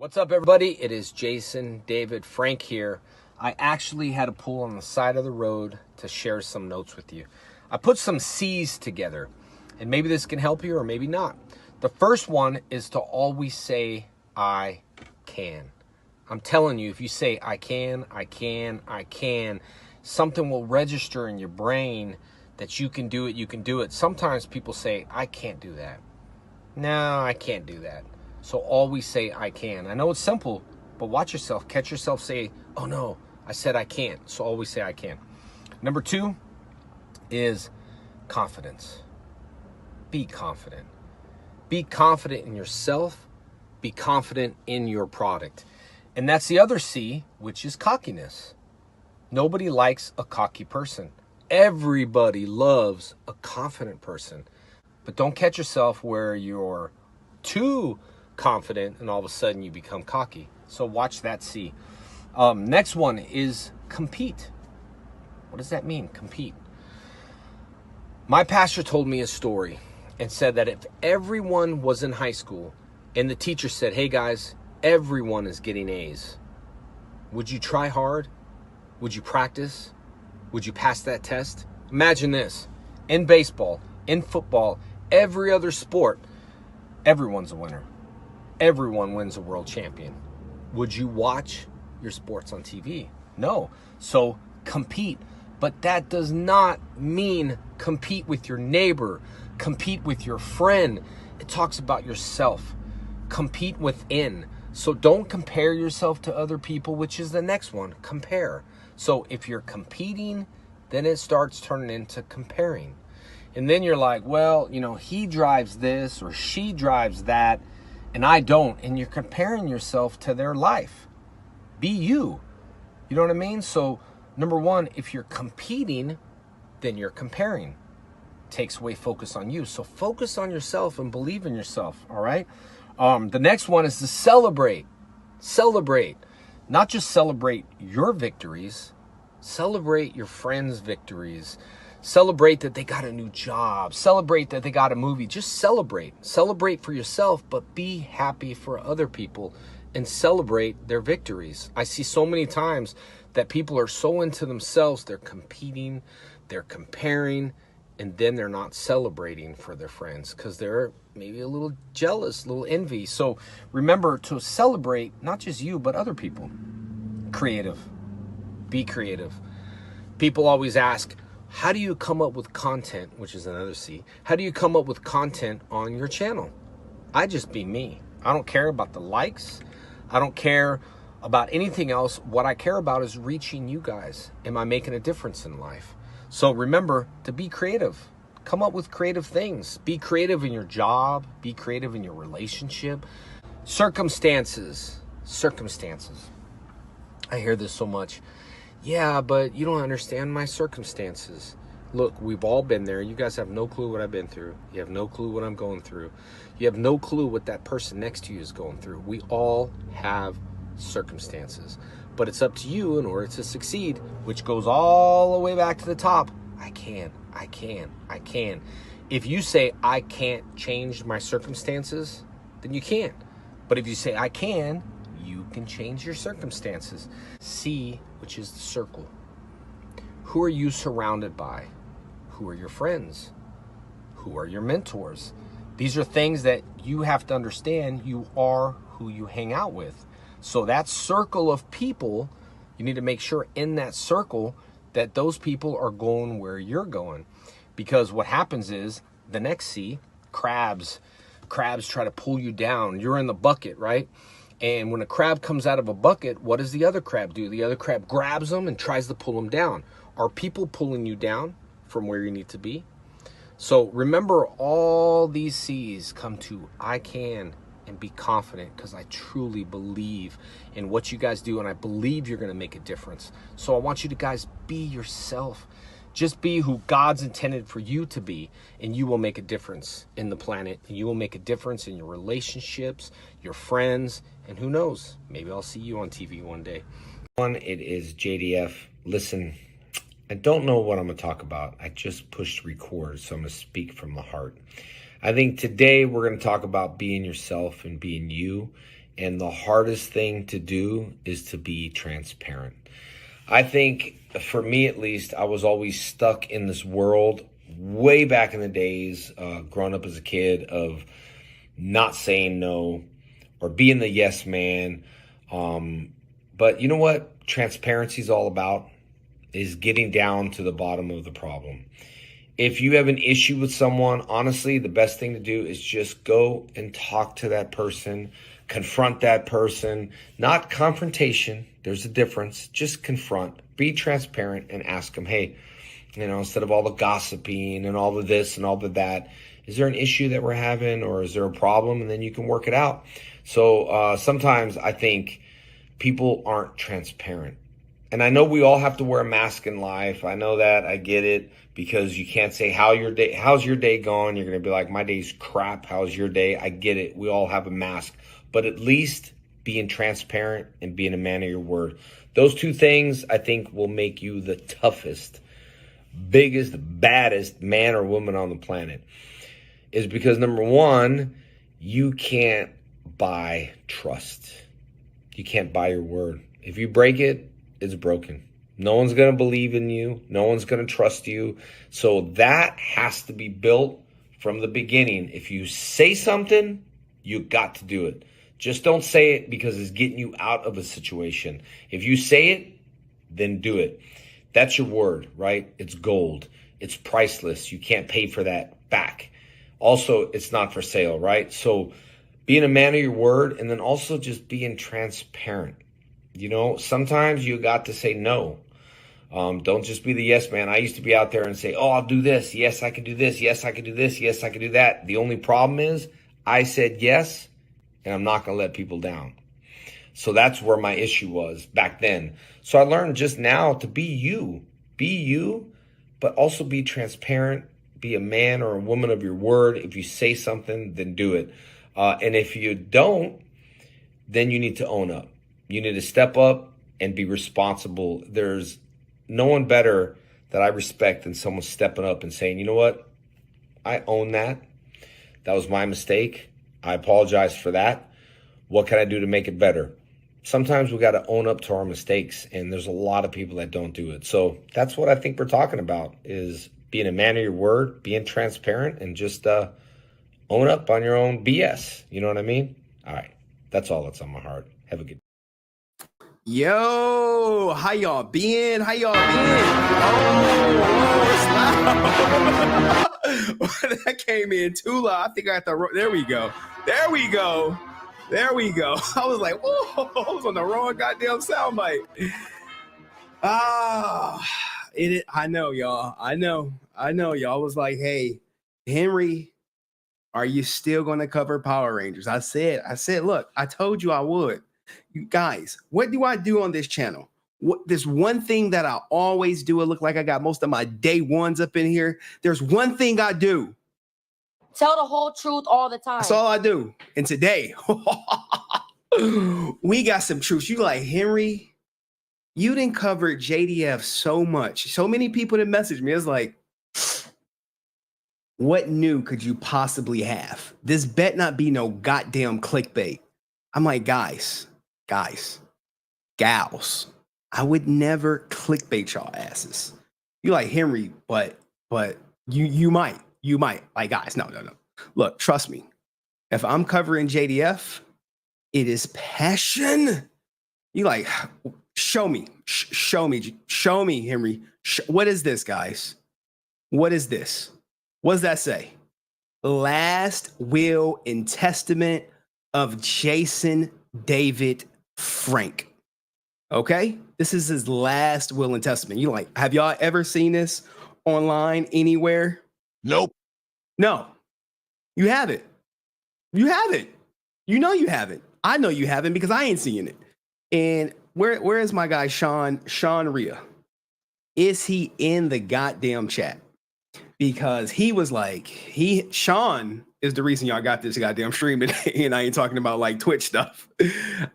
What's up, everybody? It is Jason, David, Frank here. I actually had a pull on the side of the road to share some notes with you. I put some C's together, and maybe this can help you or maybe not. The first one is to always say, I can. I'm telling you, if you say, I can, something will register in your brain that you can do it. Sometimes people say, I can't do that. No, I can't do that. So always say, I can. I know it's simple, but watch yourself. Catch yourself say, oh no, I said I can't. So always say I can. Number 2 is confidence. Be confident. Be confident in yourself. Be confident in your product. And that's the other C, which is cockiness. Nobody likes a cocky person. Everybody loves a confident person. But don't catch yourself where you're too confident and all of a sudden you become cocky. So watch that C. Next one is compete. What does that mean? Compete. My pastor told me a story and said that if everyone was in high school and the teacher said, hey guys, everyone is getting A's, would you try hard? Would you practice? Would you pass that test? Imagine this. In baseball, in football, every other sport, everyone's a winner. Everyone wins a world champion. Would you watch your sports on TV? No. So compete. But that does not mean compete with your neighbor, compete with your friend. It talks about yourself. Compete within. So don't compare yourself to other people, which is the next one, compare. So if you're competing, then it starts turning into comparing. And then you're like, well, you know, he drives this or she drives that, and I don't. And you're comparing yourself to their life. Be you. You know what I mean? So number 1, if you're competing, then you're comparing. Takes away focus on you. So focus on yourself and believe in yourself. All right. The next one is to celebrate. Celebrate. Not just celebrate your victories. Celebrate your friends' victories. Celebrate that they got a new job. Celebrate that they got a movie. Just celebrate. Celebrate for yourself, but be happy for other people and celebrate their victories. I see so many times that people are so into themselves, they're competing, they're comparing, and then they're not celebrating for their friends because they're maybe a little jealous, a little envy. So remember to celebrate not just you, but other people. Creative. Be creative. People always ask, how do you come up with content, which is another C? How do you come up with content on your channel? I just be me. I don't care about the likes. I don't care about anything else. What I care about is reaching you guys. Am I making a difference in life? So remember to be creative. Come up with creative things. Be creative in your job. Be creative in your relationship. Circumstances. I hear this so much. Yeah, but you don't understand my circumstances. Look, we've all been there. You guys have no clue what I've been through. You have no clue what I'm going through. You have no clue what that person next to you is going through. We all have circumstances. But it's up to you in order to succeed, which goes all the way back to the top. I can. If you say, I can't change my circumstances, then you can't. But if you say, I can, you can change your circumstances. C, which is the circle. Who are you surrounded by? Who are your friends? Who are your mentors? These are things that you have to understand. You are who you hang out with. So that circle of people, you need to make sure in that circle that those people are going where you're going. Because what happens is, the next C, crabs try to pull you down. You're in the bucket, right? And when a crab comes out of a bucket, what does the other crab do? The other crab grabs them and tries to pull them down. Are people pulling you down from where you need to be? So remember, all these C's come to I can and be confident, because I truly believe in what you guys do, and I believe you're going to make a difference. So I want you to guys be yourself. Just be who God's intended for you to be, and you will make a difference in the planet, and you will make a difference in your relationships, your friends, and who knows, maybe I'll see you on TV one day. It is JDF. Listen, I don't know what I'm going to talk about. I just pushed record, so I'm going to speak from the heart. I think today we're going to talk about being yourself and being you. And the hardest thing to do is to be transparent. I think for me, at least, I was always stuck in this world way back in the days, growing up as a kid, of not saying no or being the yes man. But you know what transparency is all about? Is getting down to the bottom of the problem. If you have an issue with someone, honestly, the best thing to do is just go and talk to that person, confront that person, not confrontation. There's a difference. Just confront, be transparent, and ask them, hey, instead of all the gossiping and all of this and all of that, is there an issue that we're having, or is there a problem? And then you can work it out. So sometimes I think people aren't transparent. And I know we all have to wear a mask in life. I know that. I get it, because you can't say how's your day going? You're going to be like, my day's crap. How's your day? I get it. We all have a mask. But at least being transparent and being a man of your word. Those two things, I think, will make you the toughest, biggest, baddest man or woman on the planet. Is because, number one, you can't buy trust. You can't buy your word. If you break it, it's broken. No one's going to believe in you. No one's going to trust you. So that has to be built from the beginning. If you say something, you got to do it. Just don't say it because it's getting you out of a situation. If you say it, then do it. That's your word, right? It's gold. It's priceless. You can't pay for that back. Also, it's not for sale, right? So being a man of your word, and then also just being transparent. Sometimes you got to say no. Don't just be the yes man. I used to be out there and say, oh, I'll do this. Yes, I can do this. Yes, I can do this. Yes, I can do that. The only problem is I said yes, and I'm not going to let people down. So that's where my issue was back then. So I learned just now to be you, but also be transparent, be a man or a woman of your word. If you say something, then do it. And if you don't, then you need to own up. You need to step up and be responsible. There's no one better that I respect than someone stepping up and saying, you know what? I own that. That was my mistake. I apologize for that. What can I do to make it better? Sometimes we got to own up to our mistakes, and there's a lot of people that don't do it. So that's what I think we're talking about, is being a man of your word, being transparent, and just own up on your own BS. You know what I mean? All right. That's all that's on my heart. Have a good day. Yo, how y'all been? Oh, it's loud. That came in too loud. I think I got the, there we go. I was like, whoa, I was on the wrong goddamn soundbite. I know, y'all. I know. Y'all was like, hey, Henry, are you still going to cover Power Rangers? I said, look, I told you I would. You guys, what do I do on this channel? There's one thing that I always do. It look like I got most of my day ones up in here. There's one thing I do. Tell the whole truth all the time. That's all I do. And today, we got some truth. You like, Henry, you didn't cover JDF so much. So many people that messaged me. It's like, what new could you possibly have? This bet not be no goddamn clickbait. I'm like, guys, gals, I would never clickbait y'all asses. You like, Henry, but you might. Like, guys, no. Look, trust me. If I'm covering JDF, it is passion. You like, show me, Henry. What is this, guys? What is this? What does that say? Last will and testament of Jason David Frank. Okay? This is his last will and testament. You like, have y'all ever seen this online anywhere? Nope. No. You haven't. You haven't. You know you haven't. I know you haven't because I ain't seeing it. And where is my guy Shawn Riha? Is he in the goddamn chat? Because he was like, Shawn is the reason y'all got this goddamn stream today, and I ain't talking about like Twitch stuff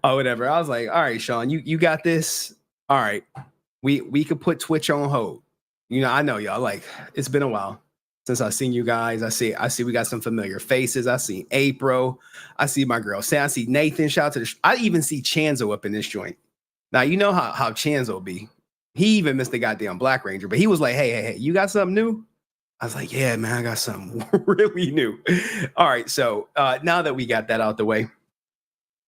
or whatever. I was like, all right, Shawn, you got this. All right, we could put Twitch on hold. You know, I know y'all like, it's been a while. since I seen you guys. I see we got some familiar faces. I see April. I see my girl Sam. I see Nathan. Shout out to I even see Chanzo up in this joint. Now you know how Chanzo be. He even missed the goddamn Black Ranger, but he was like, hey, you got something new? I was like, yeah, man, I got something really new. All right, so now that we got that out the way,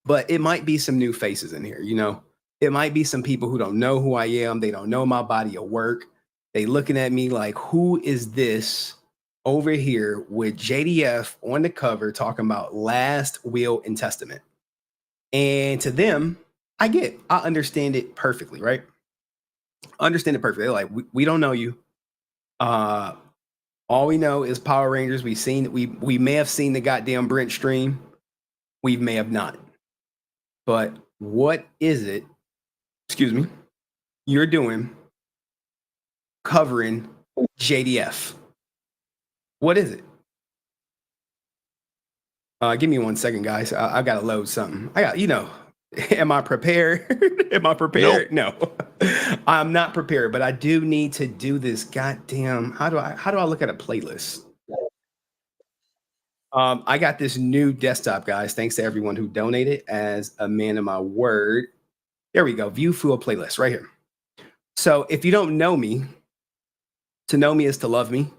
but it might be some new faces in here, you know? It might be some people who don't know who I am. They don't know my body of work. They looking at me like, who is this over here with JDF on the cover talking about last will and testament? And to them, I understand it perfectly, right? Understand it perfectly. They're like, we don't know you. All we know is Power Rangers. We may have seen the goddamn Brent stream. We may have not. But what is it, excuse me, you're doing covering JDF? What is it? Give me 1 second, guys. I got to load something. Am I prepared? Am I prepared? Nope. No, I'm not prepared, but I do need to do this. Goddamn. How do I look at a playlist? I got this new desktop, guys. Thanks to everyone who donated. As a man of my word. There we go. View full playlist right here. So if you don't know me, to know me is to love me.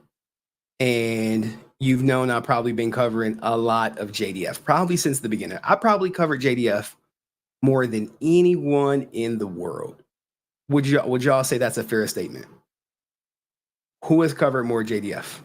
And you've known I've probably been covering a lot of JDF, probably since the beginning. I probably covered JDF more than anyone in the world. Would y'all say that's a fair statement? Who has covered more JDF?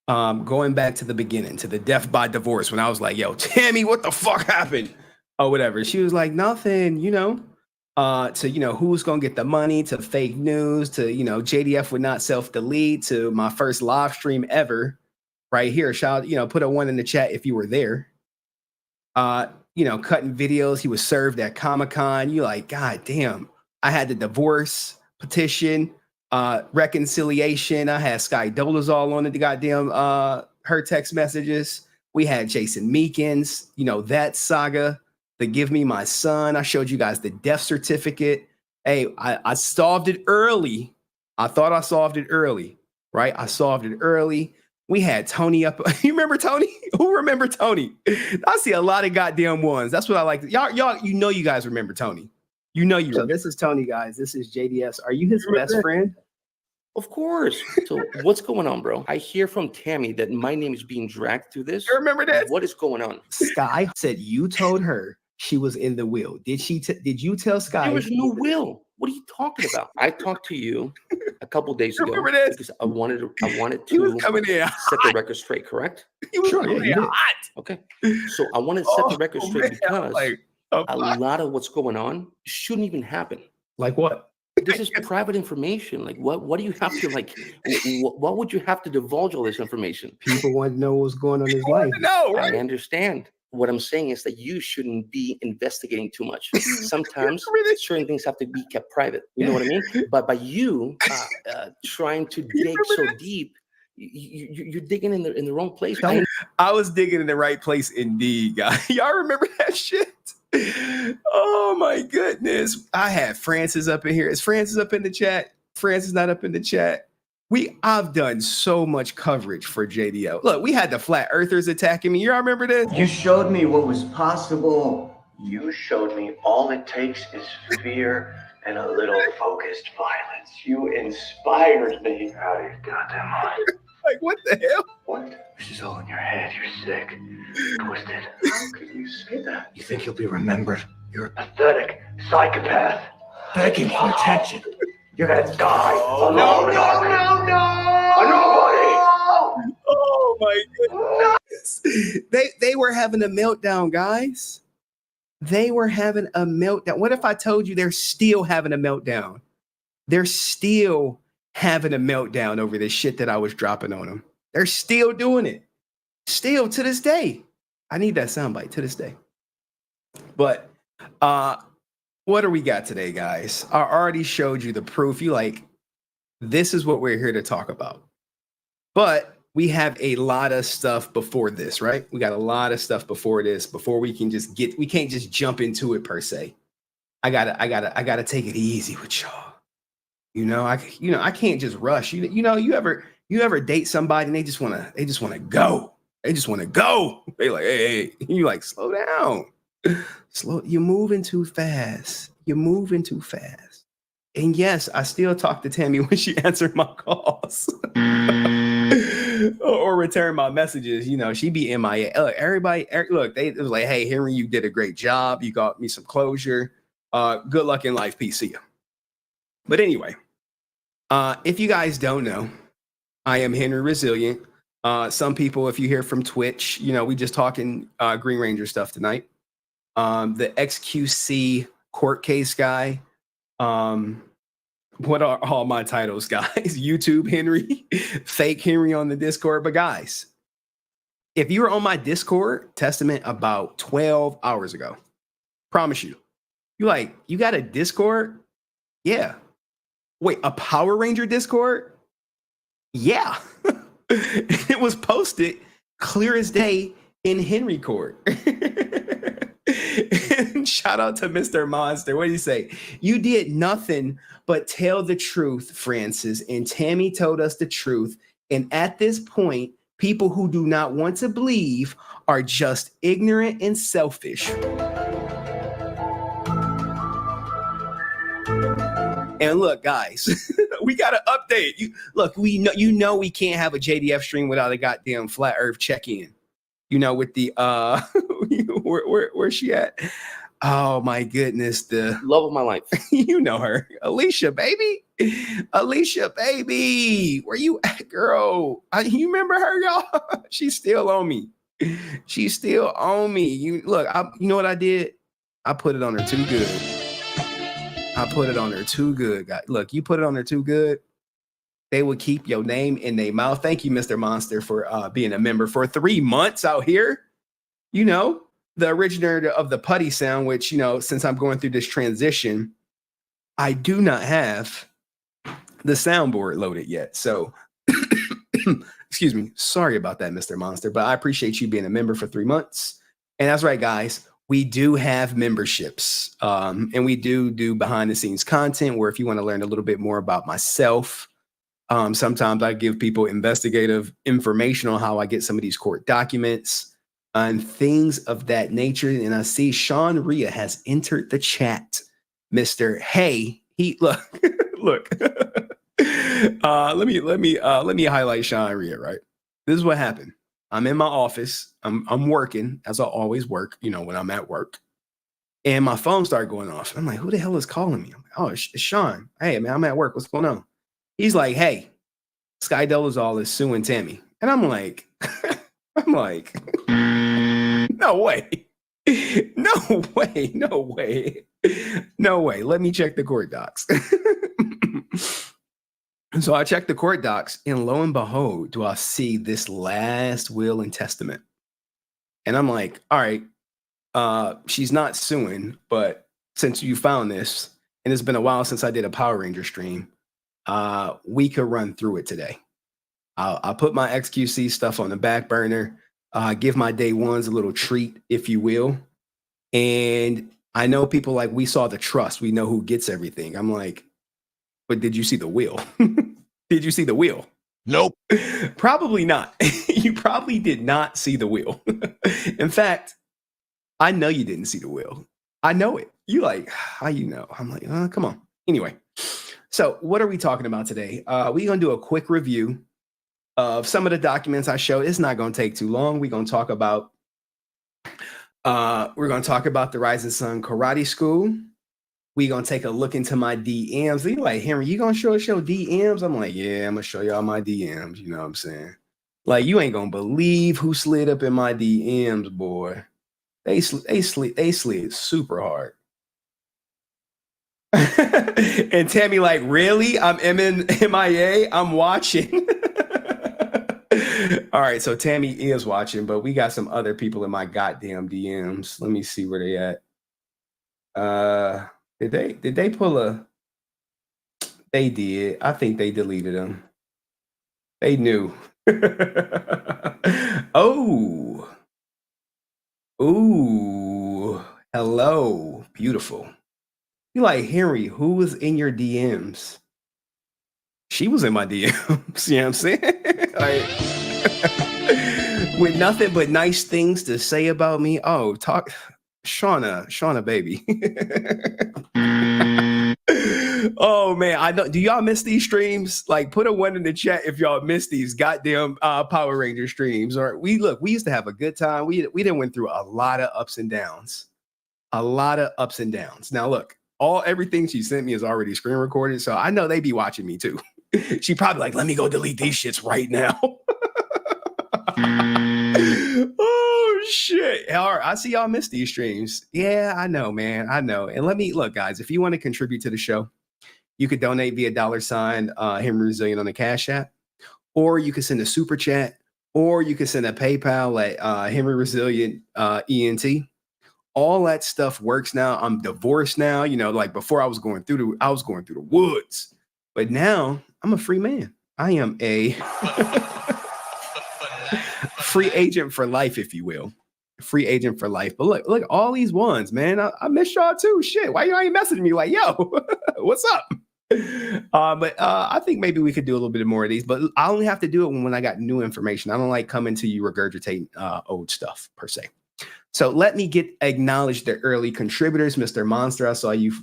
Going back to the beginning, to the death by divorce, when I was like, yo, Tammie, what the fuck happened? Or whatever. She was like, nothing, to, who's going to get the money, to fake news, to, JDF would not self-delete, to my first live stream ever right here. Shout, put a 1 in the chat if you were there. Cutting videos. He was served at Comic-Con. You like, God damn. I had the divorce petition, reconciliation. I had Skye all on the goddamn her text messages. We had Jason Meekins, that saga, the Give Me My Son. I showed you guys the death certificate. Hey, I solved it early. I thought I solved it early, right? I solved it early. We had Tony up. You remember Tony? Who remember Tony? I see a lot of goddamn ones. That's what I like. Y'all, you guys remember Tony. So this is Tony, guys. This is JDS. Are you his best friend? Of course. So what's going on, bro? I hear from Tammie that my name is being dragged through this. You remember that? What is going on? Skye said you told her she was in the will. Did you tell Skye? There was no will. What are you talking about? I talked to you a couple days ago because I wanted to he was coming in set the record straight, correct? He was coming in hot. Okay. So I wanted to set the record straight because a lot of what's going on shouldn't even happen. Like what? This is private information. Like what do you have to what would you have to divulge all this information? People want to know what's going on in his life. No, right? I understand. What I'm saying is that you shouldn't be investigating too much. Sometimes certain things have to be kept private. You know what I mean? But by you trying to dig so deep, you're digging in the wrong place. I was digging in the right place indeed, guys. Y'all remember that shit? Oh my goodness. I had Francis up in here. Is Francis up in the chat? Francis not up in the chat. I've done so much coverage for JDL. Look, we had the flat earthers attacking me. Y'all remember this? You showed me what was possible. You showed me all it takes is fear and a little focused violence. You inspired me. Out of your goddamn mind. Like, what the hell? What? This is all in your head. You're sick. Twisted. How could you say that? You think you'll be remembered? You're a pathetic psychopath. Begging for attention. You're gonna die alone. No. Nobody. Oh my goodness. They were having a meltdown, guys. They were having a meltdown. What if I told you they're still having a meltdown? They're still having a meltdown over this shit that I was dropping on them. They're still doing it. Still to this day. I need that soundbite to this day. But what do we got today, guys? I already showed you the proof. This is what we're here to talk about. But we have a lot of stuff before this, right? We got a lot of stuff before this, before we can't just jump into it per se. I gotta take it easy with y'all. I can't just rush. You ever You ever date somebody and they just wanna go. They just wanna go. They like, hey, you like, slow down. You're moving too fast. You're moving too fast. And yes, I still talk to Tammie when she answered my calls or return my messages. You know, she be MIA. Look, everybody, look, it was like, hey, Henry, you did a great job. You got me some closure. Good luck in life. Peace. See ya. But anyway, if you guys don't know, I am HenryResilient. Some people, if you hear from Twitch, you know, we just talking Green Ranger stuff tonight. The XQC court case guy. What are all my titles, guys? YouTube Henry, fake Henry on the Discord. But guys, if you were on my Discord Testament about 12 hours ago, promise you, you got a Discord? Yeah. Wait, a Power Ranger Discord? Yeah. It was posted clear as day in Henry Court. And shout out to Mr. Monster. What did he say? You did nothing but tell the truth, Francis. And Tammie told us the truth. And at this point, people who do not want to believe are just ignorant and selfish. And look, guys, we got to update. You know we can't have a JDF stream without a goddamn flat earth check-in. You know, with the where's she at? Oh my goodness, the love of my life. You know her, Alicia, baby. Alicia, baby, where you at, girl? You remember her, y'all? She's still on me. She's still on me. You know what I did? I put it on her too good. I put it on her too good, guys. Look, you put it on her too good, they will keep your name in their mouth. Thank you, Mr. Monster, for being a member for 3 months out here. You know, the originator of the putty sound, which, you know, since I'm going through this transition, I do not have the soundboard loaded yet. So, excuse me. Sorry about that, Mr. Monster, but I appreciate you being a member for 3 months. And that's right, guys. We do have memberships, and we do behind the scenes content where if you want to learn a little bit more about myself, sometimes I give people investigative information on how I get some of these court documents and things of that nature. And I see Shawn Riha has entered the chat. Mr. Hey, look. Let me highlight Shawn Riha, right? This is what happened. I'm in my office. I'm working as I always work, you know, when I'm at work. And my phone started going off. I'm like, who the hell is calling me? I'm like, oh, it's Shawn. Hey, man, I'm at work. What's going on? He's like, hey, Skye Dolezal is suing Tammie. And I'm like, no way. No way. No way. No way. Let me check the court docs. And so I checked the court docs, and lo and behold, do I see this last will and testament. And I'm like, all right, she's not suing, but since you found this, and it's been a while since I did a Power Ranger stream, we could run through it today. I'll put my XQC stuff on the back burner, give my day ones a little treat, if you will. And I know people like, we saw the trust. We know who gets everything. I'm like, but did you see the will? Did you see the will? Nope. Probably not. You probably did not see the will. In fact, I know you didn't see the will. I know it. You like, how you know? I'm like, come on. Anyway, so what are we talking about today? We're going to do a quick review of some of the documents I showed. It's not going to take too long. We're going to talk about the Rising Sun Karate School. We're going to take a look into my DMs. You're like, Henry, you going to show us your DMs? I'm like, yeah, I'm going to show y'all my DMs. You know what I'm saying? Like, you ain't going to believe who slid up in my DMs, boy. They slid super hard. And Tammie like, really? I'm MIA? I'm watching. All right, so Tammie is watching, but we got some other people in my goddamn DMs. Let me see where they at. Did they pull a? They did. I think they deleted them. They knew. Oh. Ooh. Hello. Beautiful. You like, Henry, who was in your DMs? She was in my DMs. You know what I'm saying? Like, with nothing but nice things to say about me. Oh, talk Shawna baby. Oh man, I don't. Do y'all miss these streams? Like, put a 1 in the chat if y'all miss these goddamn Power Ranger streams. Or we used to have a good time. We done went through a lot of ups and downs. A lot of ups and downs. Now look, everything she sent me is already screen recorded, so I know they be watching me too. She probably like, let me go delete these shits right now. Oh shit. All right, I see y'all miss these streams. Yeah, I know, man. I know. And let me look, guys, if you want to contribute to the show, you could donate via $sign HenryResilient on the Cash App, or you could send a super chat, or you could send a PayPal at HenryResilient ENT. All that stuff works now. I'm divorced now. You know, like before I was going through the woods, but now I'm a free man. I am a free agent for life, if you will. Free agent for life. But look, all these ones, man. I miss y'all too. Shit, why you ain't messaging me like, yo, what's up? But I think maybe we could do a little bit more of these, but I only have to do it when I got new information. I don't like coming to you regurgitating old stuff per se. So let me acknowledge the early contributors. Mr. Monster, I saw you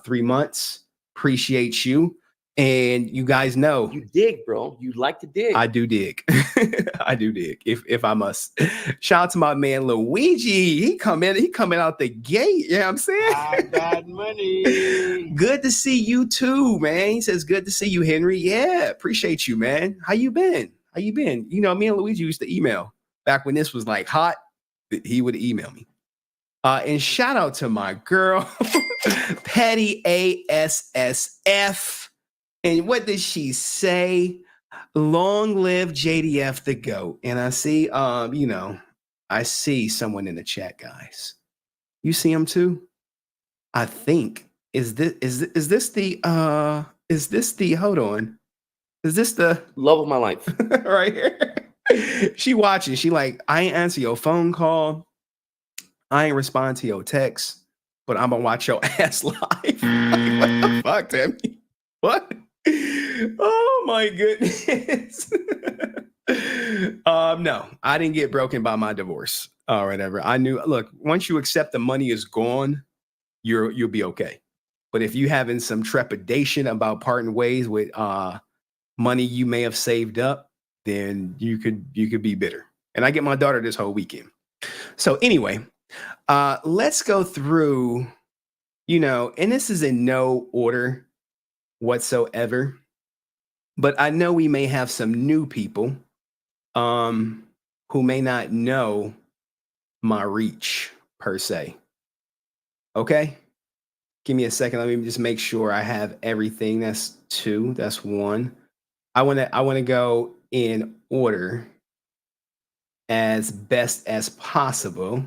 3 months. Appreciate you. And you guys know You dig, bro. You like to dig. I do dig. I do dig if I must. Shout out to my man Luigi. He coming out the gate. You know what I'm saying? I got money. Good to see you too, man. He says, good to see you, Henry. Yeah, appreciate you, man. How you been? You know, me and Luigi used to email back when this was like hot. He would email me. And shout out to my girl, Petty ASSF. And what did she say? Long live JDF the GOAT. And I see, I see someone in the chat, guys. You see him too? I think is this the hold on? Is this the Love of my life? right here? She watching. She like, I ain't answer your phone call. I ain't respond to your text, but I'm gonna watch your ass live. Like, what the fuck, Tammie? What? Oh my goodness. No, I didn't get broken by my divorce or whatever. I knew, look, once you accept the money is gone, you'll be okay. But if you having some trepidation about parting ways with money you may have saved up, then you could be bitter. And I get my daughter this whole weekend. So anyway, let's go through, and this is in no order whatsoever, but I know we may have some new people who may not know my reach per se. Okay, give me a second. Let me just make sure I have everything. That's 2. That's 1. I want to go in order as best as possible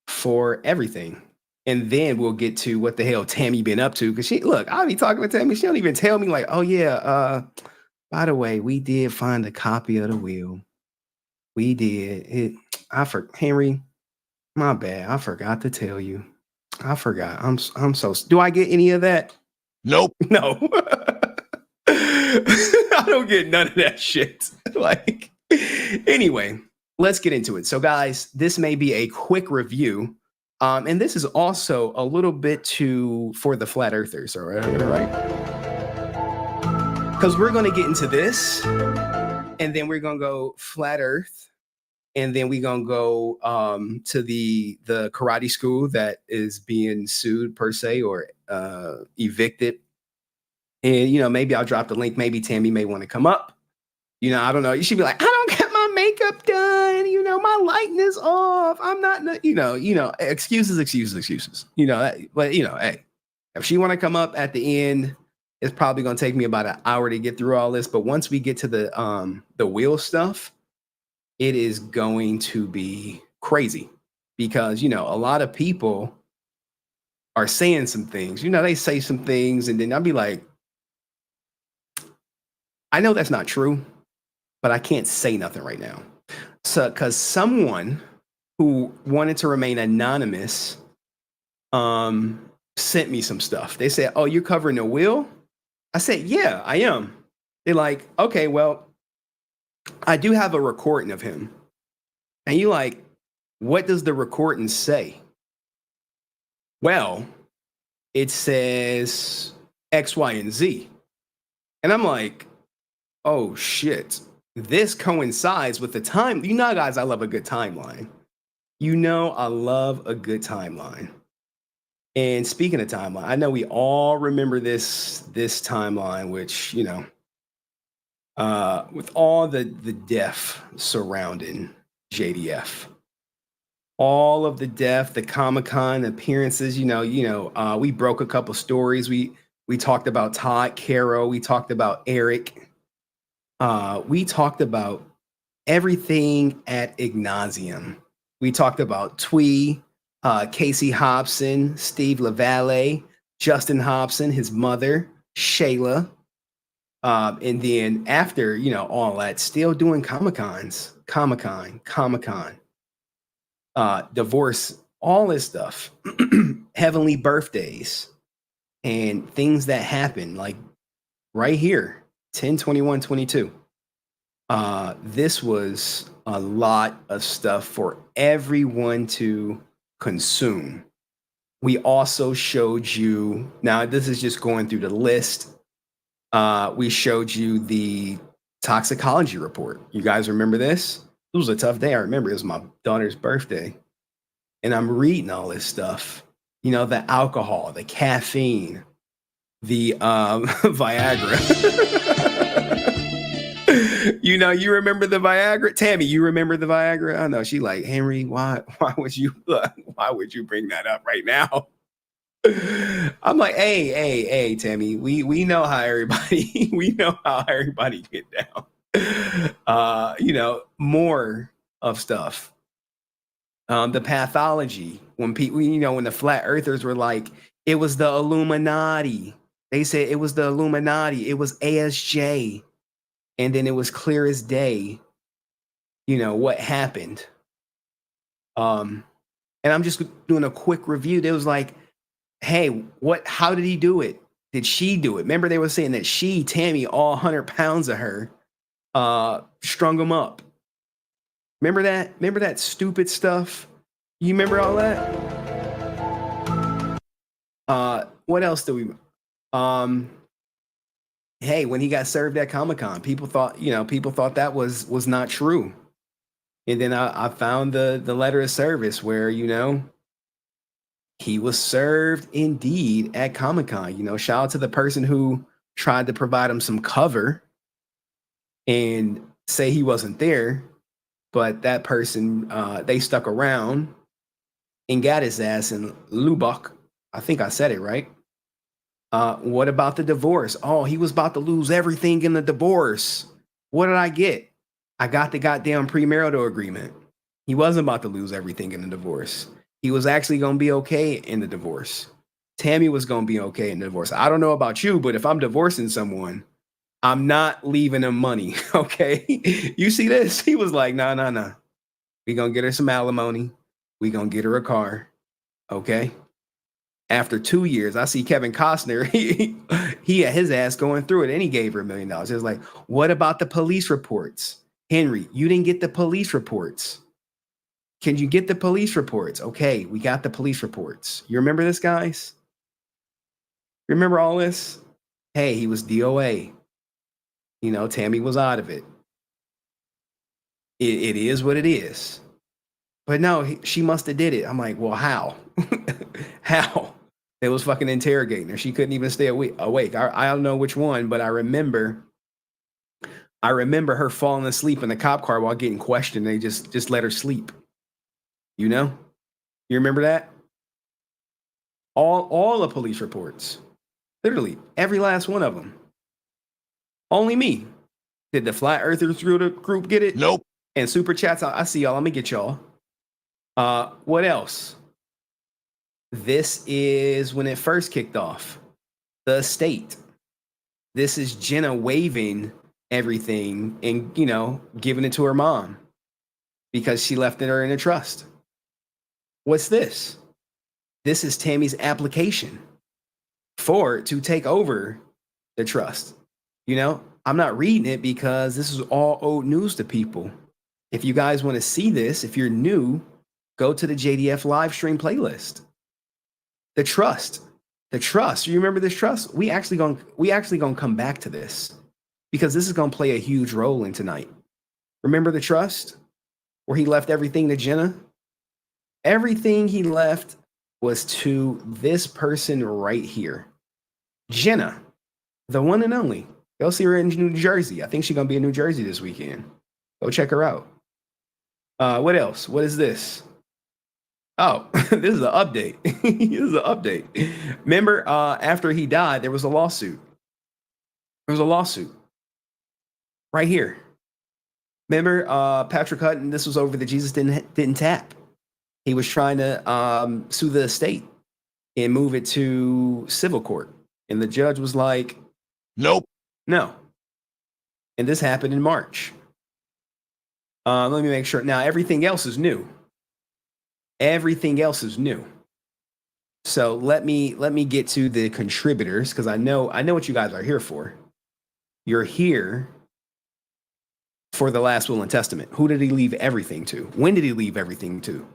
for everything. And then we'll get to what the hell Tammie been up to. Because I'll be talking to Tammie. She don't even tell me like, oh yeah, by the way, we did find a copy of the will. We did. Henry, my bad. I forgot to tell you. I forgot. I'm so. Do I get any of that? Nope. No. I don't get none of that shit. Like, anyway, let's get into it. So guys, this may be a quick review. And this is also a little bit for the flat earthers, all right? Because we're going to get into this, and then we're going to go flat earth, and then we're going to go to the karate school that is being sued per se or evicted. And, maybe I'll drop the link. Maybe Tammie may want to come up. I don't know. You should be like, I don't get my makeup done. My lighting is off. I'm not, excuses. But, hey, if she want to come up at the end, it's probably going to take me about an hour to get through all this. But once we get to the wheel stuff, it is going to be crazy because, a lot of people are saying some things. They say some things and then I'll be like, I know that's not true, but I can't say nothing right now. So, because someone who wanted to remain anonymous sent me some stuff. They said, oh, you're covering the will? I said, yeah, I am. They're like, okay, well, I do have a recording of him. And you like, what does the recording say? Well, it says X, Y, and Z. And I'm like, oh shit. This coincides with the time. You know, guys, I love a good timeline. You know, I love a good timeline. And speaking of timeline, I know we all remember this timeline, which, you know, with all the death surrounding JDF, all of the death, the Comic-Con appearances, we broke a couple stories. We talked about Todd Carroll. We talked about Eric. We talked about everything at Ignatium. We talked about Twee, Casey Hobson, Steve LaValle, Justin Hobson, his mother, Shayla. And then after, all that, still doing Comic-Con, divorce, all this stuff, heavenly birthdays, and things that happen, like right here, 10/21/22. This was a lot of stuff for everyone to consume. We also showed you, now this is just going through the list. We showed you the toxicology report. You guys remember this? It was a tough day. I remember it was my daughter's birthday. And I'm reading all this stuff. The alcohol, the caffeine, the Viagra. You remember the Viagra? Tammie, you remember the Viagra? I know she like, Henry, why would you bring that up right now? I'm like, hey, Tammie, we know how everybody get down. More of stuff. The pathology, when people, when the flat earthers were like, it was the Illuminati. They said it was the Illuminati. It was ASJ. And then it was clear as day, what happened. And I'm just doing a quick review. They was like, hey, how did he do it? Did she do it? Remember they were saying that Tammie, all 100 pounds of her, strung him up. Remember that? Remember that stupid stuff? You remember all that? What else do we, hey, when he got served at Comic-Con, people thought that was not true. And then I found the letter of service where, he was served indeed at Comic-Con. Shout out to the person who tried to provide him some cover and say he wasn't there. But that person, they stuck around and got his ass in Lubbock. I think I said it right. What about the divorce? Oh, he was about to lose everything in the divorce. What did I get? I got the goddamn premarital agreement. He wasn't about to lose everything in the divorce. He was actually going to be okay in the divorce. Tammie was going to be okay in the divorce. I don't know about you, but if I'm divorcing someone, I'm not leaving them money, okay? You see this? He was like, no. We're going to get her some alimony. We're going to get her a car, okay? After 2 years, I see Kevin Costner, he had his ass going through it, and he gave her $1 million. It was like, what about the police reports? Henry, you didn't get the police reports. Can you get the police reports? Okay, we got the police reports. You remember this, guys? Remember all this? Hey, he was DOA. Tammie was out of it. It is what it is. But no, she must have did it. I'm like, well, how? How? They was fucking interrogating her. She couldn't even stay awake. I don't know which one, but I remember her falling asleep in the cop car while getting questioned. They just let her sleep. You remember that? All the police reports, literally every last one of them. Only me. Did the Flat Earthers group get it? Nope. And super chats, I see y'all. Let me get y'all. What else? This is when it first kicked off. The estate. This is Jenna waiving everything and, giving it to her mom because she left her in a trust. What's this? This is Tammie's application to take over the trust. I'm not reading it because this is all old news to people. If you guys want to see this, if you're new, go to the JDF live stream playlist. The trust. You remember this trust? We actually gonna come back to this because this is gonna play a huge role in tonight. Remember the trust where he left everything to Jenna? Everything he left was to this person right here. Jenna, the one and only. Go see her in New Jersey. I think she's gonna be in New Jersey this weekend. Go check her out. What else? What is this? Oh, this is an update. This is an update. Remember, after he died, there was a lawsuit. There was a lawsuit right here. Remember, Patrick Hutton, this was over the Jesus didn't tap. He was trying to sue the estate and move it to civil court. And the judge was like, Nope. no. And this happened in March. Let me make sure. Now, everything else is new. Everything else is new. So let me get to the contributors because I know what you guys are here for. You're here for the last will and testament. Who did he leave everything to? When did he leave everything to?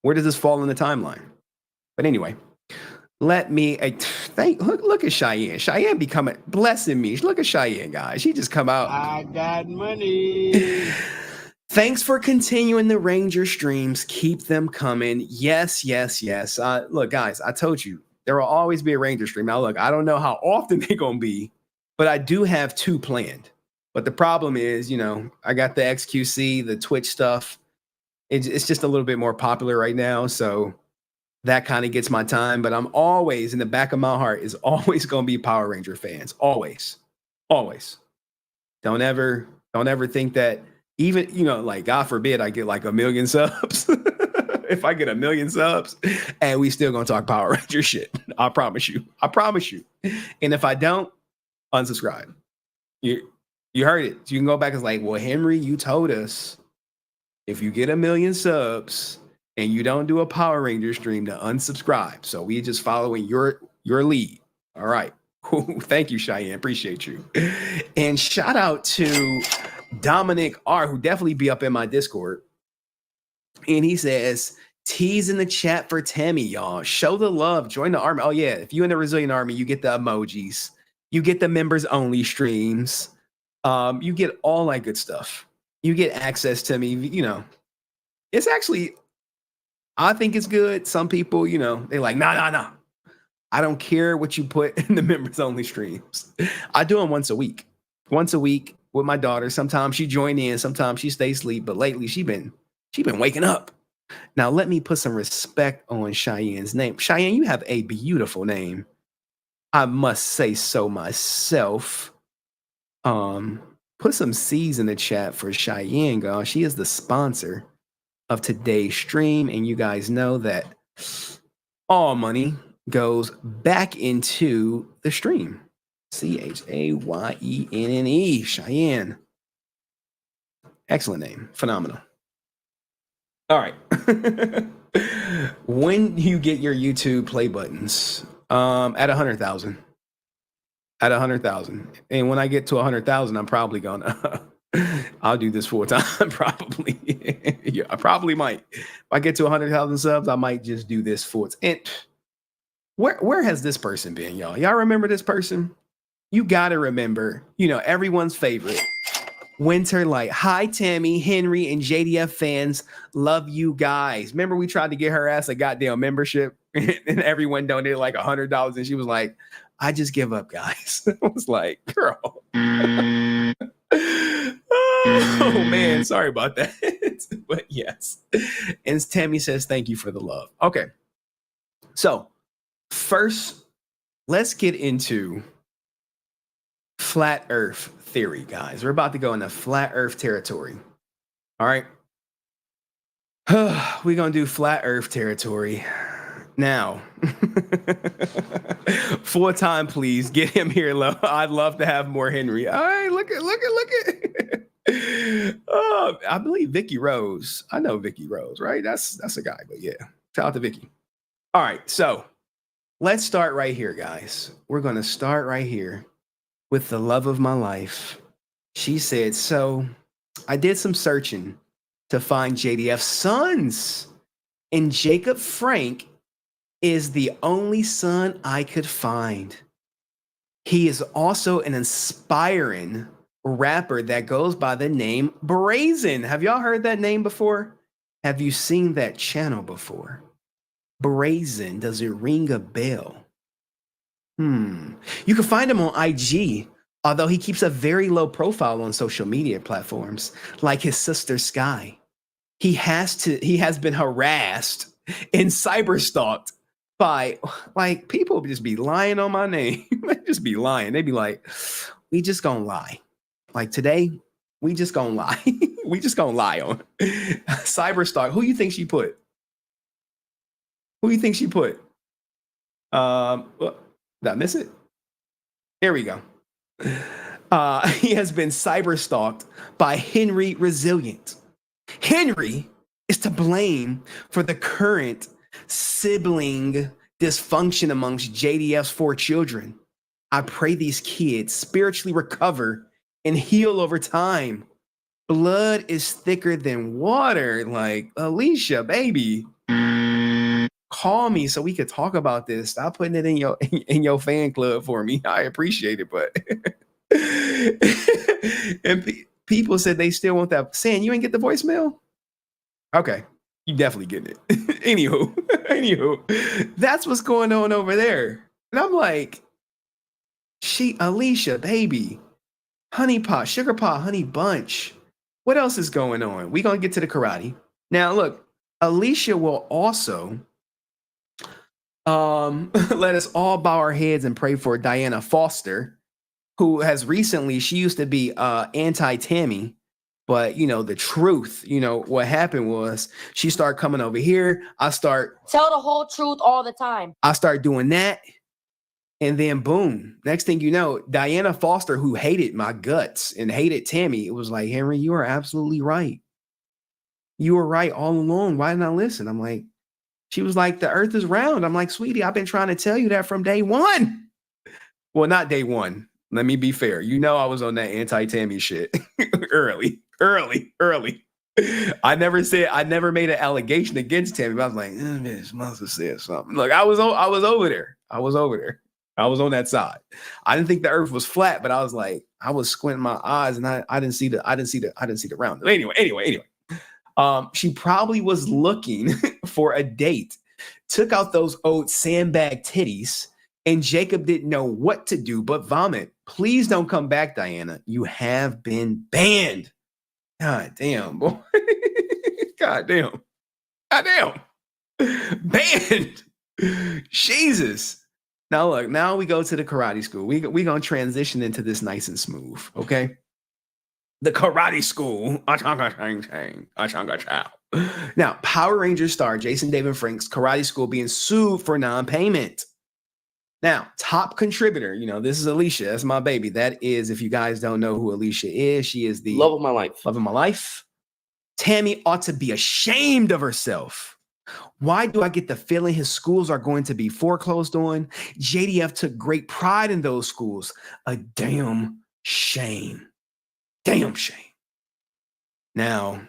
Where does this fall in the timeline? But anyway, let me look at Cheyenne. Cheyenne becoming blessing me. Look at Cheyenne, guys. She just come out. I got money. Thanks for continuing the Ranger streams. Keep them coming. Yes. Look, guys, I told you there will always be a Ranger stream. Now, look, I don't know how often they're going to be, but I do have 2 planned. But the problem is, I got the XQC, the Twitch stuff. It's just a little bit more popular right now. So that kind of gets my time. But I'm always, in the back of my heart, is always going to be Power Ranger fans. Always. Don't ever think that. Even, like, God forbid I get like 1 million subs. If I get 1 million subs and we still gonna talk Power Ranger shit. I promise you. And if I don't, unsubscribe. You heard it. So you can go back and like, well, Henry, you told us if you get 1 million subs and you don't do a Power Ranger stream to unsubscribe. So we just following your lead. All right. Thank you, Cheyenne. Appreciate you. And shout out to Dominic R, who definitely be up in my Discord. And he says, tease in the chat for Tammie, y'all. Show the love. Join the army. Oh, yeah. If you in the Resilient Army, you get the emojis. You get the members only streams. You get all that good stuff. You get access to me. It's actually, I think it's good. Some people, they like, nah. I don't care what you put in the members only streams. I do them once a week with my daughter. Sometimes she join in, sometimes she stays asleep, but lately she been waking up. Now let me put some respect on Cheyenne's name. Cheyenne, you have a beautiful name. I must say so myself. Put some C's in the chat for Cheyenne, girl. She is the sponsor of today's stream, and you guys know that all money goes back into the stream. Chayenne. Cheyenne. Excellent name. Phenomenal. All right. When you get your YouTube play buttons, at 100,000. At 100,000. And when I get to 100,000, I'm probably gonna I'll do this full time. Probably. Yeah, I probably might. If I get to 100,000 subs, I might just do this full time. And where has this person been, y'all? Y'all remember this person? You gotta remember, everyone's favorite. Winter Light. Hi, Tammie, Henry, and JDF fans. Love you guys. Remember we tried to get her ass a goddamn membership and everyone donated like $100 and she was like, I just give up, guys. I was like, girl. Oh, man. Sorry about that. But yes. And Tammie says, thank you for the love. Okay. So first, let's get into flat earth theory, guys. We're about to go into flat earth territory. All right. We're going to do flat earth territory. Now, full time, please get him here. I'd love to have more Henry. All right, look at. Oh, I believe Vicky Rose. I know Vicky Rose, right? That's a guy, but yeah. Shout out to Vicky. All right, so let's start right here, guys. We're going to start right here with the love of my life, She said, so I did some searching to find JDF's sons, and Jacob Frank is the only son I could find. He is also an inspiring rapper that goes by the name Brazen. Have y'all heard that name before? Have you seen that channel before? Brazen, does it ring a bell? You can find him on IG, although he keeps a very low profile on social media platforms, like his sister Skye. He has been harassed and cyberstalked by, like, people just be lying on my name. They just be lying. They be like, we just gonna lie. Like today, we just gonna lie. We just gonna lie on cyberstalk. Who you think she put? Who you think she put? Did I miss it? There we go. He has been cyberstalked by HenryResilient. Henry is to blame for the current sibling dysfunction amongst JDF's 4 children. I pray these kids spiritually recover and heal over time. Blood is thicker than water. Like, Alicia, baby, call me so we could talk about this. Stop putting it in your fan club for me. I appreciate it, but and people said they still want that. Saying you ain't get the voicemail? Okay, you definitely getting it. Anywho, that's what's going on over there. And I'm like, Alicia, baby, honey pot, sugar pot, honey bunch. What else is going on? We gonna get to the karate. Now, look, Alicia will also let us all bow our heads and pray for Diana Foster, who has recently, she used to be anti-Tammie, but the truth, what happened was she started coming over here. Tell the whole truth all the time. I start doing that. And then boom, next thing you know, Diana Foster, who hated my guts and hated Tammie, it was like, Henry, you are absolutely right. You were right all along. Why didn't I listen? I'm like, she was like, the earth is round. I'm like, sweetie, I've been trying to tell you that from day one. Well, not day one. Let me be fair. I was on that anti-Tammie shit early. I never made an allegation against Tammie, but I was like, this must have said something. Look, I was over there. I was on that side. I didn't think the earth was flat, but I was like, I was squinting my eyes and I didn't see the round. Anyway. She probably was looking for a date, took out those old sandbag titties, and Jacob didn't know what to do but vomit. Please don't come back, Diana. You have been banned. God damn, boy. God damn. Banned. Jesus. Now look, now we go to the karate school. We gonna transition into this nice and smooth, okay? The karate school. Now, Power Rangers star Jason David Frank's karate school being sued for non-payment. Now, top contributor, this is Alicia. That's my baby. That is, if you guys don't know who Alicia is, she is the love of my life. Love of my life. Tammie ought to be ashamed of herself. Why do I get the feeling his schools are going to be foreclosed on? JDF took great pride in those schools. A damn shame. Damn shame. Now,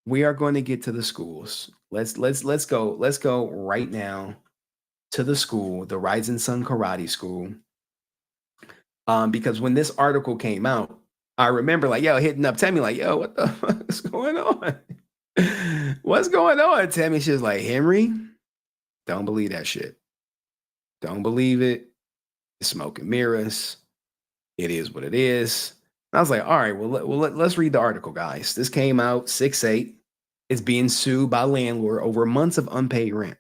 we are going to get to the schools. Let's go right now to the school, the Rising Sun Karate School. Because when this article came out, I remember hitting up Tammie what the fuck is going on? What's going on, Tammie? She's like, Henry, don't believe that shit. Don't believe it. It's smoke and mirrors. It is what it is. And I was like, all right, let's read the article, guys. This came out 6/8. It's being sued by landlord over months of unpaid rent.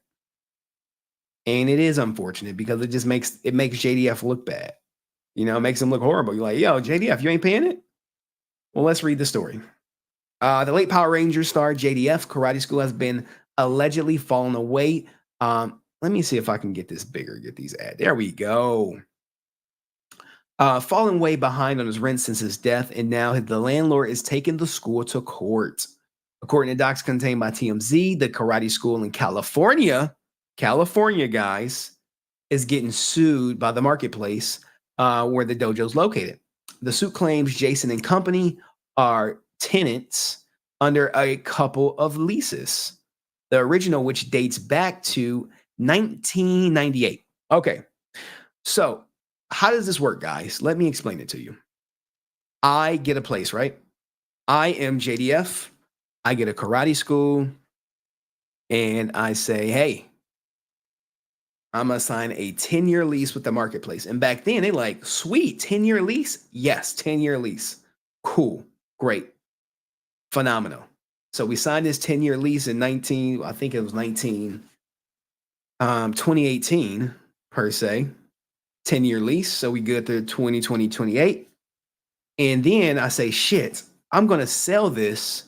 And it is unfortunate because it just makes JDF look bad. It makes him look horrible. You're like, yo, JDF, you ain't paying it? Well, let's read the story. The late Power Rangers star JDF Karate School has been allegedly fallen away. Let me see if I can get this bigger, get these ads. There we go. Fallen way behind on his rent since his death, and now the landlord is taking the school to court. According to docs contained by TMZ, the karate school in California, guys, is getting sued by the marketplace where the dojo is located. The suit claims Jason and company are tenants under a couple of leases. The original, which dates back to 1998. Okay, so how does this work, guys? Let me explain it to you. I get a place, right? I am JDF. I get a karate school, and I say, hey, I'm going to sign a 10-year lease with the marketplace. And back then, they like, sweet, 10-year lease? Yes, 10-year lease. Cool, great, phenomenal. So we signed this 10-year lease in 2018 per se, 10-year lease. So we good through 2020, 28. And then I say, shit, I'm going to sell this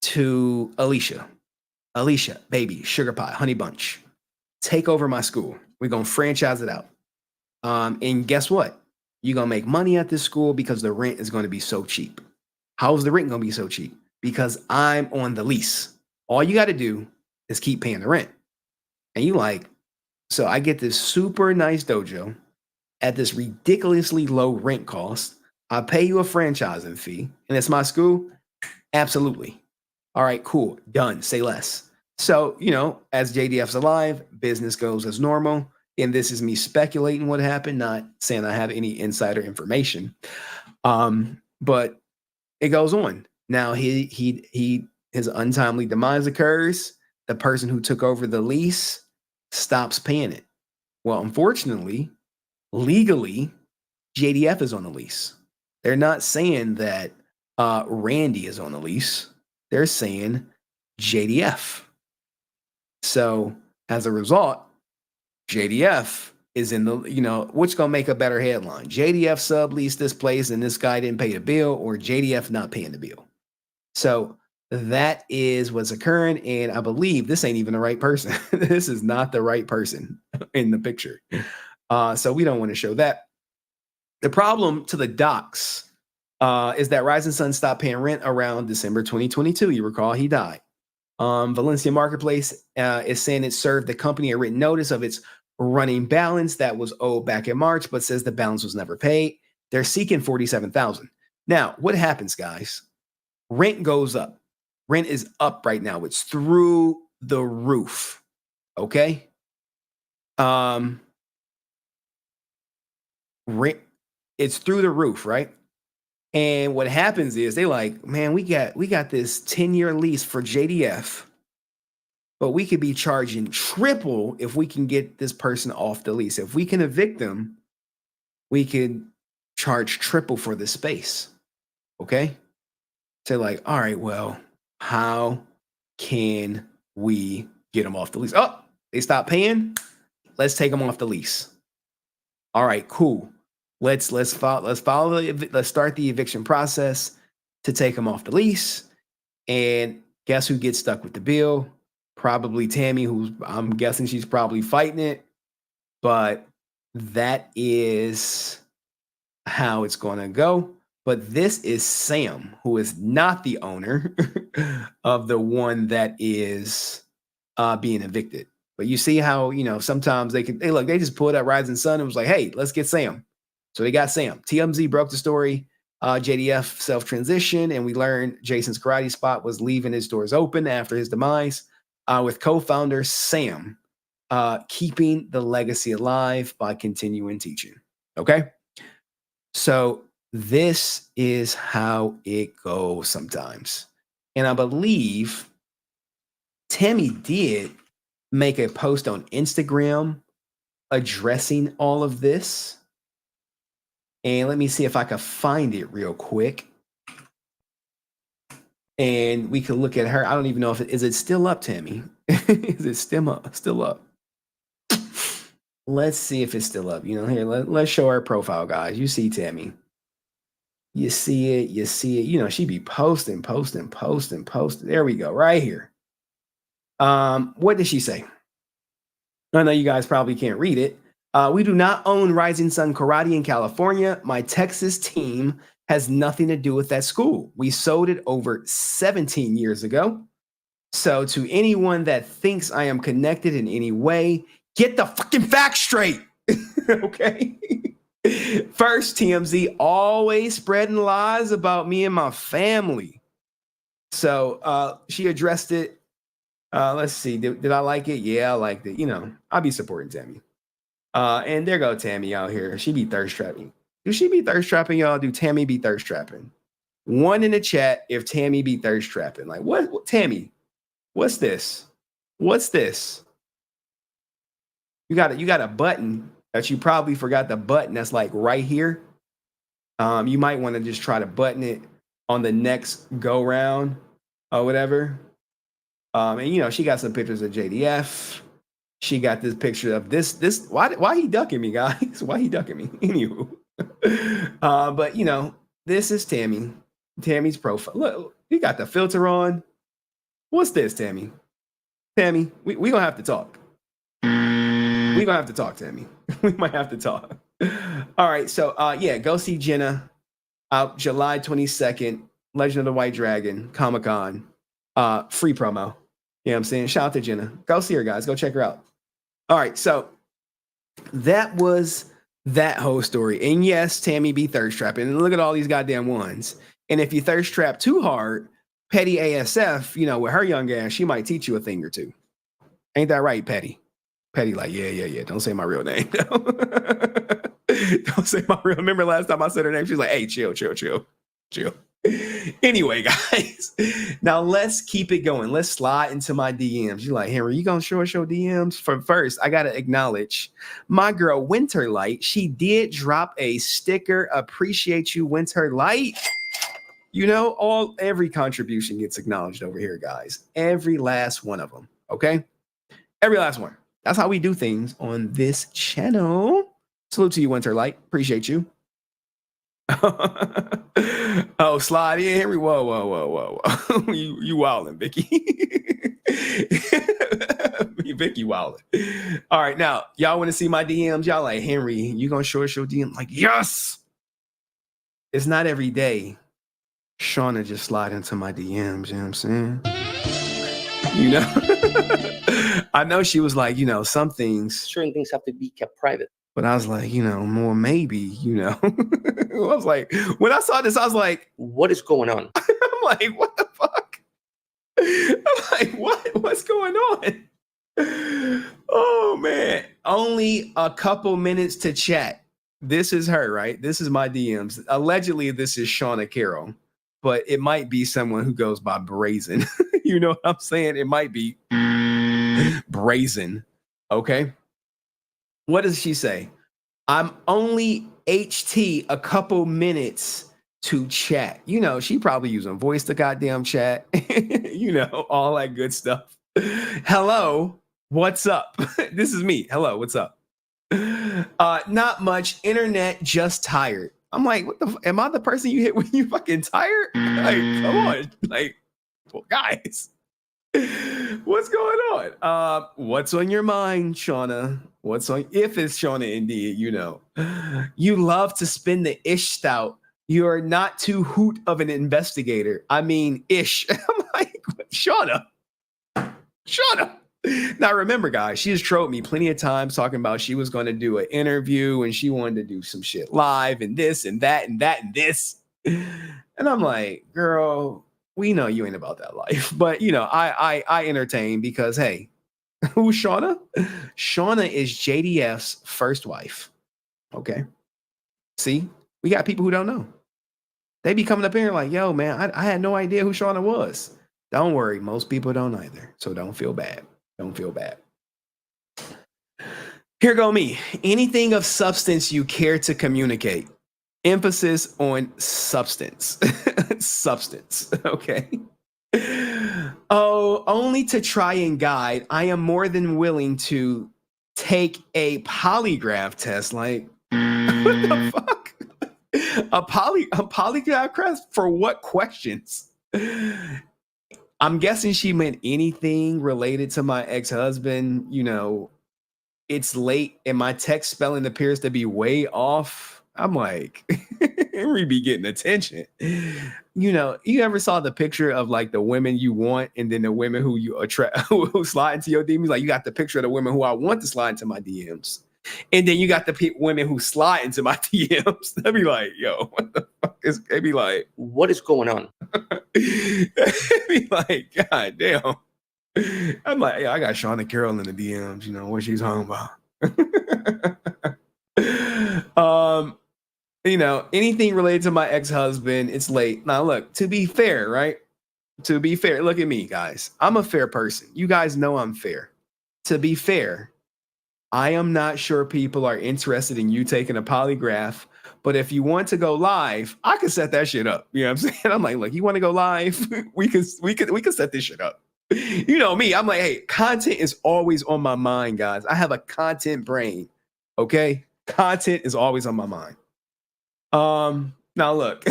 to Alicia. Alicia, baby, sugar pie, honey bunch. Take over my school. We're going to franchise it out. And guess what? You're going to make money at this school because the rent is going to be so cheap. How is the rent going to be so cheap? Because I'm on the lease. All you got to do is keep paying the rent. And you like, so I get this super nice dojo at this ridiculously low rent cost. I pay you a franchising fee, and it's my school? Absolutely. All right, cool. Done. Say less. So, you know, as JDF's alive, business goes as normal. And this is me speculating what happened, not saying I have any insider information. But it goes on. Now his untimely demise occurs. The person who took over the lease stops paying it. Well, unfortunately, legally, JDF is on the lease. They're not saying that Randy is on the lease. They're saying JDF. So as a result, JDF is in the, you know, which gonna make a better headline? JDF subleased this place and this guy didn't pay the bill, or JDF not paying the bill. So that is what's occurring. And I believe this ain't even the right person. This is not the right person in the picture. So we don't want to show that. The problem to the docs is that Rising Sun stopped paying rent around December 2022. You recall he died. Valencia Marketplace is saying it served the company a written notice of its running balance that was owed back in March, but says the balance was never paid. They're seeking $47,000. Now, what happens, guys? Rent goes up. Rent is up right now. It's through the roof. Okay. Rent, it's through the roof, right? And what happens is they like, man, we got this 10-year lease for JDF, but we could be charging triple if we can get this person off the lease. If we can evict them, we could charge triple for the space. Okay. So like, all right, well, how can we get them off the lease? Oh, they stopped paying. Let's take them off the lease. All right, cool. Let's start the eviction process to take them off the lease. And guess who gets stuck with the bill? Probably Tammie, who's, I'm guessing she's probably fighting it. But that is how it's going to go. But this is Sam, who is not the owner of the one that is being evicted. But you see how, you know, sometimes they just pulled out Rising Sun and was like, hey, let's get Sam. So they got Sam. TMZ broke the story. JDF self-transition, and we learned Jason's karate spot was leaving his doors open after his demise, with co-founder Sam keeping the legacy alive by continuing teaching. Okay? So this is how it goes sometimes. And I believe Tammie did make a post on Instagram addressing all of this. And let me see if I can find it real quick. And we can look at her. I don't even know if is it still up, Tammie? Is it still up? Let's see if it's still up. You know, here, let's show her profile, guys. You see Tammie. You see it. You know, she be posting. There we go, right here. What did she say? I know you guys probably can't read it. We do not own Rising Sun Karate in California. My Texas team has nothing to do with that school. We sold it over 17 years ago. So to anyone that thinks I am connected in any way, get the fucking facts straight. Okay? First, TMZ always spreading lies about me and my family. So she addressed it. Let's see. Did I like it? Yeah, I liked it. You know, I'll be supporting Tammie. And there go Tammie out here. She be thirst trapping. Do she be thirst trapping, y'all? Do Tammie be thirst trapping? One in the chat if Tammie be thirst trapping. Like, what Tammie? What's this? What's this? You got a button that you probably forgot the button that's like right here. You might want to just try to button it on the next go round or whatever. And you know, she got some pictures of JDF. She got this picture of this. Why he ducking me, guys? Why he ducking me? Anywho. But you know, this is Tammie. Tammie's profile. Look, you got the filter on. What's this, Tammie? Tammie, we gonna have to talk. We gonna have to talk, Tammie. We might have to talk. All right, so yeah, go see Jenna out July 22nd. Legend of the White Dragon, Comic-Con. Free promo. You know what I'm saying? Shout out to Jenna. Go see her, guys. Go check her out. All right, so that was that whole story. And yes, Tammie be thirst trapping. And look at all these goddamn ones. And if you thirst trap too hard, Petty ASF, you know, with her young ass, she might teach you a thing or two. Ain't that right, Petty? Petty like, yeah. Don't say my real name. Don't say my real. Remember last time I said her name? She's like, hey, chill. Anyway, guys, now let's keep it going. Let's slide into my DMs. You're like, Henry, you gonna show us your DMs? First, I gotta acknowledge my girl Winterlight. She did drop a sticker. Appreciate you, Winterlight. You know, every contribution gets acknowledged over here, guys. Every last one of them. Okay, every last one. That's how we do things on this channel. Salute to you, Winterlight. Appreciate you. Oh, slide in, Henry. Whoa. you wildin', Vicky. Vicky wildin'. All right, now, y'all want to see my DMs? Y'all like, Henry, you gonna show us your DM? Like, yes! It's not every day Shawna just slide into my DMs, you know what I'm saying? You know? I know she was like, you know, some things. Certain things have to be kept private. But I was like, you know, more maybe, you know. I was like, when I saw this, I was like, what is going on? I'm like, what the fuck? I'm like, what's going on? Oh, man. Only a couple minutes to chat. This is her, right? This is my DMs. Allegedly, this is Shawna Carroll, but it might be someone who goes by Brazen. You know what I'm saying? It might be Brazen. Okay. What does she say? I'm only HT a couple minutes to chat. You know, she probably using voice to goddamn chat. You know, all that good stuff. Hello, what's up? This is me. Hello, what's up? Not much. Internet, just tired. I'm like, what the? Am I the person you hit when you fucking tired? Like, come on, like, well, guys, what's going on? What's on your mind, Shawna? What's on? If it's Shawna, indeed, you know, you love to spin the ish stout. You're not too hoot of an investigator. I mean, ish. I'm like, Shawna. Now, remember, guys, she has trolled me plenty of times talking about she was going to do an interview and she wanted to do some shit live and this and that and that and this. And I'm like, girl, we know you ain't about that life. But, you know, I entertain because, hey, who's Shawna? Shawna is JDF's first wife. Okay. See, we got people who don't know. They be coming up here like, yo, man, I had no idea who Shawna was. Don't worry. Most people don't either. So don't feel bad. Don't feel bad. Here go me. Anything of substance you care to communicate. Emphasis on substance. Substance. Okay. Oh, only to try and guide. I am more than willing to take a polygraph test. Like, what the fuck? A polygraph test for what questions? I'm guessing she meant anything related to my ex-husband. You know, it's late and my text spelling appears to be way off. I'm like, Henry be getting attention. You know, you ever saw the picture of like the women you want and then the women who you attract, who slide into your DMs? Like, you got the picture of the women who I want to slide into my DMs. And then you got the women who slide into my DMs. They'll be like, yo, what the fuck is, they be like, what is going on? They be like, God damn. I'm like, yeah, I got Shawna Carroll in the DMs, you know, what she's talking about. You know, anything related to my ex-husband, it's late. Now, look, to be fair, right? To be fair, look at me, guys. I'm a fair person. You guys know I'm fair. To be fair, I am not sure people are interested in you taking a polygraph, but if you want to go live, I can set that shit up. You know what I'm saying? I'm like, look, you want to go live? We can set this shit up. You know me, I'm like, hey, content is always on my mind, guys. I have a content brain. Okay? Content is always on my mind. Now look.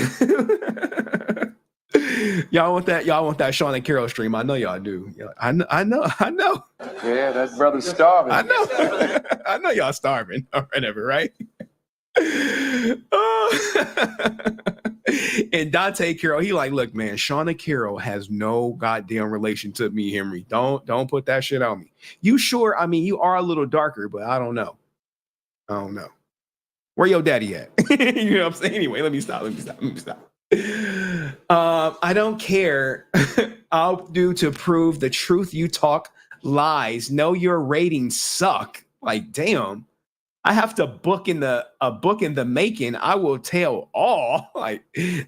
Y'all want that Shawna Carroll stream. I know y'all do. I know. Yeah, that brother's starving. I know. I know y'all starving or whatever, right? And Dante Carroll, he like, look, man, Shawna Carroll has no goddamn relation to me, Henry. Don't put that shit on me. You sure? I mean, you are a little darker, but I don't know. Where your daddy at? You know what I'm saying? Anyway, let me stop. I don't care. I'll do to prove the truth you talk lies. Know your ratings suck. Like, damn. I have to book in the making. I will tell all. Like,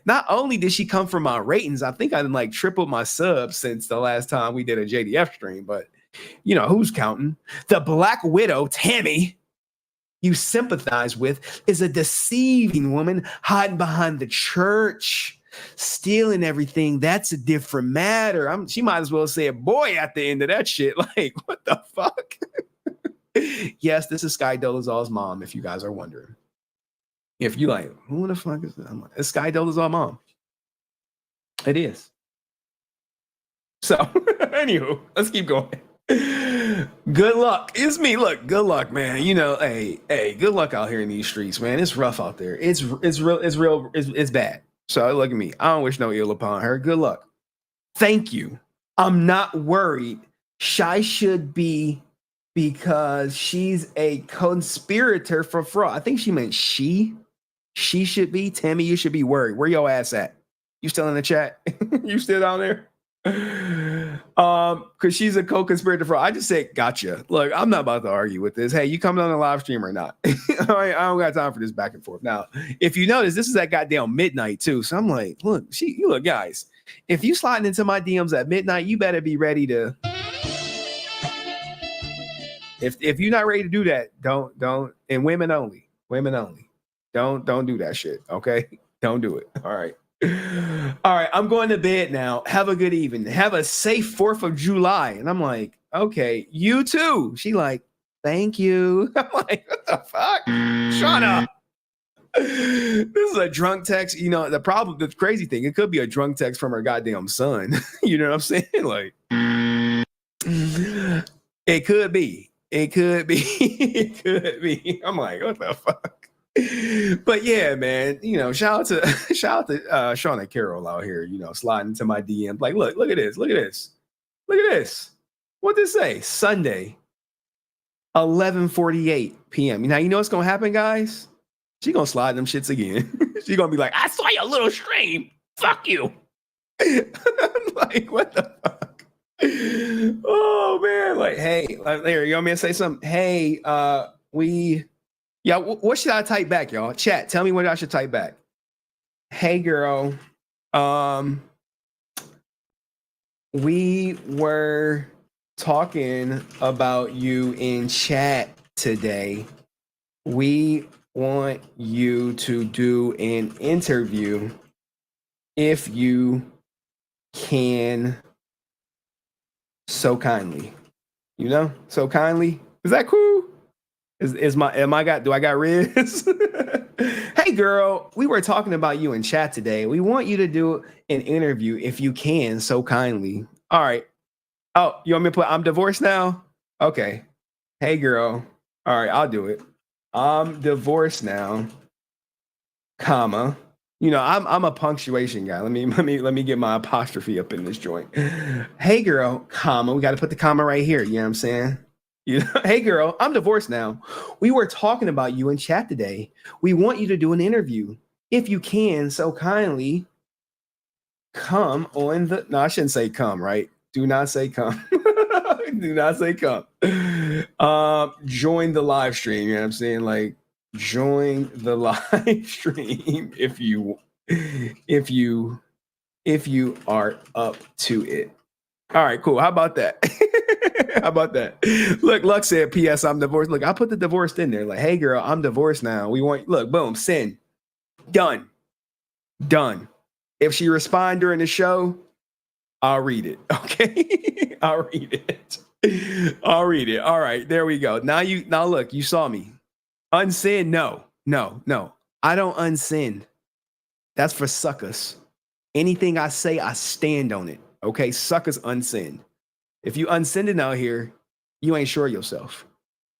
not only did she come from my ratings, I think I like tripled my subs since the last time we did a JDF stream, but you know, who's counting? The Black Widow, Tammie, you sympathize with, is a deceiving woman hiding behind the church, stealing everything. That's a different matter. She might as well say a boy at the end of that shit. Like, what the fuck? Yes, this is Skye Dolezal's mom, if you guys are wondering. If you like, who the fuck is that? It's Skye Dolezal's mom. It is. So, anywho, let's keep going. Good luck. It's me. Look, good luck, man. You know, hey, good luck out here in these streets, man. It's rough out there. It's bad. So look at me. I don't wish no ill upon her. Good luck. Thank you. I'm not worried. Shy should be, because she's a conspirator for fraud. I think she meant she. She should be. Tammie, you should be worried. Where your ass at? You still in the chat? You still down there? Because she's a co-conspirator for. I just said, gotcha. Look, I'm not about to argue with this. Hey, you coming on the live stream or not? I don't got time for this back and forth. Now, if you notice, this is at goddamn midnight too. So I'm like, look, look, guys. If you sliding into my DMs at midnight, you better be ready to. If you're not ready to do that, don't. And women only. Don't do that shit. Okay, don't do it. All right. I'm going to bed now. Have a good evening. Have a safe 4th of July. And I'm like, okay, you too. She like, thank you. I'm like, what the fuck? Shawna. This is a drunk text. You know, the crazy thing, it could be a drunk text from her goddamn son. You know what I'm saying? Like, it could be. It could be. I'm like, what the fuck? But yeah, man, you know, shout out to Shawna Carroll out here, you know, sliding into my DM. Like, look at this. What'd this say? Sunday, 11:48 p.m. Now, you know what's gonna happen, guys? She gonna slide them shits again. She gonna be like, I saw your little stream. Fuck you. Like, what the fuck? Oh man, like, hey, there, you want me to say something? Hey, what should I type back, y'all? Chat, tell me what I should type back. Hey, girl. We were talking about you in chat today. We want you to do an interview if you can, so kindly. You know, so kindly. Is that cool? Do I got Riz? Hey girl, we were talking about you in chat today. We want you to do an interview if you can, so kindly. All right. Oh, you want me to put I'm divorced now? Okay. Hey girl. All right, I'll do it. I'm divorced now, comma. You know, I'm a punctuation guy. Let me get my apostrophe up in this joint. Hey girl, comma. We got to put the comma right here. You know what I'm saying? You know, hey girl, I'm divorced now. We were talking about you in chat today. We want you to do an interview. If you can, so kindly come on the, no, I shouldn't say come, right? Do not say come. Do not say come. Join the live stream. You know what I'm saying? Like, join the live stream if you are up to it. All right, cool. How about that? How about that? Look, Luck said, P.S. I'm divorced. Look, I put the divorced in there. Like, hey, girl, I'm divorced now. We want, look, boom, send. Done. If she respond during the show, I'll read it. Okay? I'll read it. All right, there we go. Now look, you saw me. Unsend, no. I don't unsend. That's for suckers. Anything I say, I stand on it. Okay, suckers unsend. If you unsend it out here, you ain't sure yourself.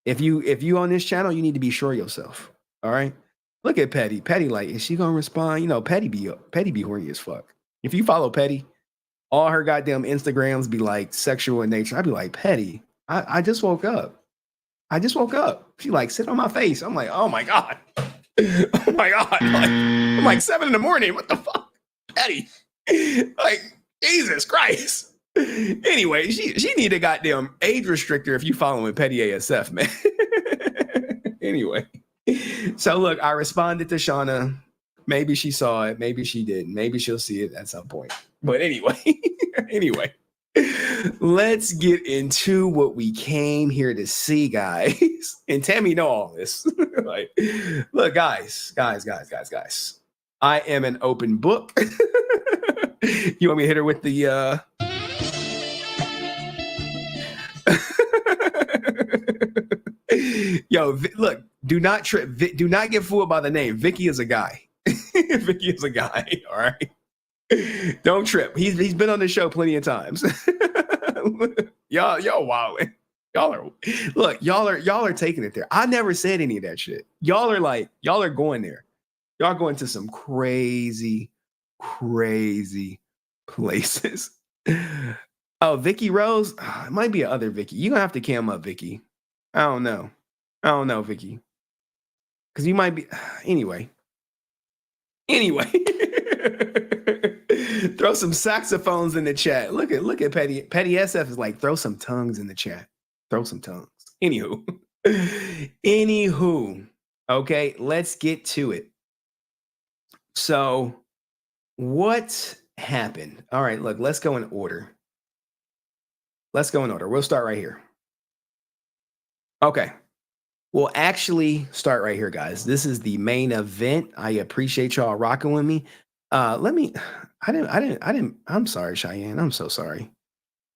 If you on this channel, you need to be sure yourself. All right. Look at Petty. Petty, like, is she gonna respond? You know, Petty be horny as fuck. If you follow Petty, all her goddamn Instagrams be like sexual in nature. I'd be like, Petty, I just woke up. She like, sit on my face. I'm like, oh my god. Oh my god. Like, I'm like 7 a.m. What the fuck, Petty? Like, Jesus Christ. Anyway, she need a goddamn age restrictor if you following Petty ASF, man. Anyway, so look, I responded to Shawna. Maybe she saw it, maybe she didn't. Maybe she'll see it at some point. But anyway, let's get into what we came here to see, guys. And Tammie know all this. Like, look, guys. I am an open book. You want me to hit her with the Yo, look, do not trip. Do not get fooled by the name. Vicky is a guy. Vicky is a guy. All right. Don't trip. He's been on the show plenty of times. y'all wilding. Y'all are taking it there. I never said any of that shit. Y'all are going there. Y'all going to some crazy places. Oh, Vicky Rose. It might be another Vicky. You're gonna have to cam up, Vicky. I don't know, Vicky. Because you might be anyway. Throw some saxophones in the chat. Look at Petty. Petty SF is like, throw some tongues in the chat. Throw some tongues. Anywho. Okay, let's get to it. So, what happened? All right, look, let's go in order. We'll start right here. Okay. We'll actually start right here, guys. This is the main event. I appreciate y'all rocking with me. I'm sorry, Cheyenne. I'm so sorry.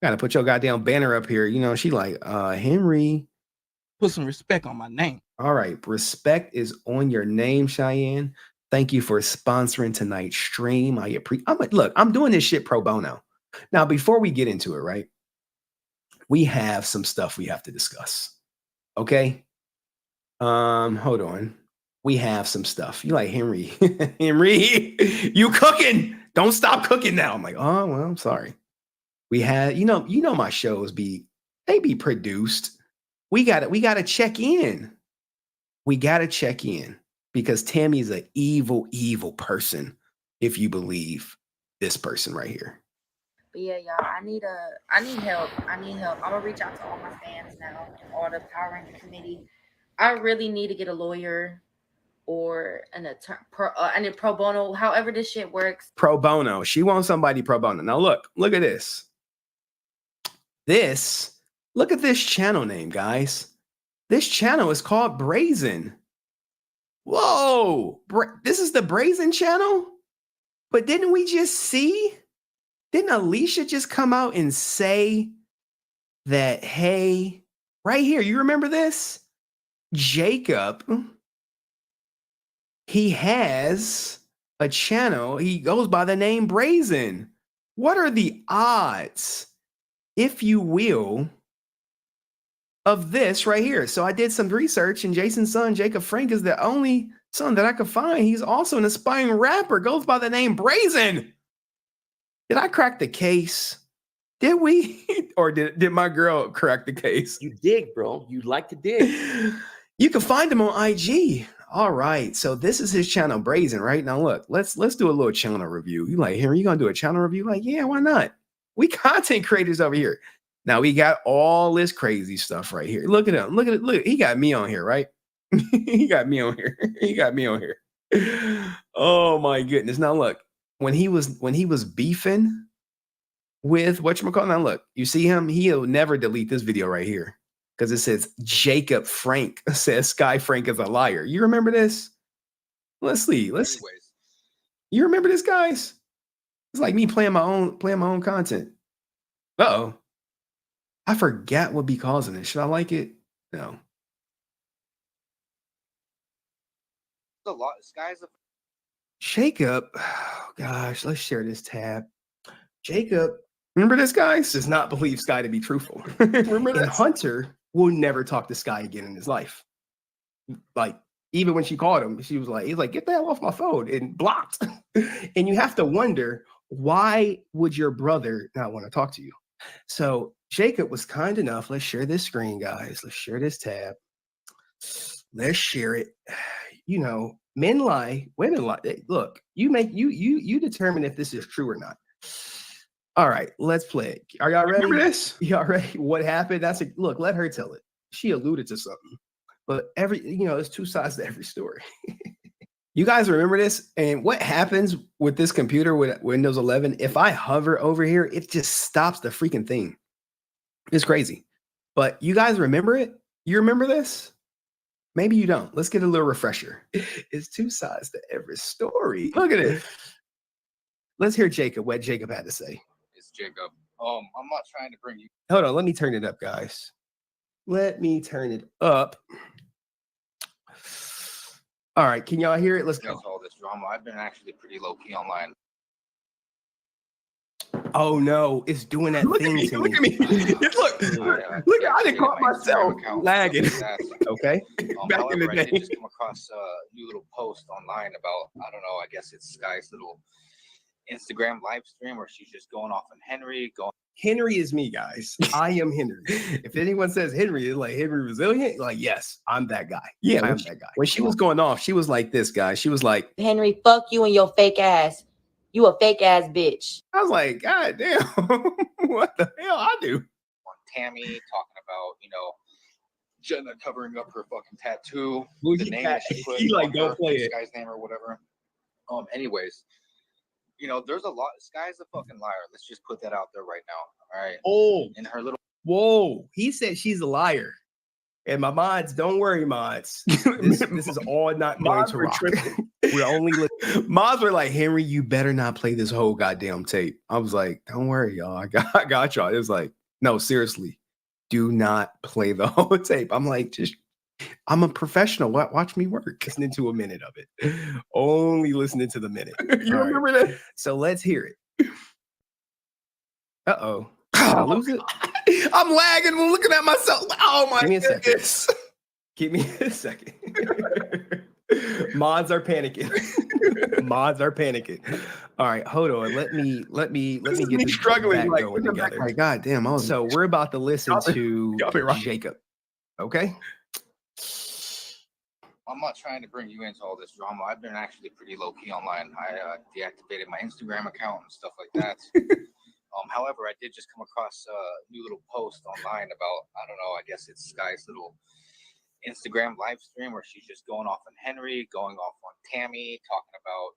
Gotta put your goddamn banner up here. You know, she like, Henry. Put some respect on my name. All right. Respect is on your name, Cheyenne. Thank you for sponsoring tonight's stream. Look, I'm doing this shit pro bono. Now, before we get into it, right? We have some stuff we have to discuss. Okay. Hold on. We have some stuff. You like Henry. Henry, you cooking. Don't stop cooking now. I'm like, oh, well, I'm sorry. We had, you know, my shows be produced. We gotta check in. We gotta check in because Tammie's an evil person, if you believe this person right here. But yeah, y'all, I need help. I'm gonna reach out to all my fans now and all the Power Ranger committee. I really need to get a lawyer or an attorney, pro bono, however this shit works. Pro bono. She wants somebody pro bono. Now look at this. Look at this channel name, guys. This channel is called Brazen. Whoa, this is the Brazen channel? But didn't we just see? Didn't Alicia just come out and say that, hey, right here, you remember this? Jacob, he has a channel. He goes by the name Brazen. What are the odds, if you will, of this right here? So I did some research, and Jason's son, Jacob Frank, is the only son that I could find. He's also an aspiring rapper, goes by the name Brazen. Did I crack the case? Did we? Or did my girl correct the case? You dig, bro. You like to dig. You can find him on IG. All right. So this is his channel, Brazen, right? Now look, let's do a little channel review. You like, Henry, you gonna do a channel review? Like, yeah, why not? We content creators over here. Now we got all this crazy stuff right here. Look at him. Look at it. Look, he got me on here, right? He got me on here. He got me on here. Oh my goodness. Now look, when he was beefing with whatchamacallit, now look, you see him, he'll never delete this video right here because it says Jacob Frank says Skye Frank is a liar. You remember this? Let's see. Anyways. You remember this, guys? It's like me playing my own content. Uh-oh. I forgot what be causing it. Should I like it? No. A lot. Skye's a Jacob. Oh gosh, let's share this tab. Jacob, remember this, guys? Does not believe Skye to be truthful. Remember that Hunter will never talk to Skye again in his life. Like, even when she called him, he's like, get the hell off my phone, and blocked. And you have to wonder, why would your brother not want to talk to you? So Jacob was kind enough. Let's share this screen, guys. Let's share this tab. Let's share it. You know, men lie, women lie. Look, you determine if this is true or not. All right, let's play it. Are y'all ready? Remember this? Y'all ready? What happened? Look, let her tell it. She alluded to something. But there's two sides to every story. You guys remember this? And what happens with this computer with Windows 11? If I hover over here, it just stops the freaking thing. It's crazy. But you guys remember it? You remember this? Maybe you don't. Let's get a little refresher. It's two sides to every story. Look at it. Let's hear Jacob, what Jacob had to say. It's Jacob. I'm not trying to bring you. Hold on. Let me turn it up, guys. Let me turn it up. All right. Can y'all hear it? Let's go. All this drama. I've been actually pretty low key online. Oh no, it's doing that thing to me. Look at me. Look, I didn't caught myself lagging. Okay. Back in the day. I did just come across a new little post online about, I don't know, I guess it's Skye's little Instagram live stream where she's just going off on Henry. Henry is me, guys. I am Henry. If anyone says Henry, it's like HenryResilient, like, yes, I'm that guy. Yeah, I'm that guy. When she was going off, she was like this, guys. She was like, Henry, fuck you and your fake ass. You a fake ass bitch. I was like, God damn, what the hell I do? On Tammie talking about, Jenna covering up her fucking tattoo. The name that she put like, don't play it. Skye's name or whatever. Anyways, there's a lot. Skye's a fucking liar. Let's just put that out there right now. All right. Oh, in her little. Whoa, he said she's a liar. And my mods, don't worry, mods. This is all not going to rock. We're only mods were like, Henry, you better not play this whole goddamn tape. I was like, don't worry, y'all. I got y'all. It was like, no, seriously, do not play the whole tape. I'm like, I'm a professional. Watch me work. Listening to a minute of it. Only listening to the minute. You remember that? So let's hear it. Uh-oh. Did I lose it? I'm lagging. I'm looking at myself. Oh my goodness. Give me a second. Mods are panicking. Mods are panicking. All right, hold on. Let me get this struggling like going together. Like, God damn. So we're about to listen to Jacob. Okay. I'm not trying to bring you into all this drama. I've been actually pretty low key online. I deactivated my Instagram account and stuff like that. However, I did just come across a new little post online about, I don't know, I guess it's Skye's little Instagram live stream where she's just going off on Henry, going off on Tammie, talking about,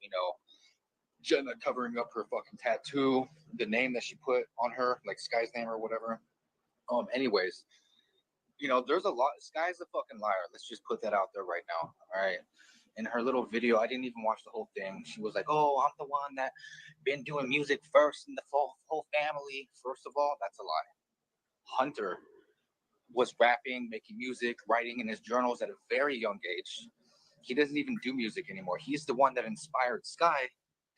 Jenna covering up her fucking tattoo, the name that she put on her, like Skye's name or whatever. Anyways, there's a lot. Skye's a fucking liar. Let's just put that out there right now. All right. In her little video, I didn't even watch the whole thing. She was like, oh, I'm the one that been doing music first in the whole family. First of all, that's a lie. Hunter was rapping, making music, writing in his journals at a very young age. He doesn't even do music anymore. He's the one that inspired Skye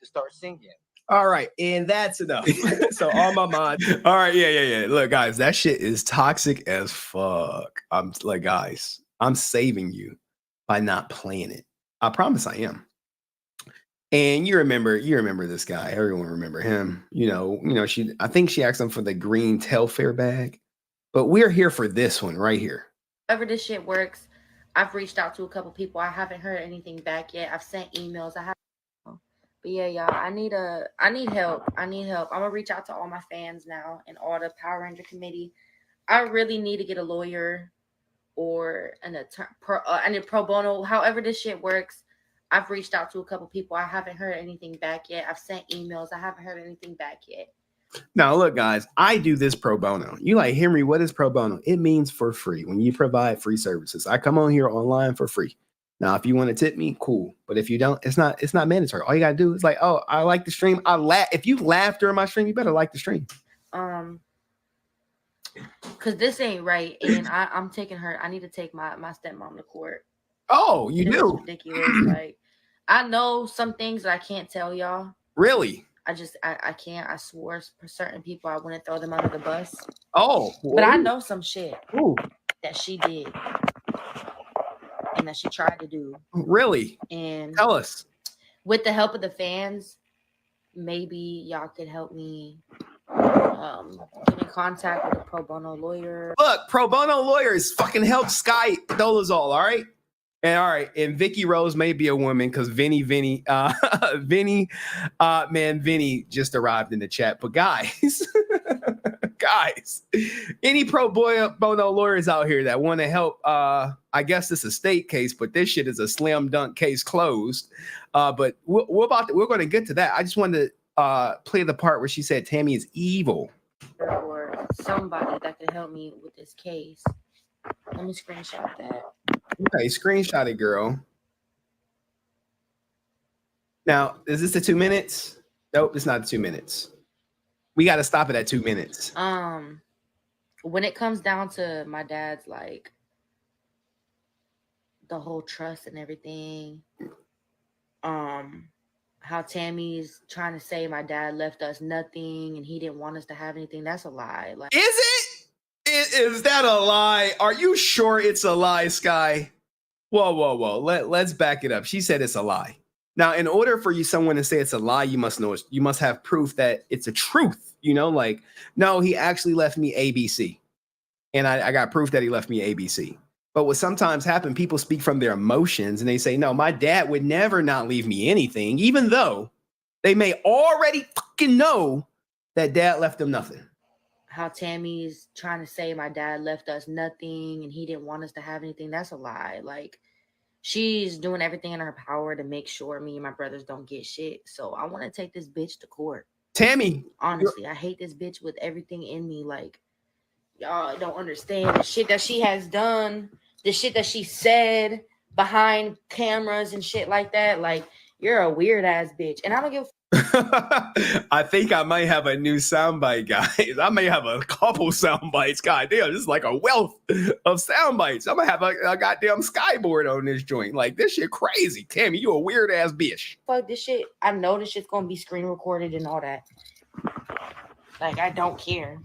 to start singing. All right, and that's enough. So all my mods. All right, yeah. Look, guys, that shit is toxic as fuck. I'm like, guys, I'm saving you by not playing it. I promise I am. And you remember this guy. Everyone remember him. I think she asked him for the green Telfair bag. But we're here for this one right here. However this shit works, I've reached out to a couple people. I haven't heard anything back yet. I've sent emails. But yeah, y'all, I need help. I'm gonna reach out to all my fans now and all the Power Ranger committee. I really need to get a lawyer or an attorney, pro bono. However this shit works, I've reached out to a couple people. I haven't heard anything back yet. I've sent emails. I haven't heard anything back yet. Now, look, guys, I do this pro bono. You like, Henry, what is pro bono? It means for free. When you provide free services, I come on here online for free. Now, if you want to tip me, cool. But if you don't, it's not mandatory. All you got to do is like, oh, I like the stream. If you laugh during my stream, you better like the stream. Because this ain't right. And I'm taking her. I need to take my stepmom to court. Oh, you This do? is ridiculous. Like, I know some things that I can't tell y'all. Really? I can't. I swore for certain people I wouldn't throw them under the bus. Oh. But I know some shit Ooh. that she did and that she tried to do. Really? And tell us. With the help of the fans, maybe y'all could help me get in contact with a pro bono lawyer. Look, pro bono lawyers fucking help Skye Dolazol, all right? And Vicky Rose may be a woman because Vinny just arrived in the chat. But guys, any pro bono lawyers out here that want to help, I guess this is a state case, but this shit is a slam dunk case closed. But we're going to get to that. I just wanted to play the part where she said Tammie is evil. Or somebody that could help me with this case. Let me screenshot that. Okay, screenshot it, girl. Now, is this the 2 minutes? Nope, it's not the 2 minutes. We got to stop it at 2 minutes. When it comes down to my dad's, like, the whole trust and everything, how Tammie's trying to say my dad left us nothing and he didn't want us to have anything, that's a lie. Like, is it? Is that a lie? Are you sure it's a lie, Skye? Whoa. Let's back it up. She said it's a lie. Now, in order for someone to say it's a lie, you must have proof that it's a truth. Like, no, he actually left me ABC. And I got proof that he left me ABC. But what sometimes happens, people speak from their emotions and they say, no, my dad would never not leave me anything, even though they may already fucking know that dad left them nothing. How Tammie's trying to say my dad left us nothing and he didn't want us to have anything, that's a lie. Like, she's doing everything in her power to make sure me and my brothers don't get shit. So I want to take this bitch to court. Tammie. Honestly, I hate this bitch with everything in me. Like, y'all don't understand the shit that she has done, the shit that she said behind cameras and shit like that. Like, you're a weird ass bitch. And I don't give I think I might have a new soundbite, guys. I may have a couple soundbites. Goddamn, this is like a wealth of soundbites. I'm gonna have a goddamn skyboard on this joint. Like, this shit crazy. Tammie, you a weird ass bitch. Fuck this shit. I know this shit's gonna be screen recorded and all that. Like, I don't care.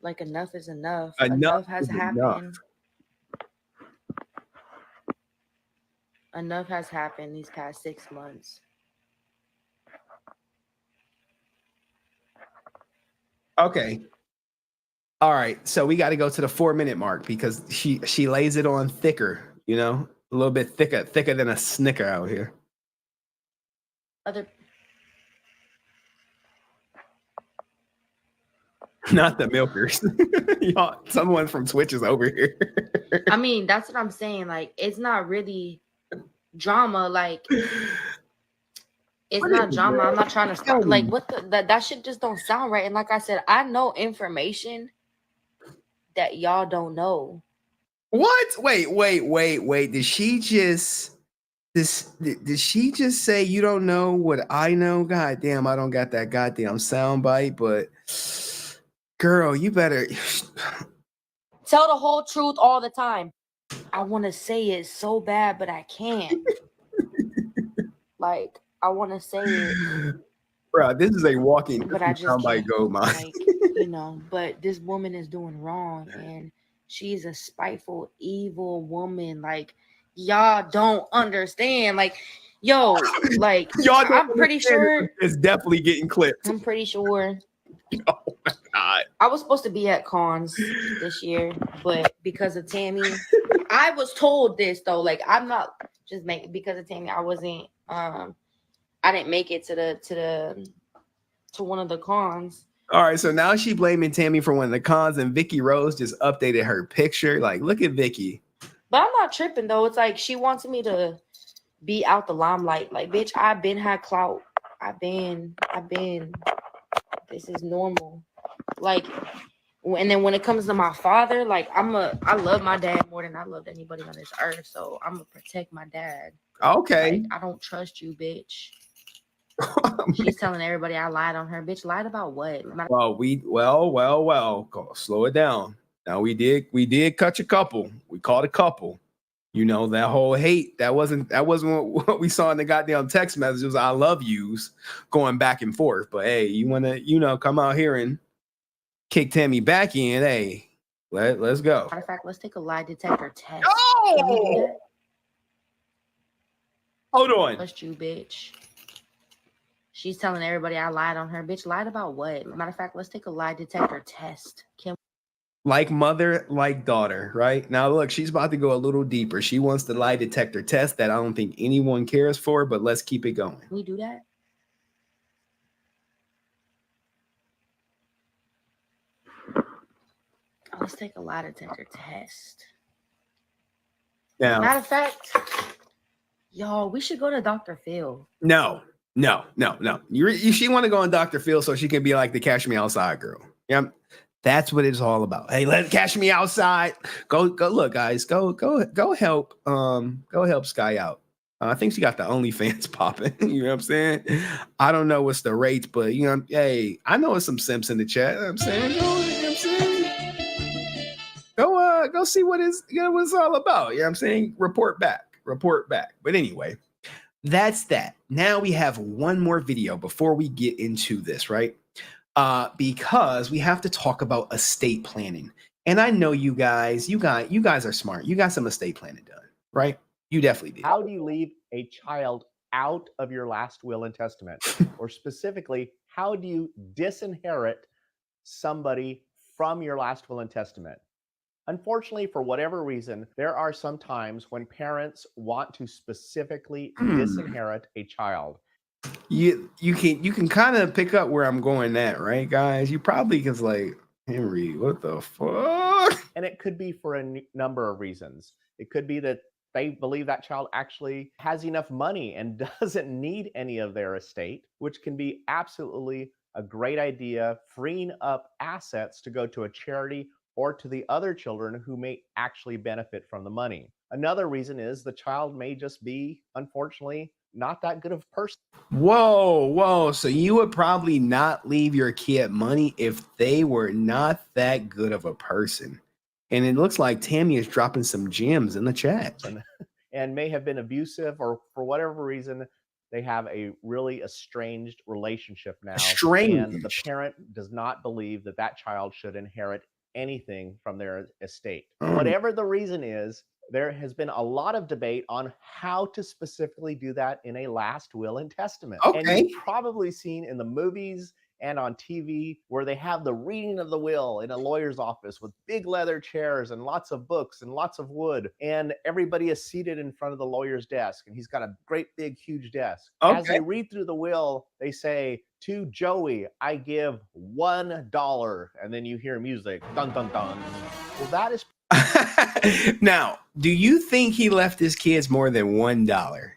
Like, enough is enough. Enough has happened. Enough has happened these past 6 months. Okay. All right. So we got to go to the 4 minute mark because she lays it on thicker, a little bit thicker than a Snicker out here. Not the milkers. Y'all, someone from Twitch is over here. I mean, that's what I'm saying. Like, it's not really drama. Like, it's not drama. I'm not trying to stop. Like, that shit just don't sound right. And like I said, I know information that y'all don't know. What? Wait. Did she just say you don't know what I know? God damn, I don't got that goddamn soundbite, but girl, you better tell the whole truth all the time. I want to say it so bad, but I can't. Like, I want to say it. Bro, this is a walking soundbite gold mine. Like, but this woman is doing wrong, and she's a spiteful, evil woman. Like, y'all don't understand. Like, yo, like Y'all don't I'm pretty sure it's definitely getting clipped. I'm pretty sure Oh my God. I was supposed to be at cons this year, but because of Tammie, I was told this though. Like, I'm not just making because of Tammie. I wasn't. I didn't make it to one of the cons. All right, so now she blaming Tammie for one of the cons, and Vicky Rose just updated her picture. Like, look at Vicky. But I'm not tripping though. It's like she wants me to be out the limelight. Like, bitch, I've been had clout. I've been. This is normal. Like, and then when it comes to my father, like I love my dad more than I loved anybody on this earth. So I'm gonna protect my dad. Okay. Like, I don't trust you, bitch. She's telling everybody I lied on her. Bitch, lied about what? Well. Go, slow it down. Now we did catch a couple. We caught a couple. You know, that whole hate, that wasn't what we saw in the goddamn text messages. I love yous going back and forth. But hey, you wanna, come out here and kick Tammie back in. Hey, let's go. Matter of fact, let's take a lie detector test. Oh! Can we do that? Hold on. Trust you, bitch. She's telling everybody I lied on her. Bitch, lied about what? Matter of fact, let's take a lie detector test. Can Like mother, like daughter, right? Now, look, she's about to go a little deeper. She wants the lie detector test that I don't think anyone cares for, but let's keep it going. we do that? Let's take a lie detector test. Now, Matter of fact, y'all, we should go to Dr. Phil. no. She want to go on Dr. Phil so she can be like the Cash Me Outside girl. Yeah, that's what it's all about. Hey, let Cash Me Outside. Go look, guys. Go help Skye out. I think she got the OnlyFans popping. You know what I'm saying? I don't know what's the rates, but hey, I know it's some simps in the chat. You know what I'm saying, go see what it's all about. You know what I'm saying? Report back. But anyway, that's that. Now we have one more video before we get into this, right? Because we have to talk about estate planning. And I know you guys are smart. You got some estate planning done, right? You definitely did. How do you leave a child out of your last will and testament? Or specifically, how do you disinherit somebody from your last will and testament? Unfortunately, for whatever reason, there are some times when parents want to specifically disinherit a child. You can kind of pick up where I'm going at, right, guys? You probably cause like, Henry, what the fuck? And it could be for a number of reasons. It could be that they believe that child actually has enough money and doesn't need any of their estate, which can be absolutely a great idea, freeing up assets to go to a charity or to the other children who may actually benefit from the money. Another reason is the child may just be, unfortunately, not that good of a person. Whoa. So you would probably not leave your kid money if they were not that good of a person. And it looks like Tammie is dropping some gems in the chat. And may have been abusive, or for whatever reason, they have a really estranged relationship now. And the parent does not believe that that child should inherit anything from their estate. Whatever the reason is, there has been a lot of debate on how to specifically do that in a last will and testament. Okay. And you've probably seen in the movies and on TV where they have the reading of the will in a lawyer's office with big leather chairs and lots of books and lots of wood. And everybody is seated in front of the lawyer's desk, and he's got a great big huge desk. Okay. As they read through the will, they say, "To Joey, I give $1." And then you hear music, dun dun dun. Well, that is Now, do you think he left his kids more than $1?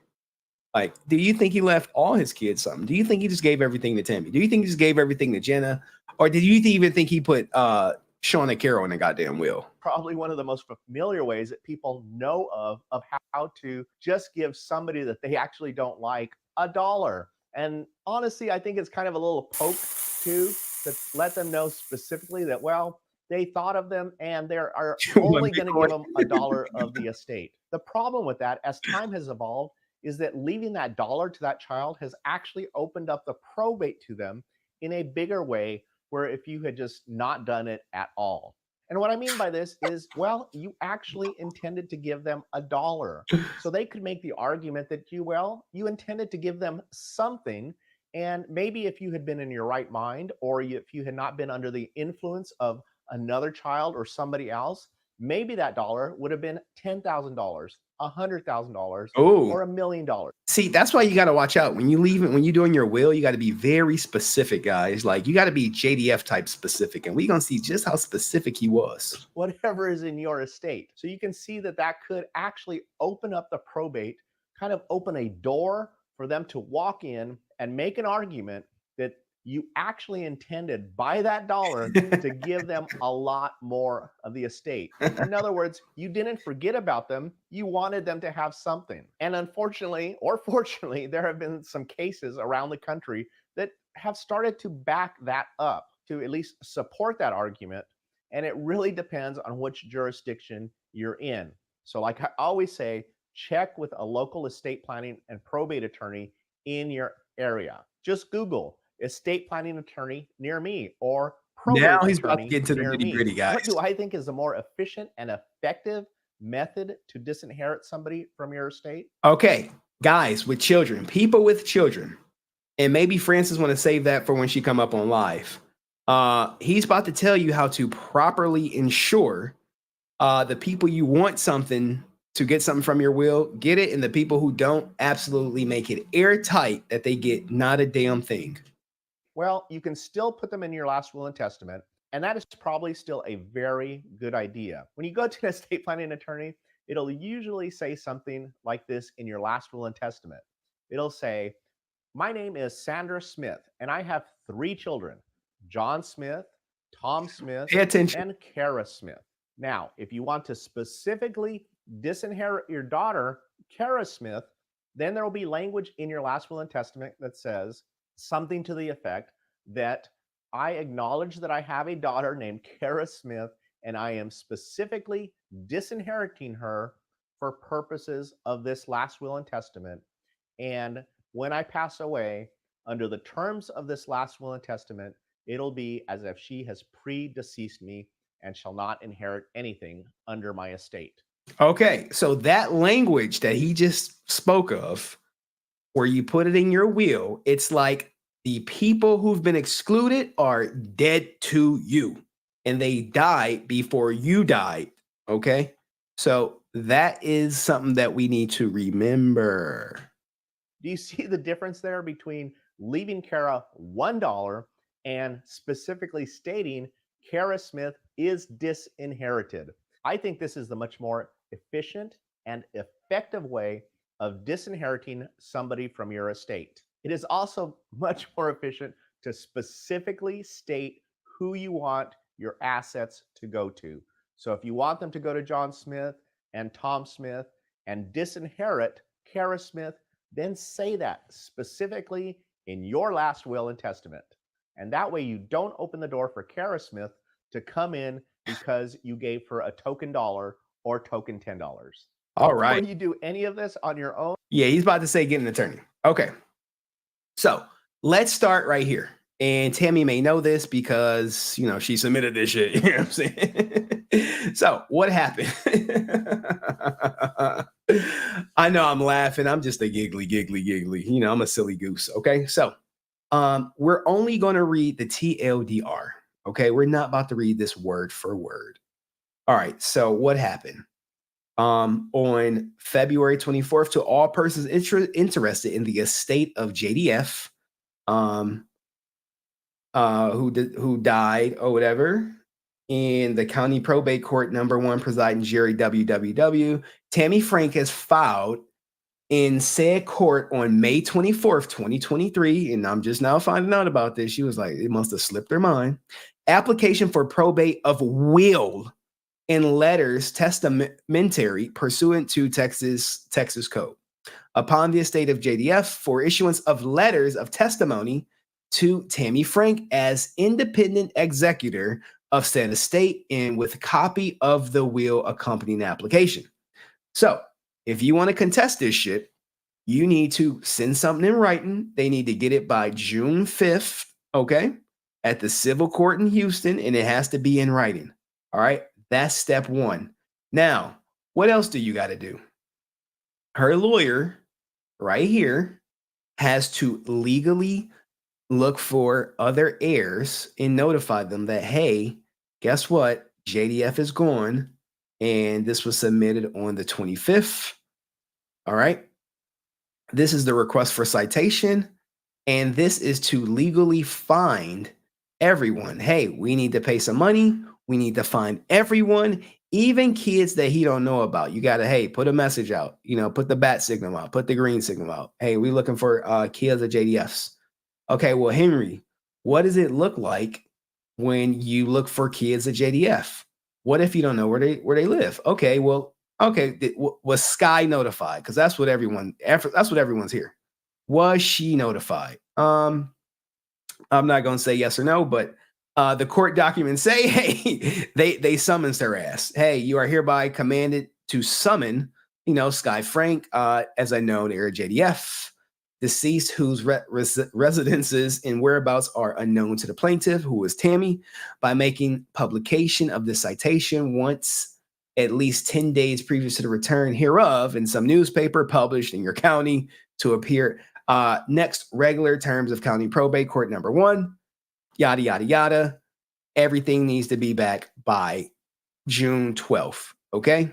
Like, do you think he left all his kids something? Do you think he just gave everything to Tammie? Do you think he just gave everything to Jenna? Or did you even think he put Shawna Carroll in the goddamn will? Probably one of the most familiar ways that people know of how to just give somebody that they actually don't like $1. And honestly, I think it's kind of a little poke too, to let them know specifically that, well, they thought of them and they are only going to give them $1 of the estate. The problem with that, as time has evolved, is that leaving that $1 to that child has actually opened up the probate to them in a bigger way, where if you had just not done it at all. And what I mean by this is, well, you actually intended to give them $1. So they could make the argument that you intended to give them something. And maybe if you had been in your right mind, or if you had not been under the influence of another child or somebody else, maybe that dollar would have been $10,000, $100,000, or $1 million. See, that's why you got to watch out when you leave it. When you're doing your will, you got to be very specific, guys. Like you got to be JDF type specific, and we're gonna see just how specific he was. Whatever is in your estate. So you can see that that could actually open up the probate, kind of open a door for them to walk in and make an argument that you actually intended by that dollar to give them a lot more of the estate. In other words, you didn't forget about them. You wanted them to have something. And unfortunately, or fortunately, there have been some cases around the country that have started to back that up, to at least support that argument. And it really depends on which jurisdiction you're in. So like I always say, check with a local estate planning and probate attorney in your area. Just Google estate planning attorney near me, or probate now he's attorney about to get into the near nitty me. gritty, guys. What do I think is a more efficient and effective method to disinherit somebody from your estate? Okay, guys with children, people with children, and maybe Francis want to save that for when she come up on live. He's about to tell you how to properly ensure the people you want something to get something from your will, get it, and the people who don't, absolutely make it airtight that they get not a damn thing. Well, you can still put them in your last will and testament, and that is probably still a very good idea. When you go to an estate planning attorney, it'll usually say something like this in your last will and testament. It'll say, my name is Sandra Smith, and I have 3 children, John Smith, Tom Smith, Pay attention. and Kara Smith. Now, if you want to specifically disinherit your daughter, Kara Smith, then there will be language in your last will and testament that says something to the effect that I acknowledge that I have a daughter named Kara Smith, and I am specifically disinheriting her for purposes of this last will and testament. And when I pass away, under the terms of this last will and testament, it'll be as if she has predeceased me and shall not inherit anything under my estate. Okay, so that language that he just spoke of, where you put it in your will, it's like the people who've been excluded are dead to you, and they died before you died. Okay, so that is something that we need to remember. Do you see the difference there between leaving Kara $1 and specifically stating Kara Smith is disinherited? I think this is the much more efficient and effective way of disinheriting somebody from your estate. It is also much more efficient to specifically state who you want your assets to go to. So if you want them to go to John Smith and Tom Smith and disinherit Kara Smith, then say that specifically in your last will and testament. And that way you don't open the door for Kara Smith to come in because you gave her a token dollar or token $10. All right. Before you do any of this on your own. Yeah, he's about to say get an attorney. Okay. So let's start right here. And Tammie may know this because, you know, she submitted this shit. You know what I'm saying? So what happened? I know I'm laughing. I'm just a giggly. You know, I'm a silly goose. Okay. So we're only going to read the TLDR. Okay. We're not about to read this word for word. All right. So what happened? On February 24th, to all persons interested in the estate of JDF, who died or whatever, in the county probate court number 1 presiding jury WWW, Tammie Frank has filed in said court on May 24th, 2023, and I'm just now finding out about this. She was like, it must have slipped her mind. Application for probate of will in letters testamentary pursuant to Texas Code upon the estate of JDF for issuance of letters of testimony to Tammie Frank as independent executor of said estate and with a copy of the will accompanying the application. So if you want to contest this shit, you need to send something in writing. They need to get it by June 5th, okay, at the civil court in Houston, and it has to be in writing. All right. That's step one. Now, what else do you got to do? Her lawyer right here has to legally look for other heirs and notify them that, hey, guess what? JDF is gone. And this was submitted on the 25th. All right. This is the request for citation. And this is to legally find everyone. Hey, we need to pay some money. We need to find everyone, even kids that he don't know about. You got to, hey, put a message out, put the bat signal out, put the green signal out. Hey, we looking for kids at JDFs. Okay, well, Henry, what does it look like when you look for kids at JDF? What if you don't know where they live? Okay, well, was Skye notified? Because that's what everyone's here. Was she notified? I'm not going to say yes or no, but the court documents say, hey, they summons her ass. Hey, you are hereby commanded to summon, Skye Frank, as I know, they're a JDF, deceased whose residences and whereabouts are unknown to the plaintiff, who is Tammie, by making publication of the citation once at least 10 days previous to the return hereof in some newspaper published in your county to appear next regular terms of county probate court number 1, yada, yada, yada. Everything needs to be back by June 12th. Okay.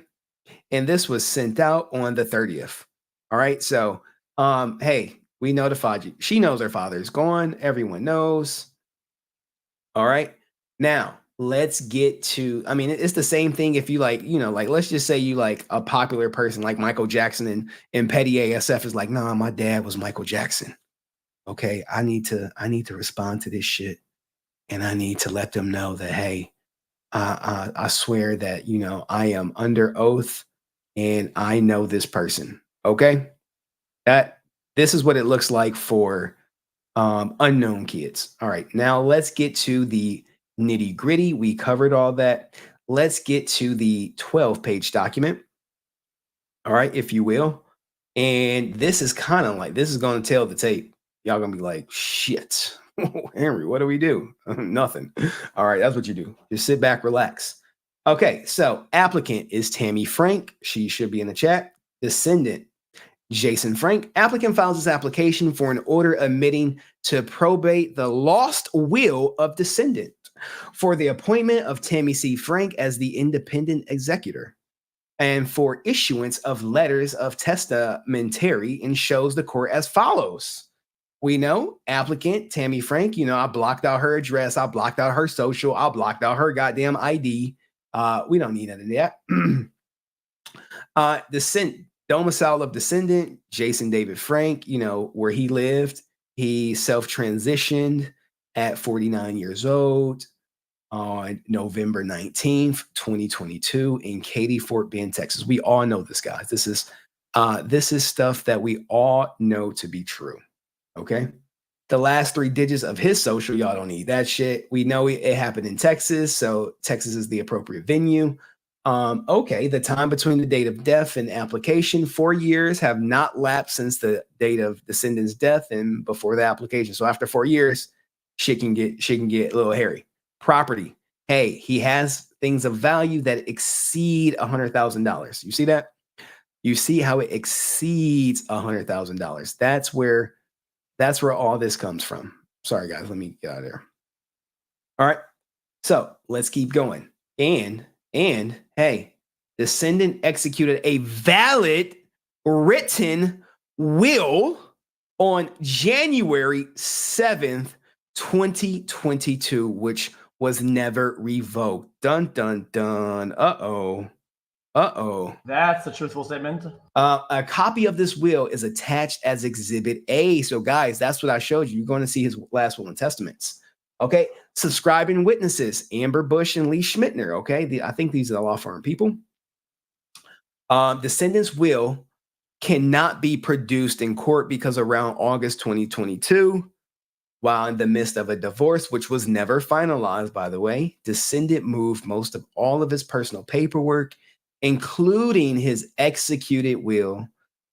And this was sent out on the 30th. All right. So, hey, we notified you. She knows her father is gone. Everyone knows. All right. Now let's get to, it's the same thing if you let's just say you like a popular person like Michael Jackson and Petty ASF is like, nah, my dad was Michael Jackson. Okay. I need to respond to this shit. And I need to let them know that, hey, I swear that, I am under oath and I know this person. Okay. This is what it looks like for unknown kids. All right. Now let's get to the nitty gritty. We covered all that. Let's get to the 12-page document. All right. If you will. And this is kind of like, this is going to tell the tape. Y'all going to be like, shit. Henry, what do we do? Nothing. All right, that's what you do. Just sit back, relax. Okay, so applicant is Tammie Frank. She should be in the chat. Descendant, Jason Frank. Applicant files his application for an order admitting to probate the lost will of descendant for the appointment of Tammie C. Frank as the independent executor and for issuance of letters of testamentary and shows the court as follows. We know applicant Tammie Frank, I blocked out her address. I blocked out her social. I blocked out her goddamn ID. We don't need any of that. Domicile of descendant, Jason David Frank, where he lived. He self-transitioned at 49 years old on November 19th, 2022 in Katy, Fort Bend, Texas. We all know this, guys. This is stuff that we all know to be true. Okay. The last 3 digits of his social, y'all don't need that shit. We know it happened in Texas, so Texas is the appropriate venue. Okay, the time between the date of death and application, 4 years have not lapsed since the date of descendant's death and before the application. So after 4 years, shit can get a little hairy. Property. Hey, he has things of value that exceed $100,000. You see that? You see how it exceeds $100,000. That's where all this comes from. Sorry, guys. Let me get out of there. All right. So let's keep going. And hey, descendant executed a valid written will on January 7th, 2022, which was never revoked. Dun, dun, dun. Uh-oh. That's a truthful statement. A copy of this will is attached as Exhibit A. So, guys, that's what I showed you. You're going to see his last will and testaments. Okay. Subscribing witnesses, Amber Bush and Lee Schmittner. Okay. I think these are the law firm people. Descendant's will cannot be produced in court because around August 2022, while in the midst of a divorce, which was never finalized, by the way, descendant moved most of all of his personal paperwork, including his executed will,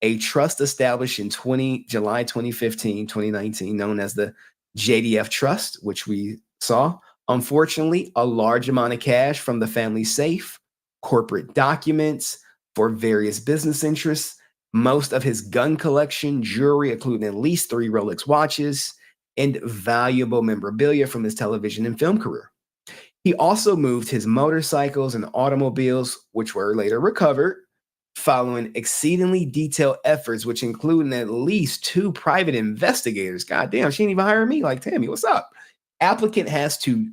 a trust established in July 2019, known as the JDF Trust, which we saw, Unfortunately, a large amount of cash from the family safe, corporate documents for various business interests, most of his gun collection, jewelry, including at least 3 Rolex watches, and valuable memorabilia from his television and film career. He also moved his motorcycles and automobiles, which were later recovered, following exceedingly detailed efforts, which included at least 2 private investigators. God damn, she didn't even hire me. Like, Tammie, what's up? Applicant has to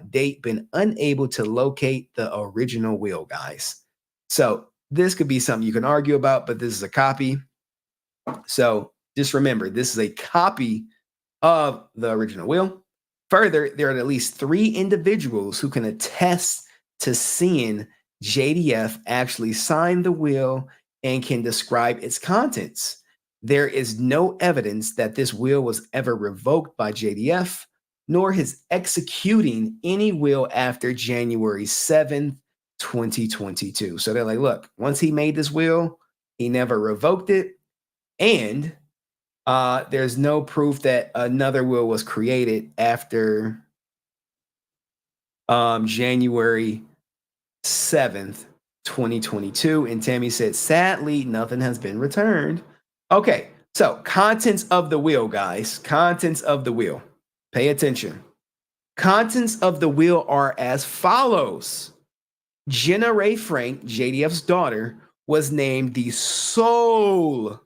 date been unable to locate the original will, guys. So this could be something you can argue about, but this is a copy. So just remember, this is a copy of the original will. Further, there are at least 3 individuals who can attest to seeing JDF actually sign the will and can describe its contents. There is no evidence that this will was ever revoked by JDF, nor his executing any will after January 7th, 2022. So they're like, look, once he made this will, he never revoked it. And there's no proof that another will was created after January 7th, 2022. And Tammie said, sadly, nothing has been returned. Okay, so contents of the will, guys. Contents of the will. Pay attention. Contents of the will are as follows. Jenna Ray Frank, JDF's daughter, was named the sole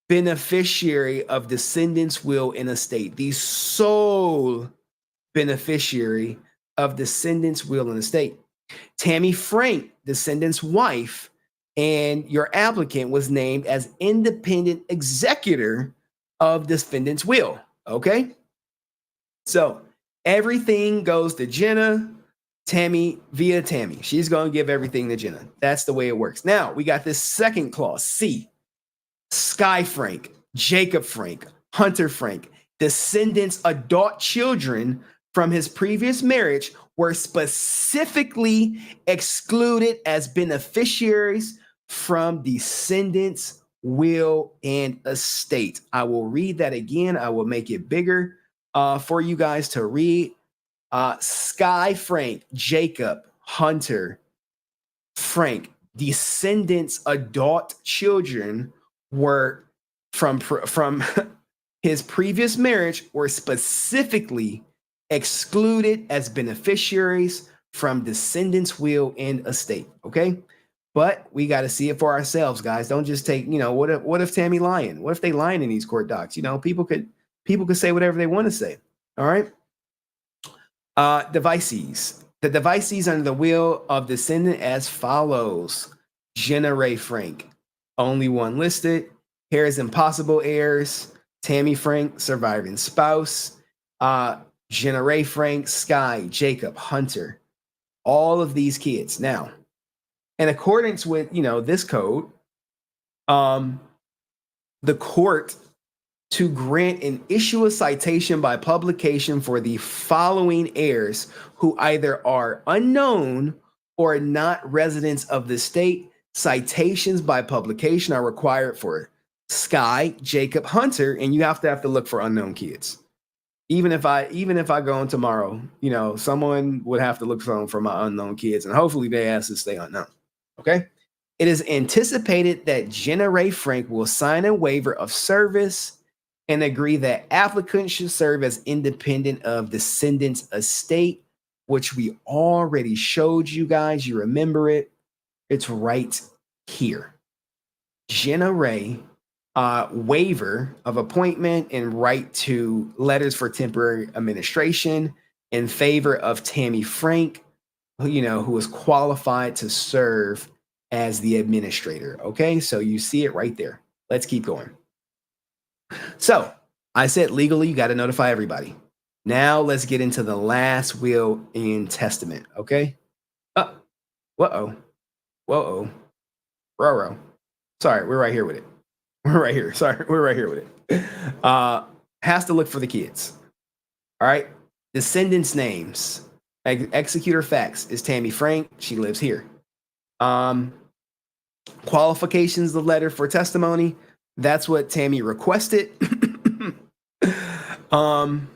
beneficiary of descendants' will and estate. The sole beneficiary of descendants' will and estate. Tammie Frank, descendant's wife, and your applicant was named as independent executor of defendant's will. Okay? So everything goes to Jenna, Tammie, via Tammie. She's going to give everything to Jenna. That's the way it works. Now, we got this second clause, C. Skye Frank, Jacob Frank, Hunter Frank, descendants' adult children from his previous marriage were specifically excluded as beneficiaries from descendants' will and estate. I will read that again. I will make it bigger for you guys to read. Skye Frank, Jacob, Hunter Frank, descendants' adult children were from his previous marriage were specifically excluded as beneficiaries from descendants' will and estate. Okay, but we got to see it for ourselves, guys. Don't just take, what if Tammie lying? What if they lying in these court docs? People could say whatever they want to say. All right. Devices. The devices under the will of descendant as follows. Jenna Ray Frank, only one listed. Here is impossible heirs. Tammie Frank, surviving spouse. Jenna Ray Frank, Skye, Jacob, Hunter. All of these kids. Now, in accordance with, this code, the court to grant and issue a citation by publication for the following heirs who either are unknown or not residents of the state. Citations by publication are required for Skye, Jacob, Hunter, and you have to look for unknown kids. Even if I go on tomorrow, someone would have to look for my unknown kids, and hopefully they ask to stay unknown. Okay. It is anticipated that Jenna Ray Frank will sign a waiver of service and agree that applicants should serve as independent of descendants' estate, which we already showed you guys. You remember it. It's right here. Jenna Ray, waiver of appointment and right to letters for temporary administration in favor of Tammie Frank, who is qualified to serve as the administrator. Okay, so you see it right there. Let's keep going. So I said legally, you got to notify everybody. Now let's get into the last will and testament. Okay. Whoa. Sorry, we're right here with it. We're right here. Sorry, we're right here with it. Has to look for the kids. All right. Descendants' names. Executor facts is Tammie Frank. She lives here. Qualifications, the letter for testimony. That's what Tammie requested. And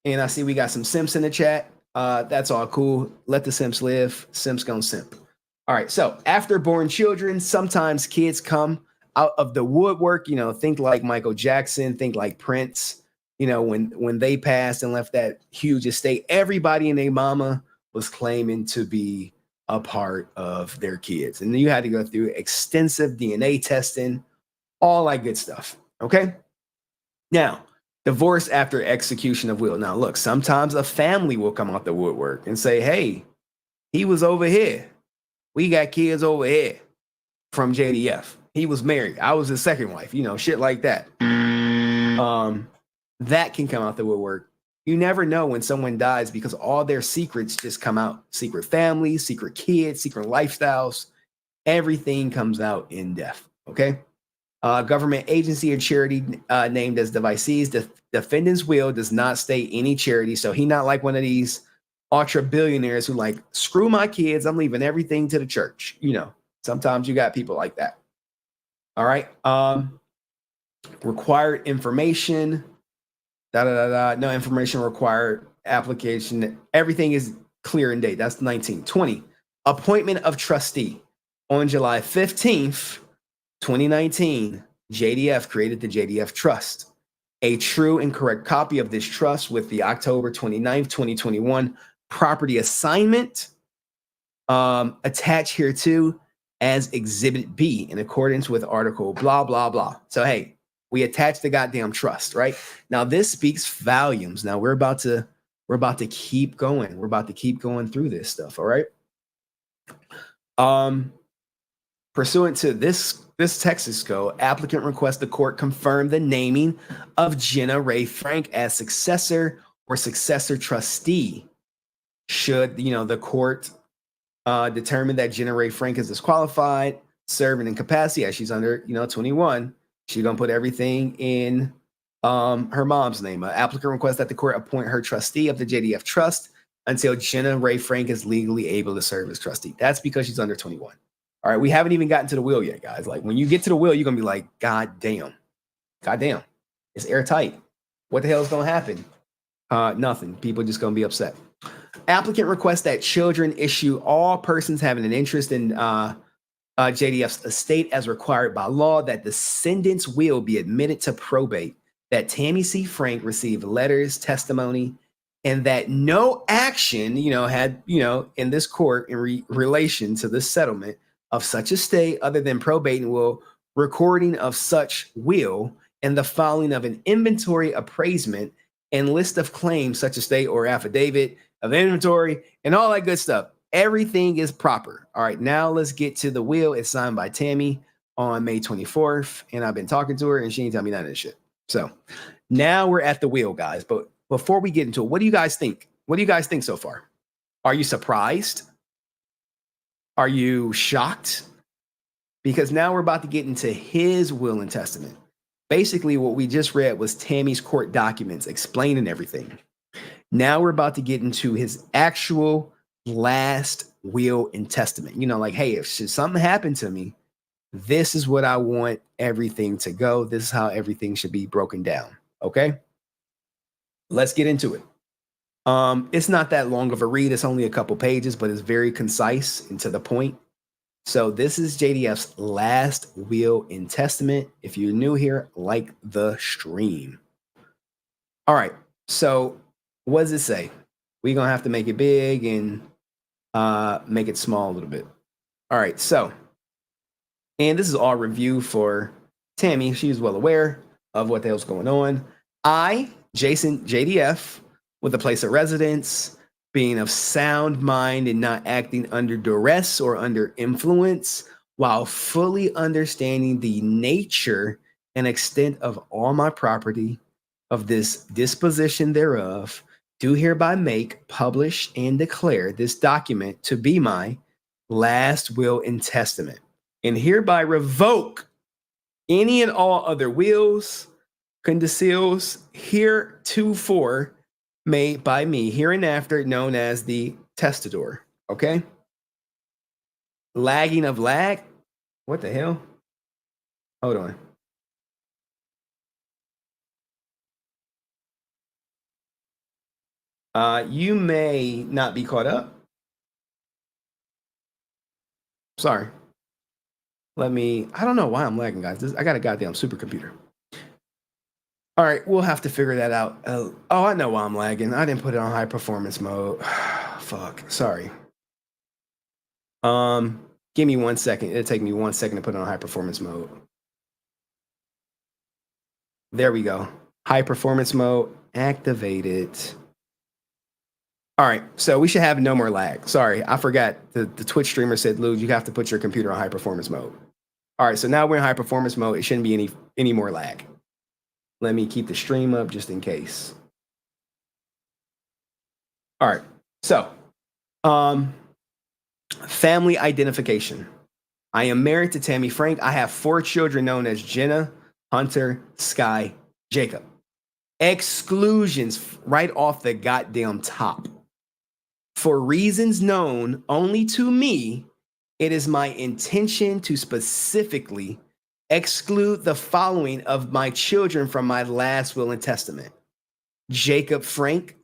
I see we got some simps in the chat. That's all cool. Let the simps live. Simps gonna simp. All right. So after born children, sometimes kids come out of the woodwork. You know, think like Michael Jackson. Think like Prince. You know, when they passed and left that huge estate, everybody and their mama was claiming to be a part of their kids, and then you had to go through extensive DNA testing, all that good stuff. Okay. Now, divorce after execution of will. Now, look, sometimes a family will come out the woodwork and say, hey, he was over here. We got kids over here from JDF. He was married. I was his second wife, you know, shit like that. That can come out the woodwork. You never know when someone dies because all their secrets just come out. Secret families, secret kids, secret lifestyles. Everything comes out in death. Okay. Government agency or charity named as devicees. The defendant's will does not state any charity. So he not like one of these ultra billionaires who like, screw my kids. I'm leaving everything to the church. You know, sometimes you got people like that. All right. Required information. No information required. Application. Everything is clear in date. That's 19. 20. Appointment of trustee. On July 15th, 2019, JDF created the JDF Trust. A true and correct copy of this trust with the October 29th, 2021 property assignment attached here too as Exhibit B in accordance with Article blah, blah, blah. So, hey, we attached the goddamn trust, right? Now, this speaks volumes. Now, we're about to keep going. We're about to keep going through this stuff, all right? Pursuant to this Texas code, applicant requests the court confirm the naming of Jenna Ray Frank as successor or successor trustee. Should the court determine that Jenna Ray Frank is disqualified, serving in capacity as she's under 21, she's gonna put everything in her mom's name. Applicant requests that the court appoint her trustee of the JDF Trust until Jenna Ray Frank is legally able to serve as trustee. That's because she's under 21. All right, we haven't even gotten to the will yet, guys. Like when you get to the will, you're gonna be like, God damn, it's airtight. What the hell is gonna happen? Nothing. People are just gonna be upset. Applicant requests that children issue all persons having an interest in JDF's estate as required by law, that descendants will be admitted to probate, that Tammie C. Frank received letters, testimony, and that no action, had, in this court in relation to this settlement of such estate other than probate and will, recording of such will, and the filing of an inventory appraisement and list of claims such estate or affidavit of inventory and all that good stuff. Everything is proper. All right, now let's get to the will. It's signed by Tammie on May 24th, and I've been talking to her, and she ain't tell me none of this shit. So now we're at the will, guys. But before we get into it, what do you guys think? What do you guys think so far? Are you surprised? Are you shocked? Because now we're about to get into his will and testament. Basically, what we just read was Tammie's court documents explaining everything. Now we're about to get into his actual last will and testament. Like, hey, if something happened to me, this is what I want everything to go. This is how everything should be broken down. Okay? Let's get into it. It's not that long of a read. It's only a couple pages, but it's very concise and to the point. So this is JDF's last will and testament. If you're new here, like the stream. All right. So what does it say? We're going to have to make it big and make it small a little bit. All right. So, and this is all review for Tammie. She's well aware of what the hell's going on. I, Jason JDF, with a place of residence, being of sound mind and not acting under duress or under influence, while fully understanding the nature and extent of all my property, of this disposition thereof, do hereby make, publish, and declare this document to be my last will and testament, and hereby revoke any and all other wills, codicils heretofore made by me, hereinafter known as the testator. Okay? Lagging of lag? What the hell? Hold on. You may not be caught up. Sorry. I don't know why I'm lagging, guys. I got a goddamn supercomputer. All right, we'll have to figure that out. Oh, I know why I'm lagging. I didn't put it on high performance mode. Fuck, sorry. Give me 1 second. It'll take me 1 second to put it on high performance mode. There we go. High performance mode activated. All right, so we should have no more lag. Sorry, I forgot. The Twitch streamer said, Lou, you have to put your computer on high performance mode. All right, so now we're in high performance mode. It shouldn't be any more lag. Let me keep the stream up just in case. All right, so family identification. I am married to Tammie Frank. I have 4 children known as Jenna, Hunter, Skye, Jacob. Exclusions right off the goddamn top. For reasons known only to me, it is my intention to specifically exclude the following of my children from my last will and testament: Jacob Frank,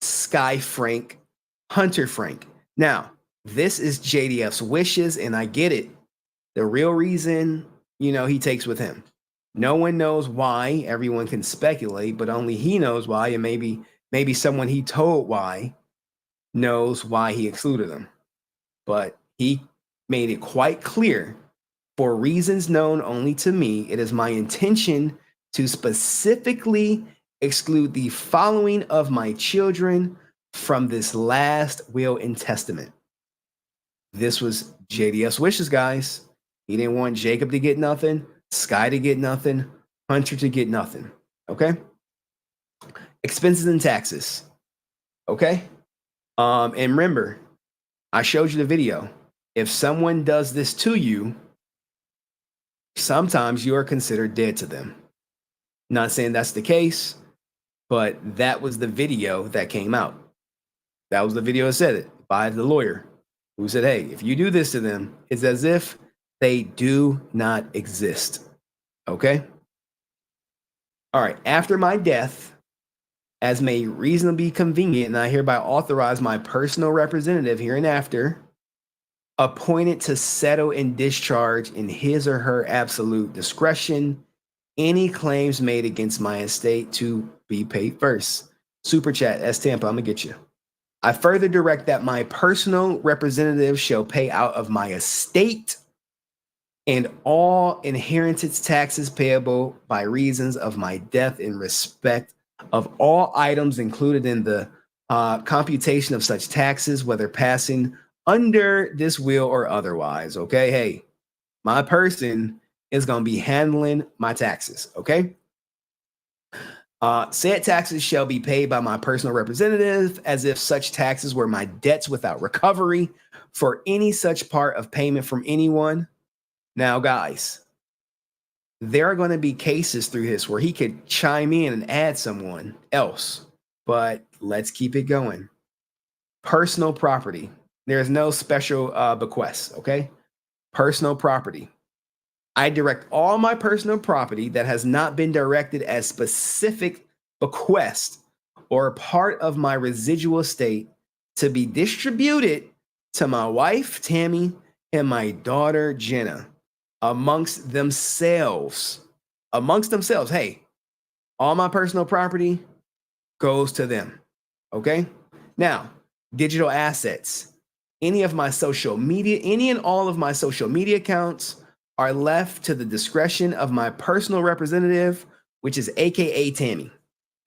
Skye Frank, Hunter Frank. Now, this is JDF's wishes, and I get it. The real reason, he takes with him. No one knows why. Everyone can speculate, but only he knows why, and maybe someone he told why knows why he excluded them. But he made it quite clear, for reasons known only to me, it is my intention to specifically exclude the following of my children from this last will and testament. This was JDF's wishes, guys. He didn't want Jacob to get nothing, Skye to get nothing, Hunter to get nothing. Okay? Expenses and taxes. Okay? And remember, I showed you the video. If someone does this to you, sometimes you are considered dead to them. Not saying that's the case, but that was the video that came out. That was the video that said it by the lawyer who said, hey, if you do this to them, it's as if they do not exist. Okay? All right. After my death, as may reasonably convenient, and I hereby authorize my personal representative hereinafter, appointed to settle and discharge in his or her absolute discretion any claims made against my estate to be paid first. Super chat, S Tampa, I'm gonna get you. I further direct that my personal representative shall pay out of my estate and all inheritance taxes payable by reasons of my death in respect of all items included in the computation of such taxes, whether passing under this will or otherwise. Okay, hey, my person is going to be handling my taxes. Okay. Said taxes shall be paid by my personal representative as if such taxes were my debts without recovery for any such part of payment from anyone. Now, guys, there are going to be cases through this where he could chime in and add someone else, but let's keep it going. Personal property. There's no special bequest, okay? Personal property. I direct all my personal property that has not been directed as specific bequest or part of my residual estate to be distributed to my wife, Tammie, and my daughter, Jenna, amongst themselves. Hey, all my personal property goes to them. Okay? Now, digital assets. Any and all of my social media accounts are left to the discretion of my personal representative, which is AKA Tammie.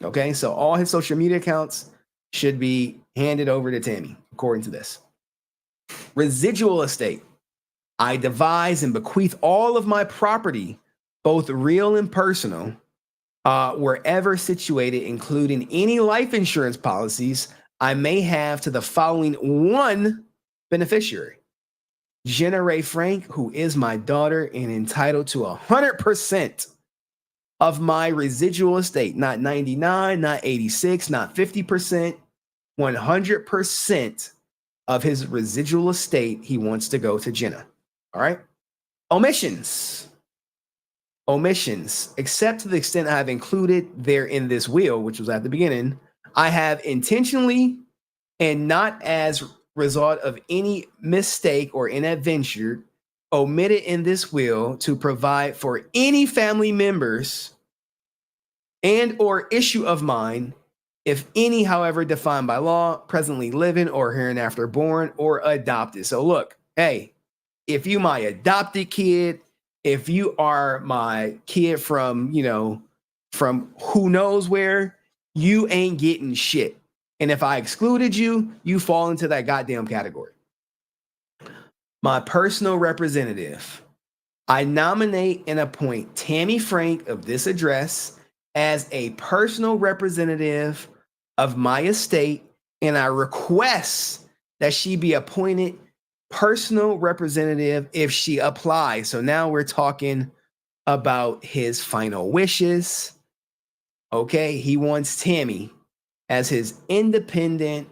Okay? So all his social media accounts should be handed over to Tammie, according to this. Residual estate. I devise and bequeath all of my property, both real and personal, wherever situated, including any life insurance policies I may have, to the following one beneficiary: Jenna Ray Frank, who is my daughter and entitled to 100% of my residual estate. Not 99, not 86, not 50%, 100% of his residual estate he wants to go to Jenna. All right. Omissions, except to the extent I have included there in this will, which was at the beginning, I have intentionally and not as result of any mistake or inadventure omitted in this will to provide for any family members and or issue of mine, if any, however defined by law, presently living or hereinafter born or adopted. So look, hey, if you my adopted kid, if you are my kid from, from who knows where, you ain't getting shit. And if I excluded you, you fall into that goddamn category. My personal representative, I nominate and appoint Tammie Frank of this address as a personal representative of my estate, and I request that she be appointed personal representative if she applies. So now we're talking about his final wishes. Okay, he wants Tammie as his independent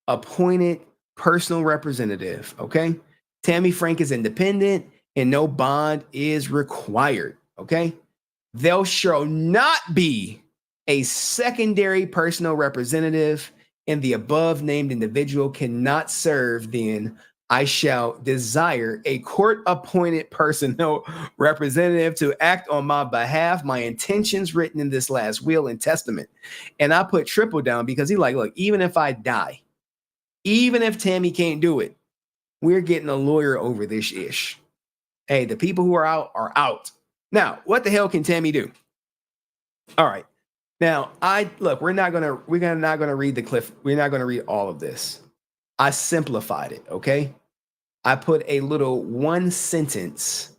appointed personal representative. Okay, Tammie Frank is independent and no bond is required. Okay, there shall not be a secondary personal representative, and the above named individual cannot serve. Then I shall desire a court-appointed personal representative to act on my behalf. My intentions written in this last will and testament. And I put triple down because he like, look, even if I die, even if Tammie can't do it, we're getting a lawyer over this ish. Hey, the people who are out are out. Now, what the hell can Tammie do? All right. Now, we're not gonna read the cliff. We're not gonna read all of this. I simplified it, okay? I put a little one sentence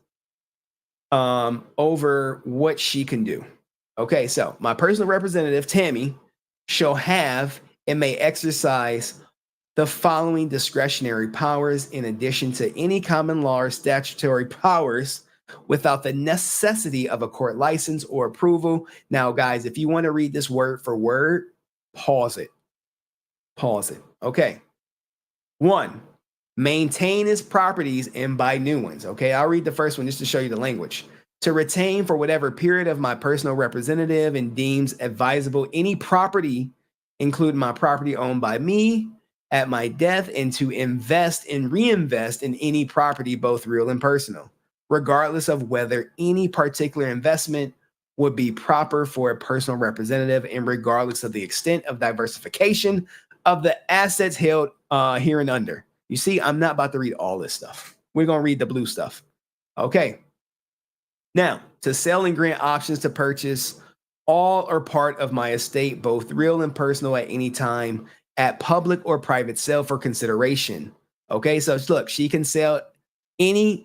over what she can do. Okay, so my personal representative, Tammie, shall have and may exercise the following discretionary powers in addition to any common law or statutory powers without the necessity of a court license or approval. Now, guys, if you want to read this word for word, pause it. Pause it. Okay. 1, maintain his properties and buy new ones. Okay, I'll read the first one just to show you the language. To retain for whatever period of my personal representative and deems advisable any property, including my property owned by me at my death, and to invest and reinvest in any property, both real and personal, regardless of whether any particular investment would be proper for a personal representative and regardless of the extent of diversification of the assets held here and under. You see, I'm not about to read all this stuff. We're going to read the blue stuff. Okay. Now, to sell and grant options to purchase all or part of my estate, both real and personal, at any time, at public or private sale for consideration. Okay, so look, she can sell anything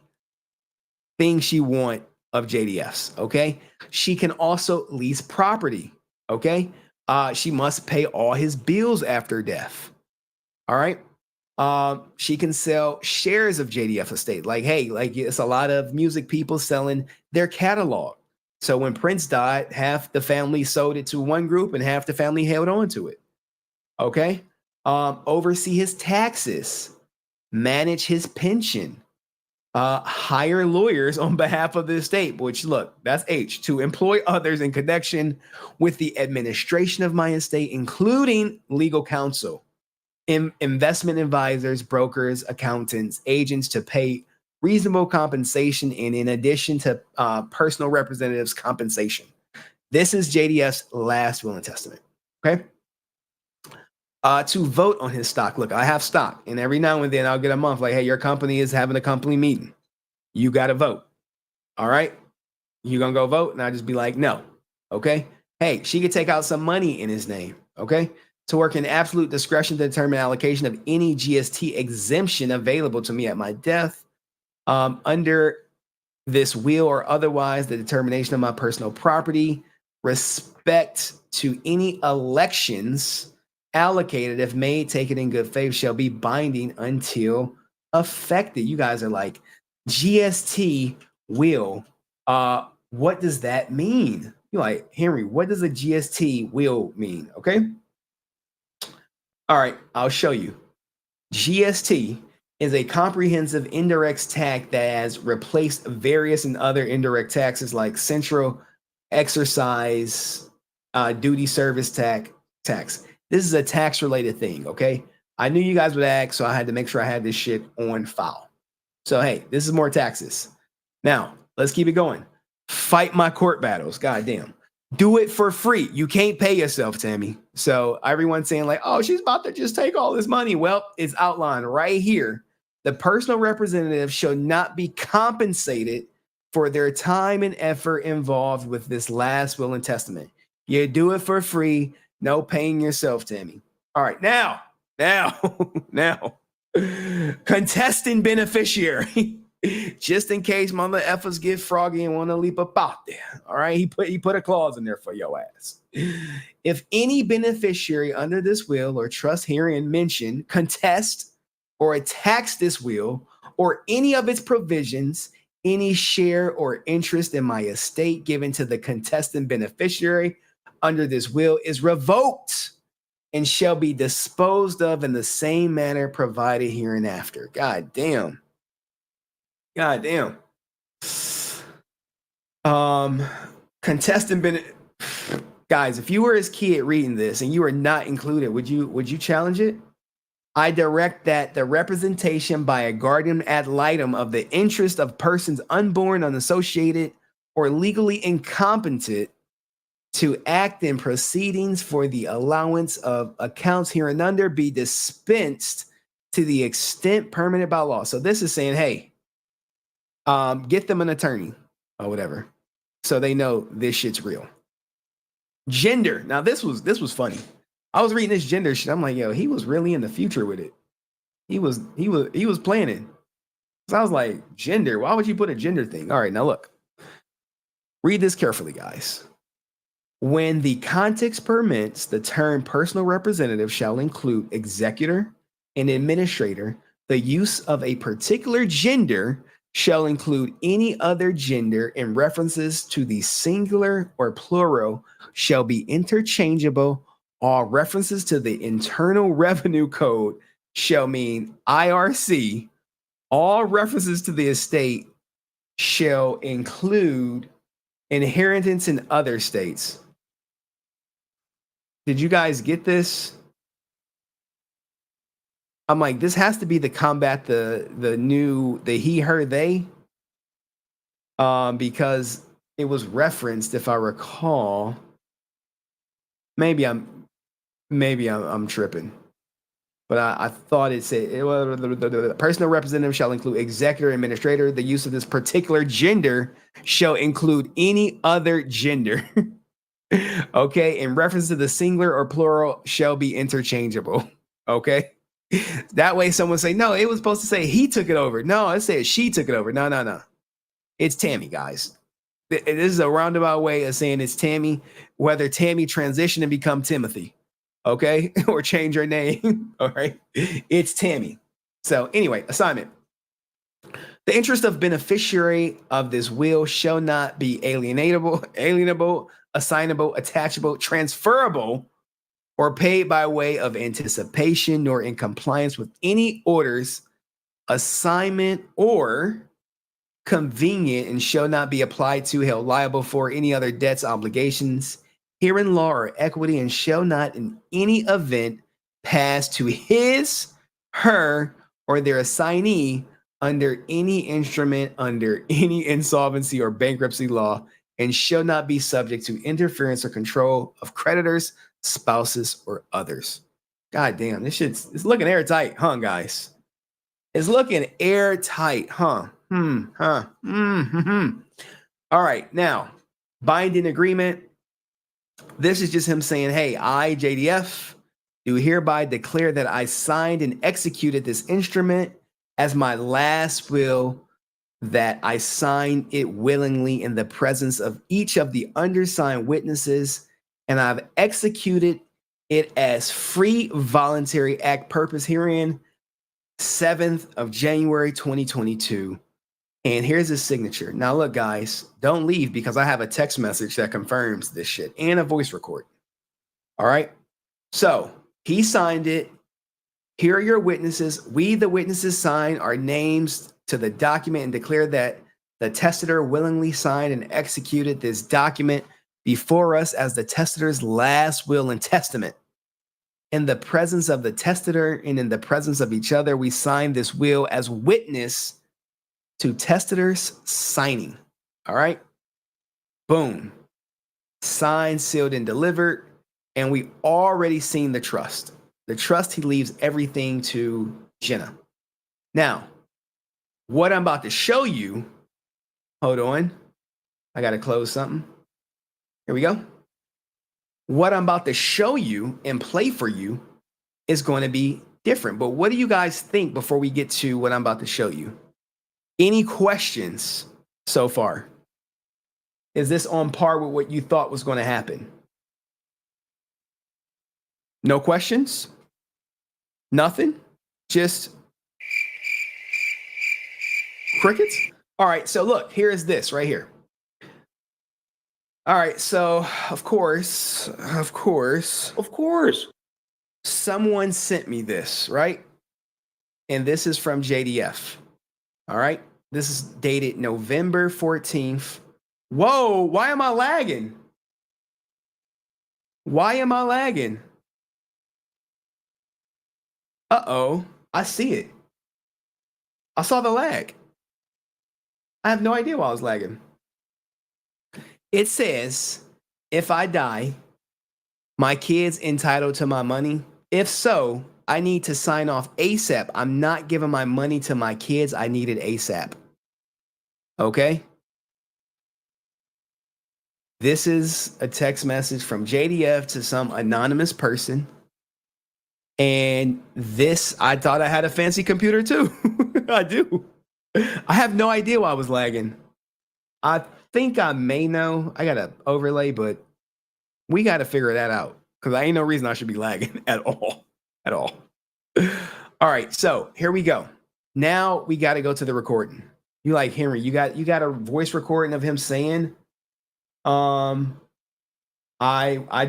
she want of JDFs. Okay, she can also lease property. Okay, she must pay all his bills after death. All right. She can sell shares of JDF estate. Like, hey, like it's a lot of music people selling their catalog. So when Prince died, half the family sold it to one group and half the family held on to it. Okay. Oversee his taxes, manage his pension, hire lawyers on behalf of the estate, which look, that's H, to employ others in connection with the administration of my estate, including legal counsel, investment advisors, brokers, accountants, agents, to pay reasonable compensation, and in addition to personal representatives' compensation. This is JDF's last will and testament. Okay. To vote on his stock. Look, I have stock, and every now and then I'll get a month like, hey, your company is having a company meeting. You got to vote. All right. You going to go vote? And I just be like, no. Okay. Hey, she could take out some money in his name. Okay. To work in absolute discretion to determine allocation of any GST exemption available to me at my death. Under this will or otherwise, the determination of my personal property, respect to any elections allocated, if made, taken in good faith, shall be binding until affected. You guys are like, GST will. What does that mean? You're like, Henry, what does a GST will mean? Okay. All right, I'll show you. GST is a comprehensive indirect tax that has replaced various and other indirect taxes like central exercise duty service tax. This is a tax related thing, okay? I knew you guys would ask, so I had to make sure I had this shit on file. So, hey, this is more taxes. Now, let's keep it going. Fight my court battles. Goddamn. Do it for free. You can't pay yourself, Tammie. So everyone's saying like, oh, she's about to just take all this money. Well, it's outlined right here. The personal representative shall not be compensated for their time and effort involved with this last will and testament. You do it for free. No paying yourself, Tammie. All right, now, contesting beneficiary. Just in case mother effers get froggy and want to leap up out there. All right, he put a clause in there for your ass. If any beneficiary under this will or trust herein mentioned contest or attacks this will or any of its provisions, any share or interest in my estate given to the contesting beneficiary under this will is revoked and shall be disposed of in the same manner provided hereinafter. God damn. God damn. Contestant guys, if you were his kid reading this and you were not included, would you challenge it? I direct that the representation by a guardian ad litem of the interest of persons unborn, unassociated, or legally incompetent to act in proceedings for the allowance of accounts hereunder be dispensed to the extent permitted by law. So this is saying, hey, get them an attorney or whatever, so they know this shit's real. Gender. Now this was funny. I was reading this gender shit. I'm like, yo, he was really in the future with it. He was planning. So I was like, gender. Why would you put a gender thing? All right, now look. Read this carefully, guys. When the context permits, the term personal representative shall include executor and administrator. The use of a particular gender shall include any other gender, and references to the singular or plural shall be interchangeable. All references to the Internal Revenue Code shall mean IRC. All references to the estate shall include inheritance in other states. Did you guys get this? I'm like, this has to be the combat the he, her, they. Because it was referenced, if I recall. Maybe I'm tripping. But I thought it said the personal representative shall include executor, administrator. The use of this particular gender shall include any other gender. Okay, in reference to the singular or plural shall be interchangeable. Okay, that way someone say, no, it was supposed to say he took it over. No, it said she took it over. No. It's Tammie, guys. This is a roundabout way of saying it's Tammie, whether Tammie transition and become Timothy, okay, or change her name. All right, it's Tammie. So anyway, assignment. The interest of beneficiary of this will shall not be alienable, assignable, attachable, transferable, or paid by way of anticipation, nor in compliance with any orders, assignment, or convenient, and shall not be applied to, held liable for any other debts, obligations, herein law or equity, and shall not in any event pass to his, her, or their assignee under any instrument, under any insolvency or bankruptcy law, and shall not be subject to interference or control of creditors, spouses, or others. God damn, this it's looking airtight, huh, guys? It's looking airtight, huh? All right, now, binding agreement. This is just him saying, hey, I, JDF, do hereby declare that I signed and executed this instrument as my last will, that I sign it willingly in the presence of each of the undersigned witnesses, and I've executed it as free voluntary act purpose herein, 7th of January, 2022. And here's his signature. Now, look, guys, don't leave because I have a text message that confirms this shit and a voice record. All right. So he signed it. Here are your witnesses. We, the witnesses, sign our names to the document and declare that the testator willingly signed and executed this document before us as the testator's last will and testament. in the presence of the testator and in the presence of each other, we sign this will as witness to testator's signing. All right. Boom. Signed, sealed, and delivered. And we already seen the trust. The trust, he leaves everything to Jenna. Now, what I'm about to show you, hold on. I got to close something. Here we go. What I'm about to show you and play for you is going to be different. But what do you guys think before we get to what I'm about to show you? Any questions so far? Is this on par with what you thought was going to happen? No questions? Nothing? Just crickets? All right, so look, here is this right here. All right, so of course, someone sent me this, right? And this is from JDF. All right, this is dated November 14th. Whoa, why am I lagging? Why am I lagging? Uh-oh, I see it. I saw the lag. I have no idea why I was lagging. It says, if I die, my kid's entitled to my money. If so, I need to sign off ASAP. I'm not giving my money to my kids. I need it ASAP. Okay? This is a text message from JDF to some anonymous person. And this, I thought I had a fancy computer too. I do. I have no idea why I was lagging. I think I may know. I got an overlay, but we got to figure that out because I ain't no reason I should be lagging at all. At all. All right, so here we go. Now we got to go to the recording. You like Henry? You got a voice recording of him saying, I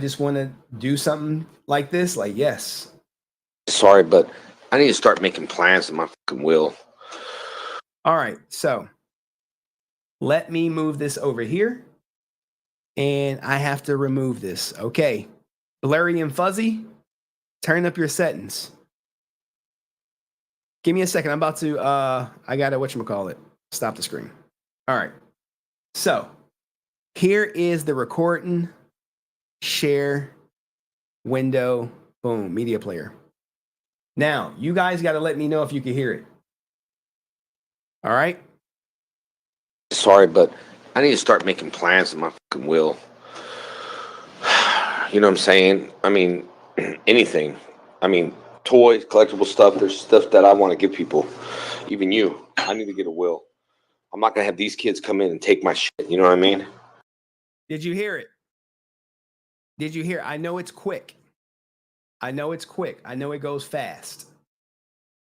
just want to do something like this. Like, yes. Sorry, but I need to start making plans in my fucking will. All right, so let me move this over here. And I have to remove this. Okay. Blurry and fuzzy, turn up your settings. Give me a second. I'm about to, I got to, whatchamacallit, stop the screen. All right. So here is the recording, share, window, boom, media player. Now, you guys got to let me know if you can hear it. All right. Sorry, but I need to start making plans in my fucking will. You know what I'm saying? I mean, anything. I mean, toys, collectible stuff. There's stuff that I want to give people. Even you. I need to get a will. I'm not going to have these kids come in and take my shit. You know what I mean? Did you hear it? Did you hear? I know it's quick. I know it's quick. I know it goes fast.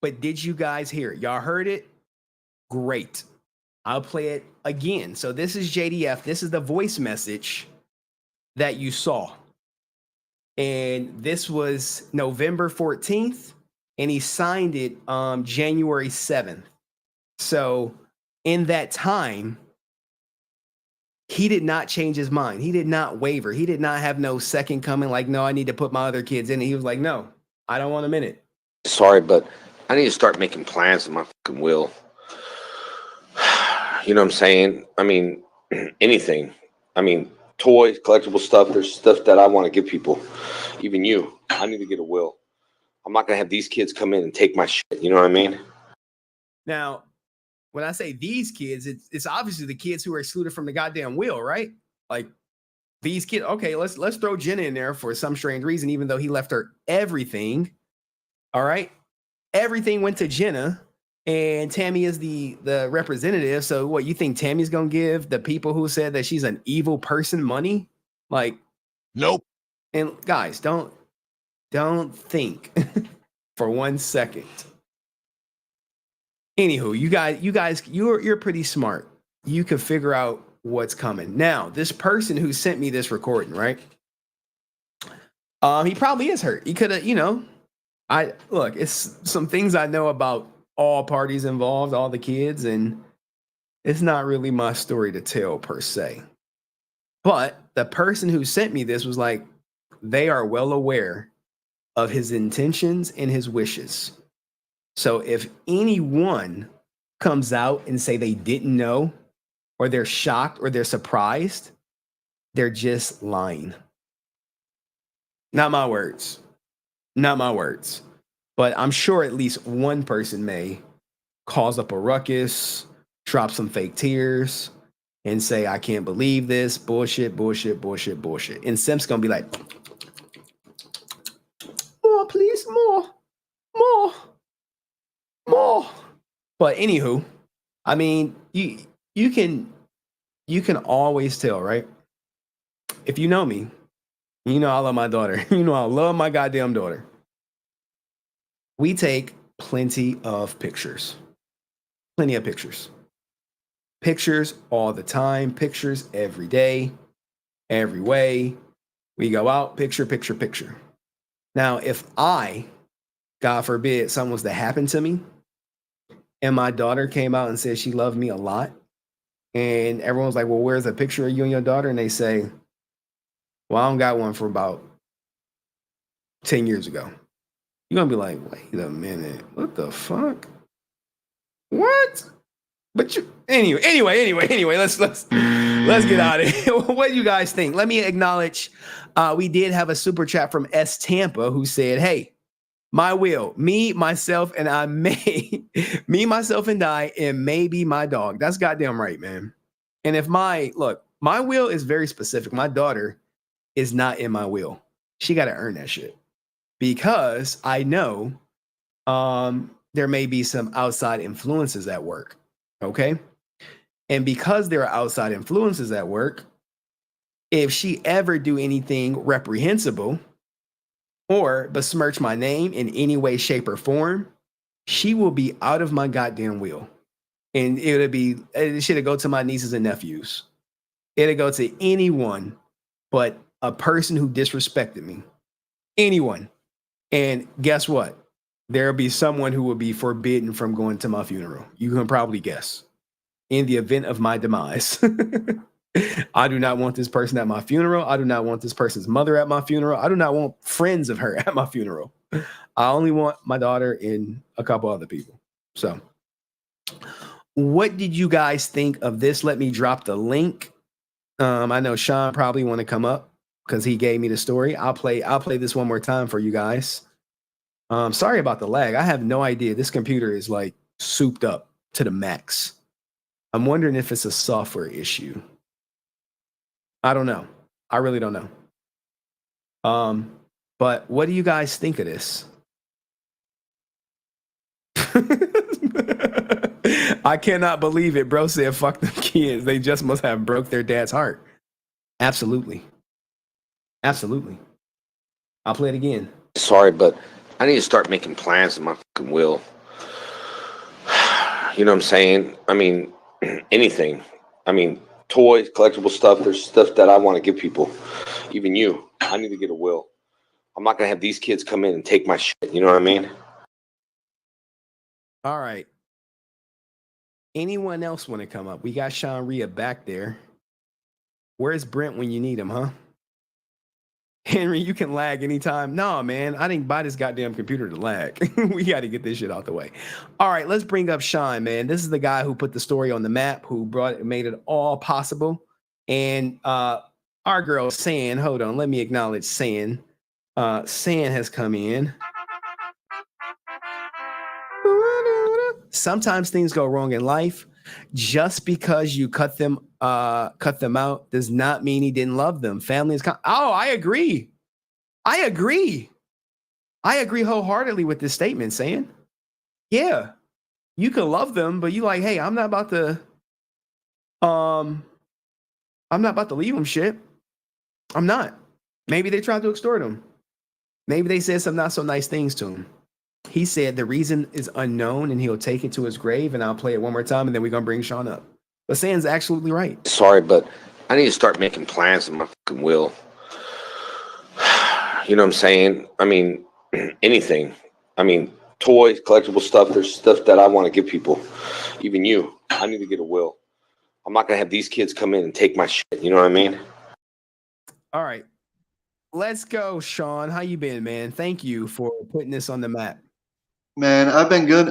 But did you guys hear it? Y'all heard it? Great. I'll play it again. So this is JDF. This is the voice message that you saw. And this was November 14th. And he signed it January 7th. So in that time, he did not change his mind. He did not waver. He did not have no second coming like, no, I need to put my other kids in it. He was like, no, I don't want a minute. Sorry, but I need to start making plans in my fucking will. You know what I'm saying? I mean, anything. I mean, toys, collectible stuff. There's stuff that I want to give people. Even you. I need to get a will. I'm not going to have these kids come in and take my shit. You know what I mean? Now, when I say these kids, it's obviously the kids who are excluded from the goddamn will, right? Like these kids. Okay, let's throw Jenna in there for some strange reason, even though he left her everything. All right, everything went to Jenna, and Tammie is the representative. So, what you think Tammie's gonna give the people who said that she's an evil person money? Like, nope. And guys, don't think for 1 second. Anywho, you guys, you're pretty smart. You can figure out what's coming. Now, this person who sent me this recording, right? He probably is hurt. He could have, it's some things I know about all parties involved, all the kids, and it's not really my story to tell per se. But the person who sent me this was like, they are well aware of his intentions and his wishes. So if anyone comes out and say they didn't know, or they're shocked, or they're surprised, they're just lying. Not my words. Not my words. But I'm sure at least one person may cause up a ruckus, drop some fake tears, and say, I can't believe this. Bullshit, bullshit, bullshit, bullshit. And Sim's gonna be like, more, please, more. But anywho, I mean, you can always tell, right? If you know me, you know I love my daughter. You know I love my goddamn daughter. We take plenty of pictures. Plenty of pictures. Pictures all the time. Pictures every day. Every way. We go out, picture, picture, picture. Now, if I, God forbid, something was to happen to me, and my daughter came out and said she loved me a lot, and everyone's like, well, where's a picture of you and your daughter? And they say, well, I don't got one for about 10 years ago. You're going to be like, wait a minute. What the fuck? What? But you, anyway, let's get out of here. What do you guys think? Let me acknowledge, we did have a super chat from S Tampa who said, hey, my will, me, myself, and I, and maybe my dog. That's goddamn right, man. And if my will is very specific. My daughter is not in my will. She got to earn that shit, because I know there may be some outside influences at work. Okay. And because there are outside influences at work, if she ever do anything reprehensible or besmirch my name in any way, shape, or form, she will be out of my goddamn will. And it should go to my nieces and nephews. It'll go to anyone but a person who disrespected me. Anyone. And guess what? There'll be someone who will be forbidden from going to my funeral. You can probably guess. In the event of my demise. I do not want this person at my funeral. I do not want this person's mother at my funeral. I do not want friends of her at my funeral. I only want my daughter and a couple other people. So, what did you guys think of this? Let me drop the link. I know Shawn probably want to come up because he gave me the story. I'll play this one more time for you guys. Sorry about the lag. I have no idea. This computer is like souped up to the max. I'm wondering if it's a software issue. I don't know. I really don't know. But what do you guys think of this? I cannot believe it. Bro said, fuck them kids. They just must have broke their dad's heart. Absolutely. Absolutely. I'll play it again. Sorry, but I need to start making plans in my fucking will. You know what I'm saying? I mean, anything. I mean, toys, collectible stuff. There's stuff that I want to give people. Even you. I need to get a will. I'm not going to have these kids come in and take my shit. You know what I mean? All right. Anyone else want to come up? We got Sean Rhea back there. Where's Brent when you need him, huh? Henry, you can lag anytime. No, man, I didn't buy this goddamn computer to lag. We got to get this shit out the way. All right, let's bring up Shawn, man. This is the guy who put the story on the map, who made it all possible. And our girl, San, hold on, let me acknowledge San. San has come in. Sometimes things go wrong in life. Just because you cut them out does not mean he didn't love them. Family is I agree. I agree wholeheartedly with this statement, saying, yeah, you can love them, but you like, hey, I'm not about to leave them shit. I'm not. Maybe they tried to extort him. Maybe they said some not so nice things to him. He said the reason is unknown and he'll take it to his grave, and I'll play it one more time and then we're going to bring Shawn up. But Sam's absolutely right. Sorry, but I need to start making plans in my fucking will. You know what I'm saying? I mean, anything. I mean, toys, collectible stuff. There's stuff that I want to give people. Even you. I need to get a will. I'm not going to have these kids come in and take my shit. You know what I mean? All right. let's go, Shawn. How you been, man? Thank you for putting this on the map. Man, I've been good.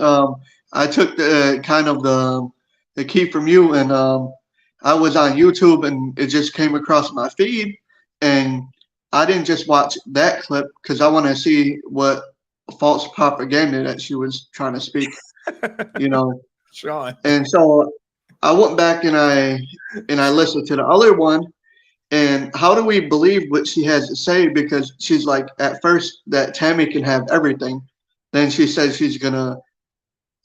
I took the kind of the key from you, and I was on YouTube, and it just came across my feed, and I didn't just watch that clip because I want to see what false propaganda that she was trying to speak, you know. Shawn. And so I went back and I listened to the other one. And how do we believe what she has to say? Because she's like, at first, that Tammie can have everything. Then she says she's going to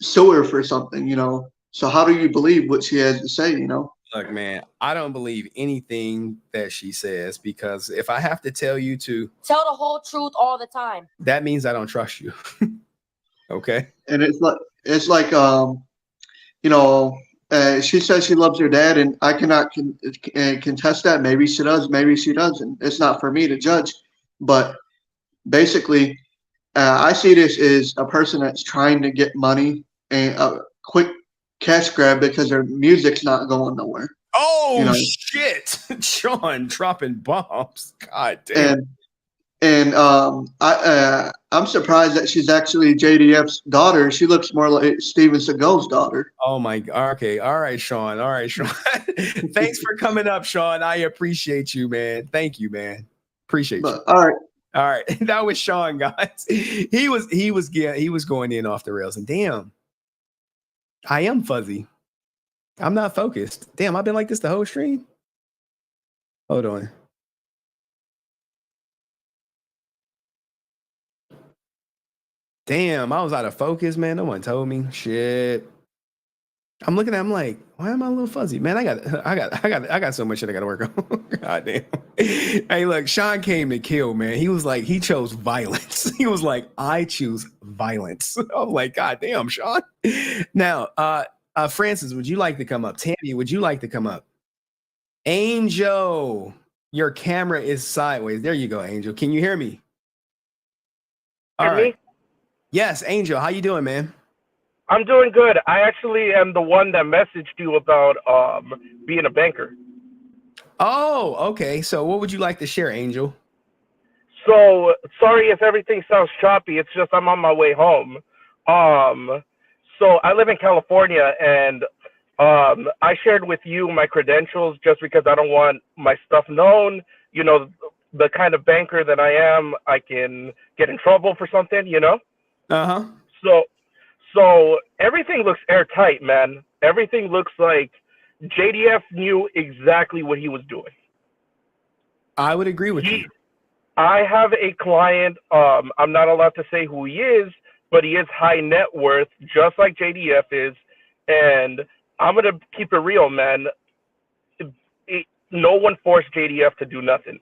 sue her for something, you know. So how do you believe what she has to say, you know? Look, man, I don't believe anything that she says, because if I have to tell you to tell the whole truth all the time, that means I don't trust you. Okay. And it's like, you know, she says she loves her dad, and I cannot contest that. Maybe she does, maybe she doesn't. It's not for me to judge. But basically, I see this as a person that's trying to get money and a quick cash grab because their music's not going nowhere. Oh, you know? shit. Shawn dropping bombs. God damn. And I'm surprised that she's actually JDF's daughter. She looks more like Steven Seagal's daughter. Oh my God. Okay. All right, Shawn. All right, Shawn. Thanks for coming up, Shawn. I appreciate you, man. Thank you, man. Appreciate you. All right. All right. That was Shawn, guys. He was going in off the rails. And damn, I am fuzzy. I'm not focused. Damn, I've been like this the whole stream. Hold on. Damn, I was out of focus, man. No one told me. Shit. I'm looking at him like, why am I a little fuzzy? Man, I got so much shit I gotta work on. God damn. Hey, look, Shawn came to kill, man. He was like, he chose violence. He was like, I choose violence. I'm like, God damn, Shawn. Now, Francis, would you like to come up? Tammie, would you like to come up? Angel, your camera is sideways. There you go, Angel. Can you hear me? All right. Yes, Angel, how you doing, man? I'm doing good. I actually am the one that messaged you about being a banker. Oh, okay. So what would you like to share, Angel? So sorry if everything sounds choppy. It's just I'm on my way home. So I live in California, and I shared with you my credentials just because I don't want my stuff known. You know, the kind of banker that I am, I can get in trouble for something, you know? Uh-huh. So everything looks airtight, man. Everything looks like JDF knew exactly what he was doing. I would agree with you. I have a client, I'm not allowed to say who he is, but he is high net worth, just like JDF is. And I'm going to keep it real, man. No one forced JDF to do nothing.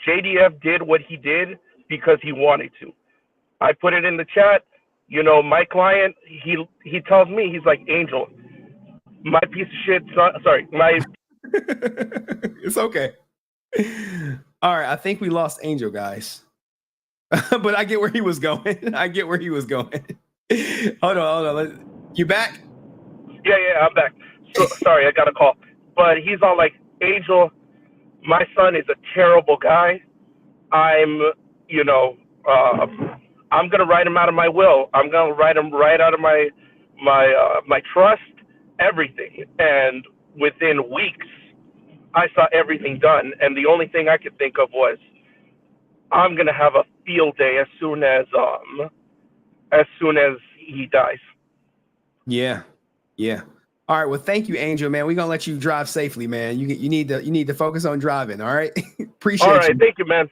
JDF did what he did because he wanted to. I put it in the chat. You know, my client, he tells me, he's like, Angel, my piece of shit, sorry, my... It's okay. All right, I think we lost Angel, guys. But I get where he was going. I get where he was going. Hold on. You back? Yeah, I'm back. So, sorry, I got a call. But he's all like, Angel, my son is a terrible guy. I'm going to write him out of my will. I'm going to write him right out of my trust, everything. And within weeks, I saw everything done. And the only thing I could think of was, I'm going to have a field day as soon as he dies. Yeah. All right. Well, thank you, Angel, man. We're going to let you drive safely, man. You need to focus on driving. All right. Appreciate you. All right. Thank you, man.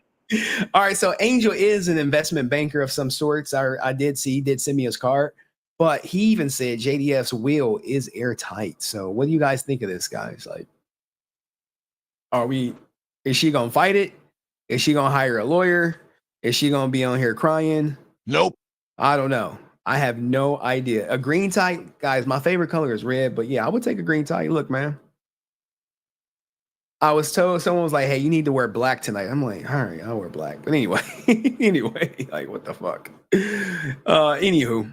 All right, so Angel is an investment banker of some sorts. I did see, he did send me his card, but he even said JDF's will is airtight. So what do you guys think of this, guys? Like, is she going to fight it? Is she going to hire a lawyer? Is she going to be on here crying? Nope. I don't know. I have no idea. A green tie, guys, my favorite color is red, but yeah, I would take a green tie. Look, man. I was told, someone was like, hey, you need to wear black tonight. I'm like, all right, I'll wear black. But anyway, like, what the fuck? Anywho,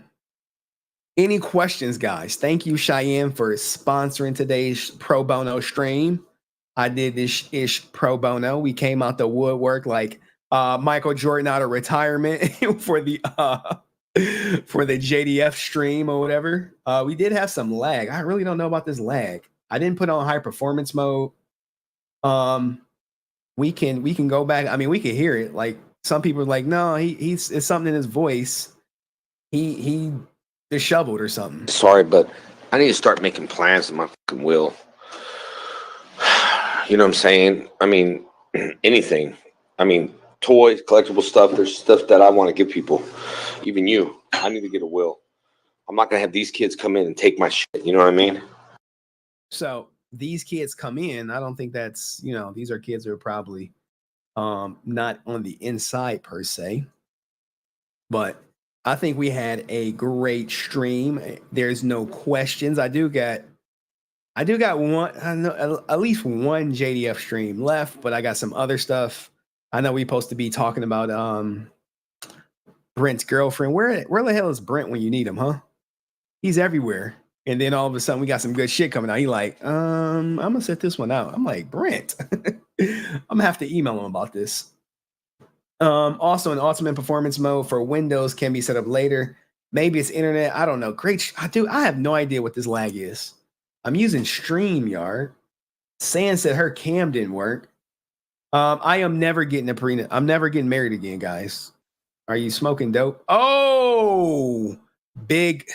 any questions, guys? Thank you, Cheyenne, for sponsoring today's pro bono stream. I did this ish pro bono. We came out the woodwork like Michael Jordan out of retirement for the JDF stream or whatever. We did have some lag. I really don't know about this lag. I didn't put on high performance mode. We can go back. I mean, we can hear it. Like some people are like, no, he's it's something in his voice. He disheveled or something. Sorry, but I need to start making plans in my fucking will. You know what I'm saying? I mean, anything. I mean, toys, collectible stuff. There's stuff that I want to give people. Even you. I need to get a will. I'm not gonna have these kids come in and take my shit. You know what I mean? So these kids come in. I don't think that's, you know, these are kids who are probably not on the inside per se. But I think we had a great stream. There's no questions. I do got one, I know at least one JDF stream left, but I got some other stuff. I know we're supposed to be talking about Brent's girlfriend. Where the hell is Brent when you need him, huh? He's everywhere. And then all of a sudden we got some good shit coming out. He like, I'm gonna set this one out. I'm like, Brent, I'm gonna have to email him about this. Also, an ultimate performance mode for Windows can be set up later. Maybe it's internet. I don't know. Great. I have no idea what this lag is. I'm using StreamYard. San said her cam didn't work. I am never getting a prenup. I'm never getting married again, guys. Are you smoking dope? Oh, Big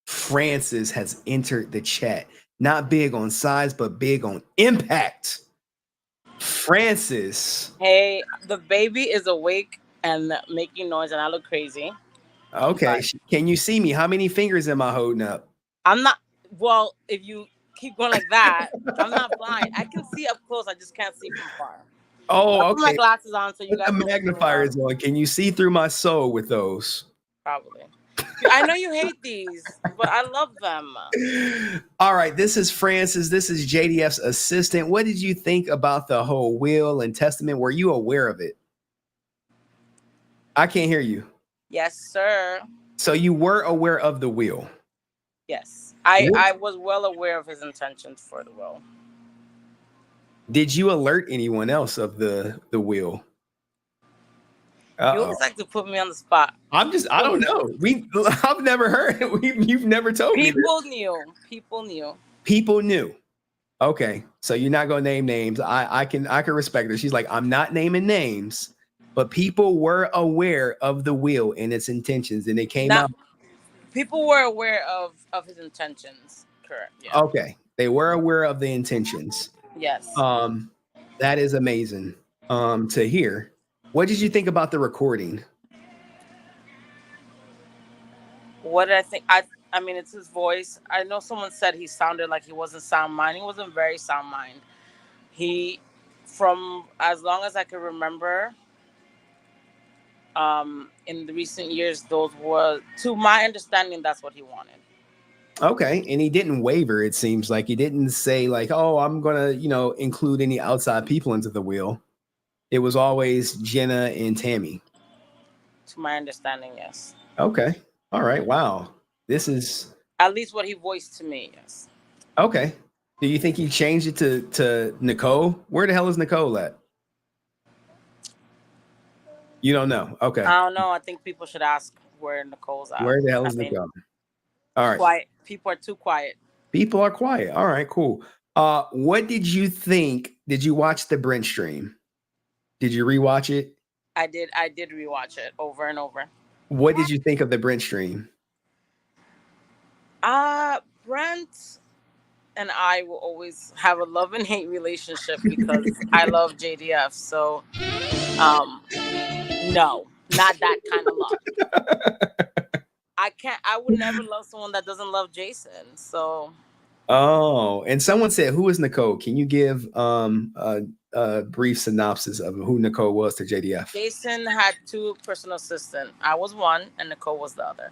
Francis has entered the chat. Not big on size, but big on impact. Francis. Hey, the baby is awake and making noise, and I look crazy. Okay. Can you see me? How many fingers am I holding up? I'm not. Well, if you keep going like that, I'm not blind. I can see up close. I just can't see from far. Oh, I put my okay. glasses on, so you guys. The magnifier is on. Can you see through my soul with those? Probably. I know you hate these, but I love them. All right, this is Francis. This is JDF's assistant. What did you think about the whole will and testament? Were you aware of it? I can't hear you. Yes, sir. So you were aware of the will? Yes. I was well aware of his intentions for the will. Did you alert anyone else of the will? You always like to put me on the spot. I don't know. I've never heard it. You've never told me. People knew. People knew. Okay. So you're not gonna name names. I can respect her. She's like, I'm not naming names, but people were aware of the will and its intentions, and it came out. People were aware of his intentions. Correct. Yeah. Okay. They were aware of the intentions. Yes. That is amazing to hear. What did you think about the recording? What did I think? I mean, it's his voice. I know someone said he sounded like he wasn't sound mind. He wasn't very sound mind. From as long as I can remember, in the recent years, those were, to my understanding, that's what he wanted. Okay. And he didn't waver. It seems like he didn't say like, oh, I'm going to, include any outside people into the will. It was always Jenna and Tammie. To my understanding, yes. Okay. All right. Wow. This is at least what he voiced to me. Yes. Okay. Do you think he changed it to Nicole? Where the hell is Nicole at? You don't know. Okay. I don't know. I think people should ask where Nicole's at. Where the hell is Nicole? All right. Quiet. People are too quiet. People are quiet. All right, cool. What did you think? Did you watch the Brent stream? Did you rewatch it? I did rewatch it over and over. What did you think of the Brent stream? Brent and I will always have a love and hate relationship because I love JDF. So, no, not that kind of love. I would never love someone that doesn't love Jason. So. Oh, and someone said, who is Nicole? Can you give a brief synopsis of who Nicole was to JDF? Jason had two personal assistants. I was one, and Nicole was the other.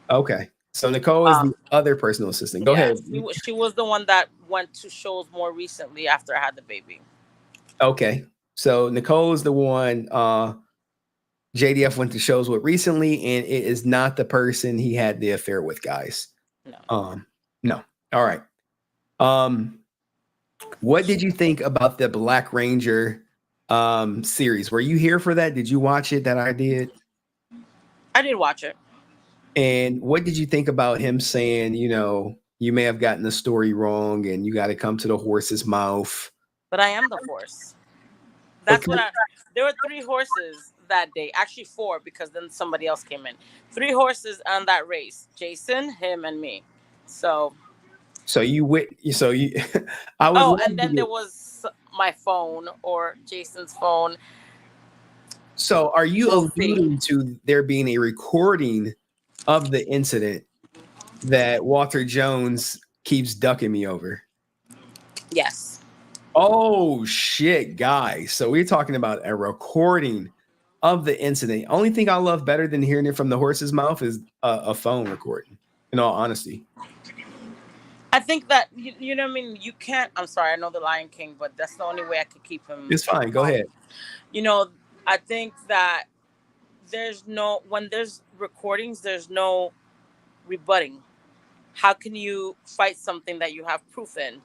Okay. So Nicole is the other personal assistant. Go ahead. She was the one that went to shows more recently after I had the baby. Okay. So Nicole is the one JDF went to shows with recently, and it is not the person he had the affair with, guys. No. No. All right. What did you think about the Black Ranger series. Were you here for that? Did you watch it that I did? I did watch it. And what did you think about him saying, you know, you may have gotten the story wrong and you got to come to the horse's mouth? But I am the horse. That's what there were 3 horses that day. Actually 4, because then somebody else came in. 3 horses on that race. Jason, him, and me. So I would and then there was my phone or Jason's phone. So are you alluding to there being a recording of the incident that Walter Jones keeps ducking me over? Yes. Oh shit, guys. So we're talking about a recording of the incident. Only thing I love better than hearing it from the horse's mouth is a phone recording, in all honesty. I think that, you know what I mean? You can't, I'm sorry, I know the Lion King, but that's the only way I could keep him. It's fine. Go ahead. You know, I think that when there's recordings, there's no rebutting. How can you fight something that you have proof in?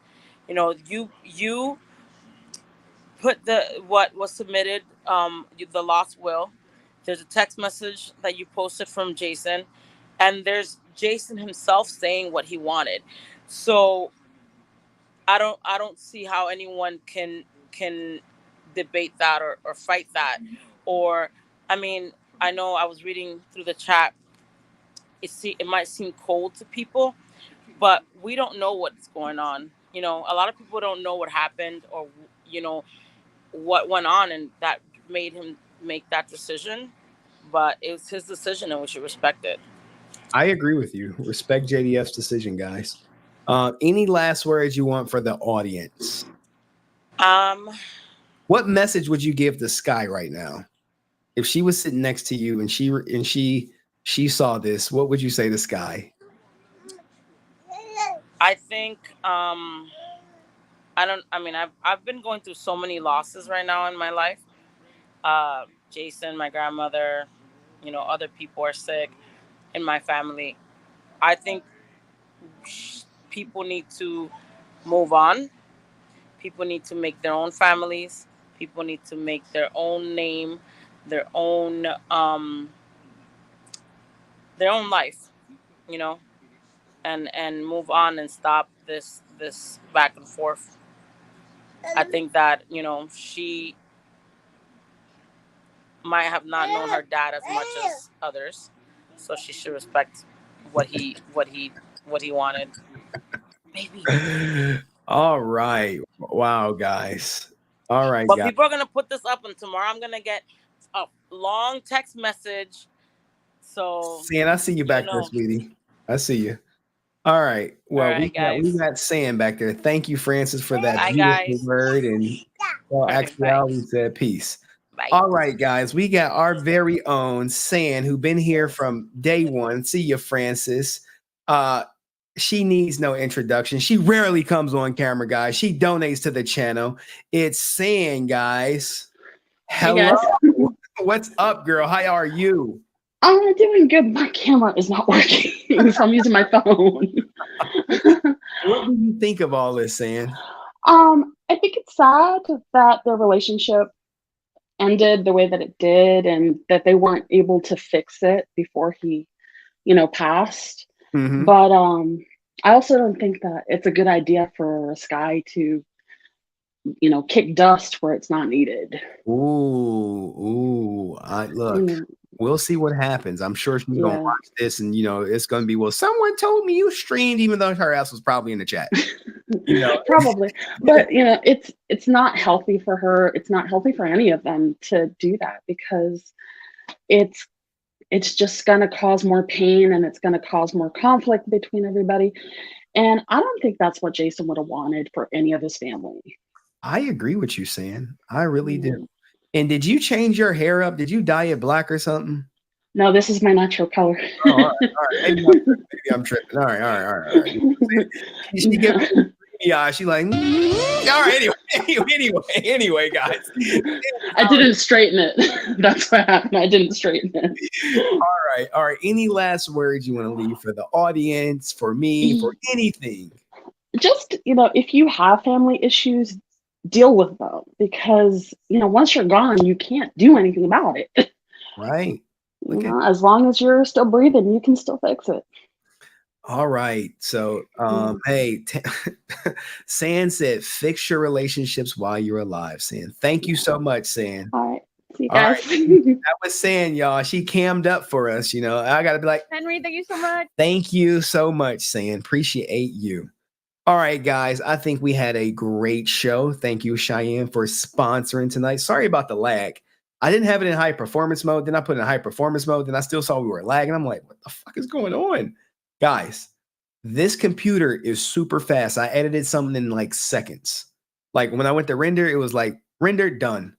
You know, you put what was submitted, the lost will. There's a text message that you posted from Jason, and there's Jason himself saying what he wanted. So I don't see how anyone can debate that or fight that. Or, I mean, I know I was reading through the chat. It might seem cold to people, but we don't know what's going on. You know, a lot of people don't know what happened or, you know, what went on, and that made him make that decision. But it was his decision, and we should respect it. I agree with you. Respect JDF's decision, guys. Any last words you want for the audience? What message would you give to Skye right now? If she was sitting next to you and she saw this, what would you say to Skye? I think I've been going through so many losses right now in my life. Jason, my grandmother, you know, other people are sick in my family. I think people need to move on. People need to make their own families. People need to make their own name, their own life, you know, and move on and stop this back and forth. I think that, you know, she might have not known her dad as much as others, so she should respect what he wanted. Maybe. All right. Wow, guys. All right, but guys. people are gonna put this up, and tomorrow I'm gonna get a long text message. So, San, I see you back there, sweetie. I see you. All right. Well, all right, we got Sam back there. Thank you, Francis, for that Bye, beautiful guys. word. And well, actually, I always said peace. Bye. All right, guys. We got our very own San, who been here from day one. See you, Francis. She needs no introduction. She rarely comes on camera, guys. She donates to the channel. It's San, guys. Hello. Hey, guys. What's up, girl? How are you? I'm doing good. My camera is not working, so I'm using my phone. What do you think of all this, San? I think it's sad that their relationship ended the way that it did, and that they weren't able to fix it before he, you know, passed. Mm-hmm. But I also don't think that it's a good idea for Skye to, you know, kick dust where it's not needed. Ooh. Look, we'll see what happens. I'm sure she's gonna watch this, and you know, it's gonna be, well, someone told me you streamed, even though her ass was probably in the chat. You know, probably. But you know, it's not healthy for her. It's not healthy for any of them to do that, because it's just going to cause more pain, and it's going to cause more conflict between everybody. And I don't think that's what Jason would have wanted for any of his family. I agree with you, Sam. I really do. And did you change your hair up? Did you dye it black or something? No, this is my natural color. Oh, all right. Maybe I'm tripping. All right. She gave me, yeah, she like, all right, anyway, guys. I didn't straighten it. That's what happened. I didn't straighten it. All right. Any last words you want to leave for the audience, for me, for anything? Just, you know, if you have family issues, deal with them, because once you're gone, you can't do anything about it. Right. As long as you're still breathing, you can still fix it. All right. So, hey, San said, fix your relationships while you're alive. San, thank you so much, San. All right. See you All guys. right. That was San, y'all. She cammed up for us. I got to be like, Henry, thank you so much. Thank you so much, San. Appreciate you. All right, guys. I think we had a great show. Thank you, Cheyenne, for sponsoring tonight. Sorry about the lag. I didn't have it in high performance mode. Then I put it in high performance mode. Then I still saw we were lagging. I'm like, what the fuck is going on? Guys, this computer is super fast. I edited something in like seconds. Like when I went to render, it was like rendered, done.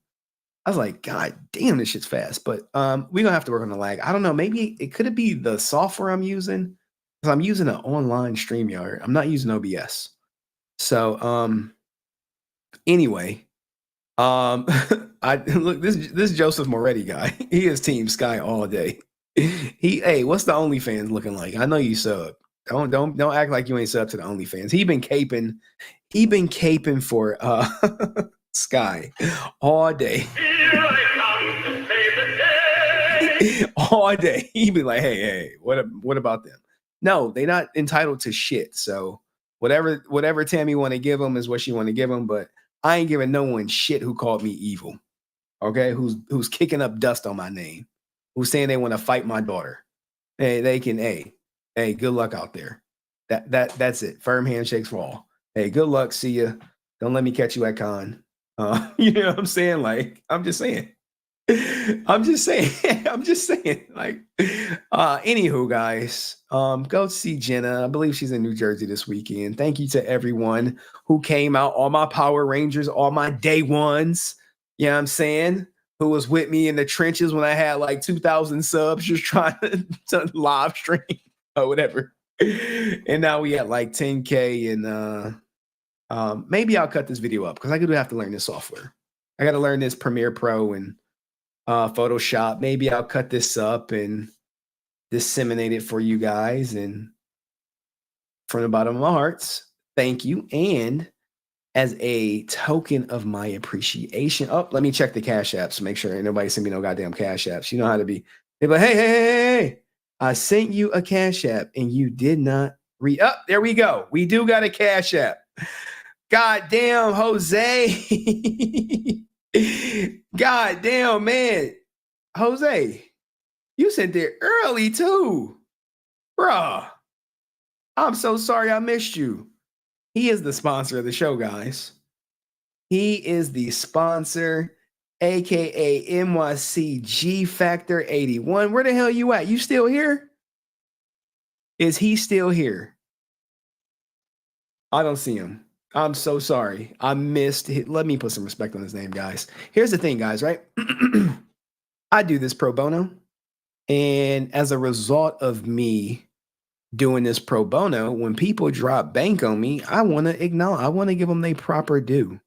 I was like, God damn, this shit's fast. But we're gonna have to work on the lag. I don't know. Maybe it could be the software I'm using, because I'm using an online StreamYard. I'm not using OBS. So anyway, I look, this Joseph Moretti guy. He is Team Skye all day. Hey, what's the OnlyFans looking like? I know you sub. Don't act like you ain't sub to the OnlyFans. He been caping for Skye all day. All day. He be like, hey, what about them? No, they not entitled to shit. So whatever Tammie want to give them is what she want to give them. But I ain't giving no one shit who called me evil. Okay, who's kicking up dust on my name, who's saying they want to fight my daughter. Hey, they can. Hey, good luck out there. That's it. Firm handshakes for all. Hey, good luck. See ya. Don't let me catch you at con. You know what I'm saying? Like, I'm just saying. Like, anywho, guys, go see Jenna. I believe she's in New Jersey this weekend. Thank you to everyone who came out, all my Power Rangers, all my day ones. You know what I'm saying? Who was with me in the trenches when I had like 2,000 subs, just trying to live stream or whatever. And now we at like 10K, and maybe I'll cut this video up because I do have to learn this software. I got to learn this Premiere Pro and Photoshop. Maybe I'll cut this up and disseminate it for you guys. And from the bottom of my hearts, thank you. And as a token of my appreciation, let me check the Cash Apps. Make sure ain't nobody send me no goddamn Cash Apps. You know how to be. They're like, hey, I sent you a Cash App and you did not read up. There we go. We do got a Cash App. God damn, Jose. God damn, man. Jose, you sent it early too. Bruh. I'm so sorry I missed you. He is the sponsor of the show, guys. He is the sponsor, aka NYC G Factor 81. Where the hell you at? You still here? Is he still here? I don't see him. I'm so sorry. I missed it. Let me put some respect on his name, guys. Here's the thing, guys, right? I do this pro bono. And as a result of me doing this pro bono, when people drop bank on me, I want to acknowledge, I want to give them their proper due.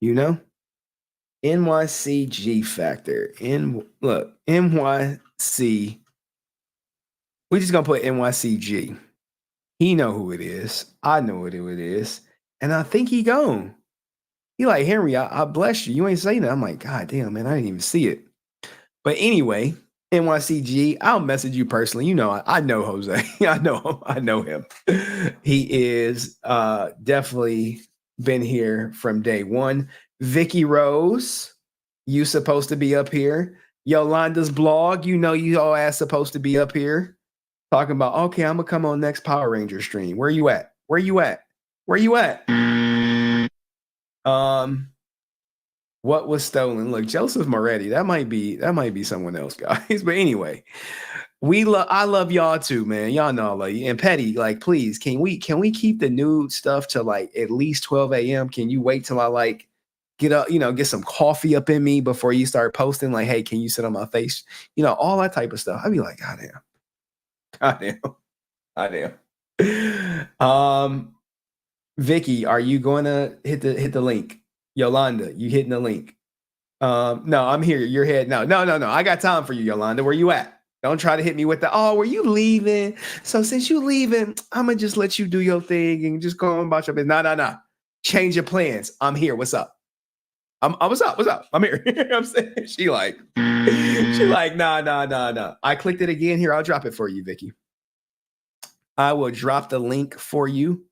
You know? NYC G Factor. Look, NYC. We're just going to put NYCG. He know who it is. I know who it is. And I think he gone. He like, Henry, I bless you. You ain't saying that. I'm like, God damn, man, I didn't even see it. But anyway, NYCG, I'll message you personally. You know, I know Jose. I know him. He is definitely been here from day one. Vicky Rose, you supposed to be up here. Yolanda's blog, you know you all ass supposed to be up here. Talking about, okay, I'm gonna come on next Power Ranger stream. Where you at? What was stolen? Look, Joseph Moretti. That might be someone else, guys. But anyway, I love y'all too, man. Y'all know I love you. And Petty, like, please, can we keep the nude stuff to like at least 12 a.m.? Can you wait till I like get up, get some coffee up in me before you start posting? Like, hey, can you sit on my face? All that type of stuff. I'd be like, God damn. Vicky, are you going to hit the link? Yolanda, you hitting the link? No, I'm here. You're head. No. I got time for you, Yolanda. Where you at? Don't try to hit me with were you leaving? So since you leaving, I'm gonna just let you do your thing and just go on about your business. No. change of plans. I'm here. What's up? What's up? What's up? I'm here. I'm saying she like, nah. I clicked it again. Here, I'll drop it for you, Vicky. I will drop the link for you.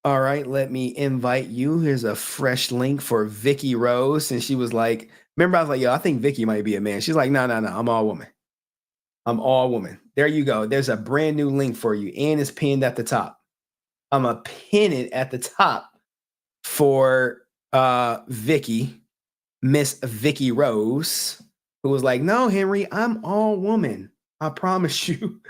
All right, let me invite you. Here's a fresh link for Vicky Rose. And she was like, remember, I was like, yo, I think Vicky might be a man. She's like, no, I'm all woman. I'm all woman. There you go. There's a brand new link for you. And it's pinned at the top. I'm going to pin it at the top for Vicky, Miss Vicky Rose, who was like, no, Henry, I'm all woman. I promise you.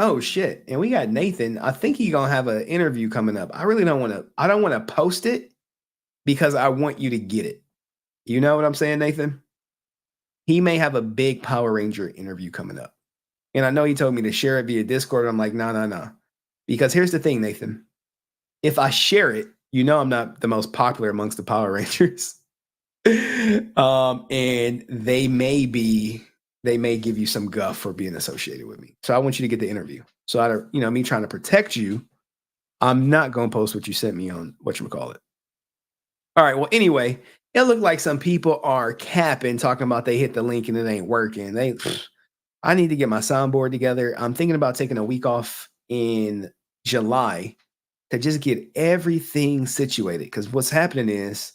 Oh shit. And we got Nathan. I think he's gonna have an interview coming up. I don't want to post it because I want you to get it. You know what I'm saying, Nathan? He may have a big Power Ranger interview coming up. And I know he told me to share it via Discord. I'm like, no. Because here's the thing, Nathan. If I share it, you know I'm not the most popular amongst the Power Rangers. And they may give you some guff for being associated with me. So I want you to get the interview. So I don't, me trying to protect you, I'm not going to post what you sent me on whatchamacallit. All right. Well, anyway, it looked like some people are capping, talking about they hit the link and it ain't working. I need to get my soundboard together. I'm thinking about taking a week off in July to just get everything situated. Because what's happening is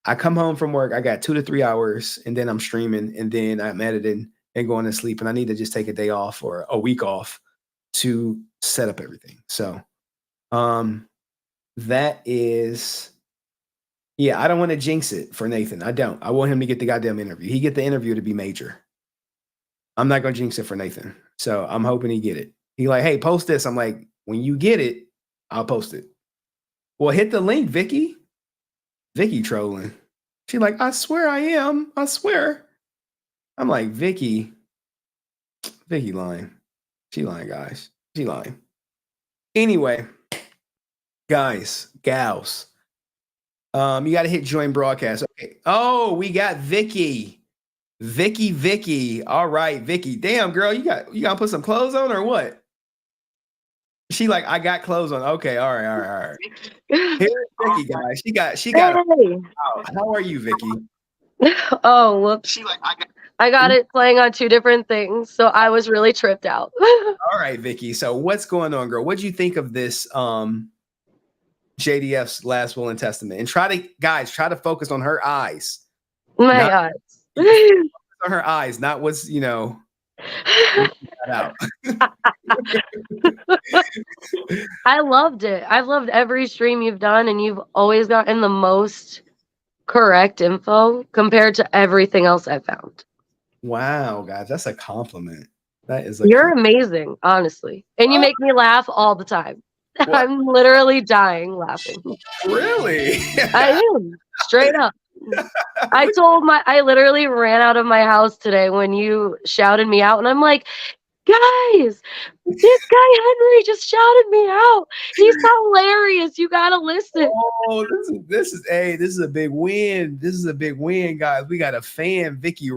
I come home from work, I got 2 to 3 hours, and then I'm streaming, and then I'm editing and going to sleep. And I need to just take a day off or a week off to set up everything. So that is, yeah, I don't want to jinx it for Nathan. I don't. I want him to get the goddamn interview. He get the interview to be major. I'm not going to jinx it for Nathan. So I'm hoping he get it. He like, hey, post this. I'm like, when you get it, I'll post it. Well, hit the link, Vicky. Vicky trolling. She like, I swear I am. I swear. I'm like, Vicky lying. She lying, guys. She lying. Anyway, guys, gals, you got to hit join broadcast. Okay. Oh, we got Vicky. Vicky. All right, Vicky. Damn, girl, you got to put some clothes on or what? She like, I got clothes on. Okay, all right. Here's Vicky, guys. She got. Hey. How are you, Vicky? Oh, whoops. I got it playing on 2 different things, so I was really tripped out. All right, Vicky. So what's going on, girl? What do you think of this JDF's last will and testament? And try to focus on her eyes. My eyes. On her eyes, not what's, out. I loved it. I've loved every stream you've done, and you've always gotten the most correct info compared to everything else I've found. Wow, guys, that's a compliment. That is You're amazing, honestly. And you make me laugh all the time. What? I'm literally dying laughing. Really? I am. Straight up. I literally ran out of my house today when you shouted me out, and I'm like, guys, this guy Henry just shouted me out. He's hilarious. You gotta listen. Oh, this is a big win. This is a big win, guys. We got a fan, Vicky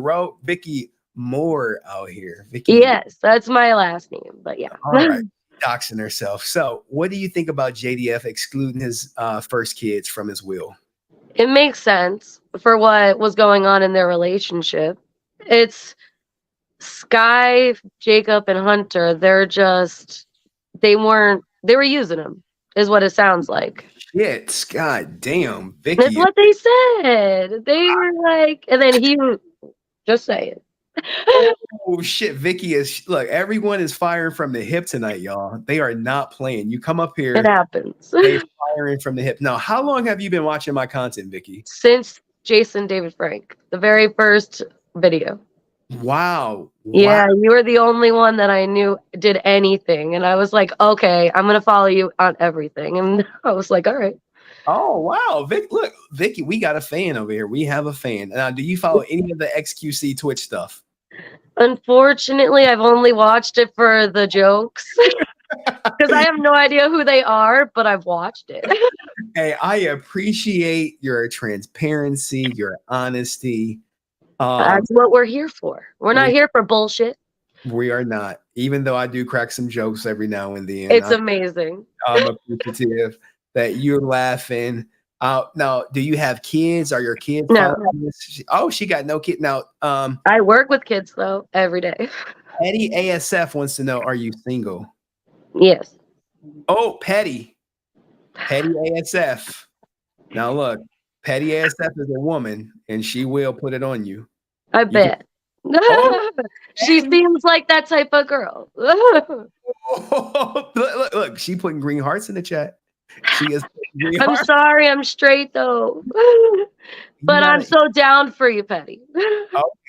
Moore out here. Vicky. Yes, that's my last name, but yeah. All right. Doxing herself. So what do you think about JDF excluding his first kids from his will? It makes sense for what was going on in their relationship. It's Skye, Jacob, and Hunter. They were using him, is what it sounds like. Shit, God damn, Vicky. That's what they said. They were like, and then he just say it. Oh shit, Vicky look, everyone is firing from the hip tonight, y'all. They are not playing. You come up here. It happens. They're firing from the hip. Now, how long have you been watching my content, Vicky? Since Jason David Frank, the very first video. Wow. Yeah, you were the only one that I knew did anything. And I was like, okay, I'm going to follow you on everything. And I was like, all right. Oh, wow. Look, Vicky, we got a fan over here. We have a fan. Now, do you follow any of the XQC Twitch stuff? Unfortunately, I've only watched it for the jokes. Because I have no idea who they are, but I've watched it. Hey, I appreciate your transparency, your honesty. That's what we're here for. We're not here for bullshit. We are not. Even though I do crack some jokes every now and then. It's amazing. I'm appreciative. that you're laughing. Now, do you have kids? Are your kids? No. Oh, she got no kid. Now, I work with kids though every day. Petty ASF wants to know: are you single? Yes. Oh, Petty ASF. Now look, Petty ASF is a woman, and she will put it on you. I bet. She seems like that type of girl. Look, she putting green hearts in the chat. She is. I'm sorry, I'm straight though. But I'm so down for you, Petty.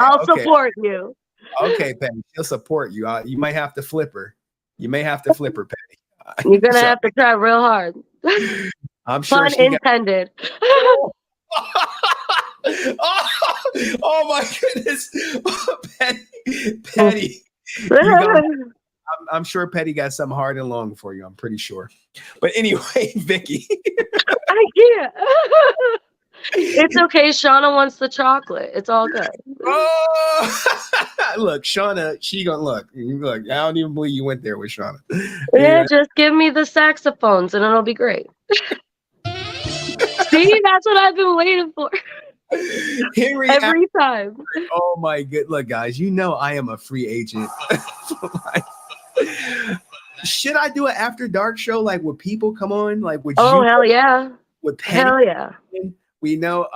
I'll support you. Okay, Petty, she'll support you. You might have to flip her. Petty. You're gonna have to try real hard. I'm sure. Pun intended. Oh my goodness, Petty. I'm sure Petty got something hard and long for you. I'm pretty sure. But anyway, Vicky. I can't. It's okay. Shawna wants the chocolate. It's all good. Look, Shawna, she gonna look. I don't even believe you went there with Shawna. Yeah, just give me the saxophones and it'll be great. See, that's what I've been waiting for. Henry, every time. Oh my good, look, guys, you know I am a free agent. Should I do an after dark show? Like, would people come on? Like, would you? Hell yeah. Would hell yeah. We know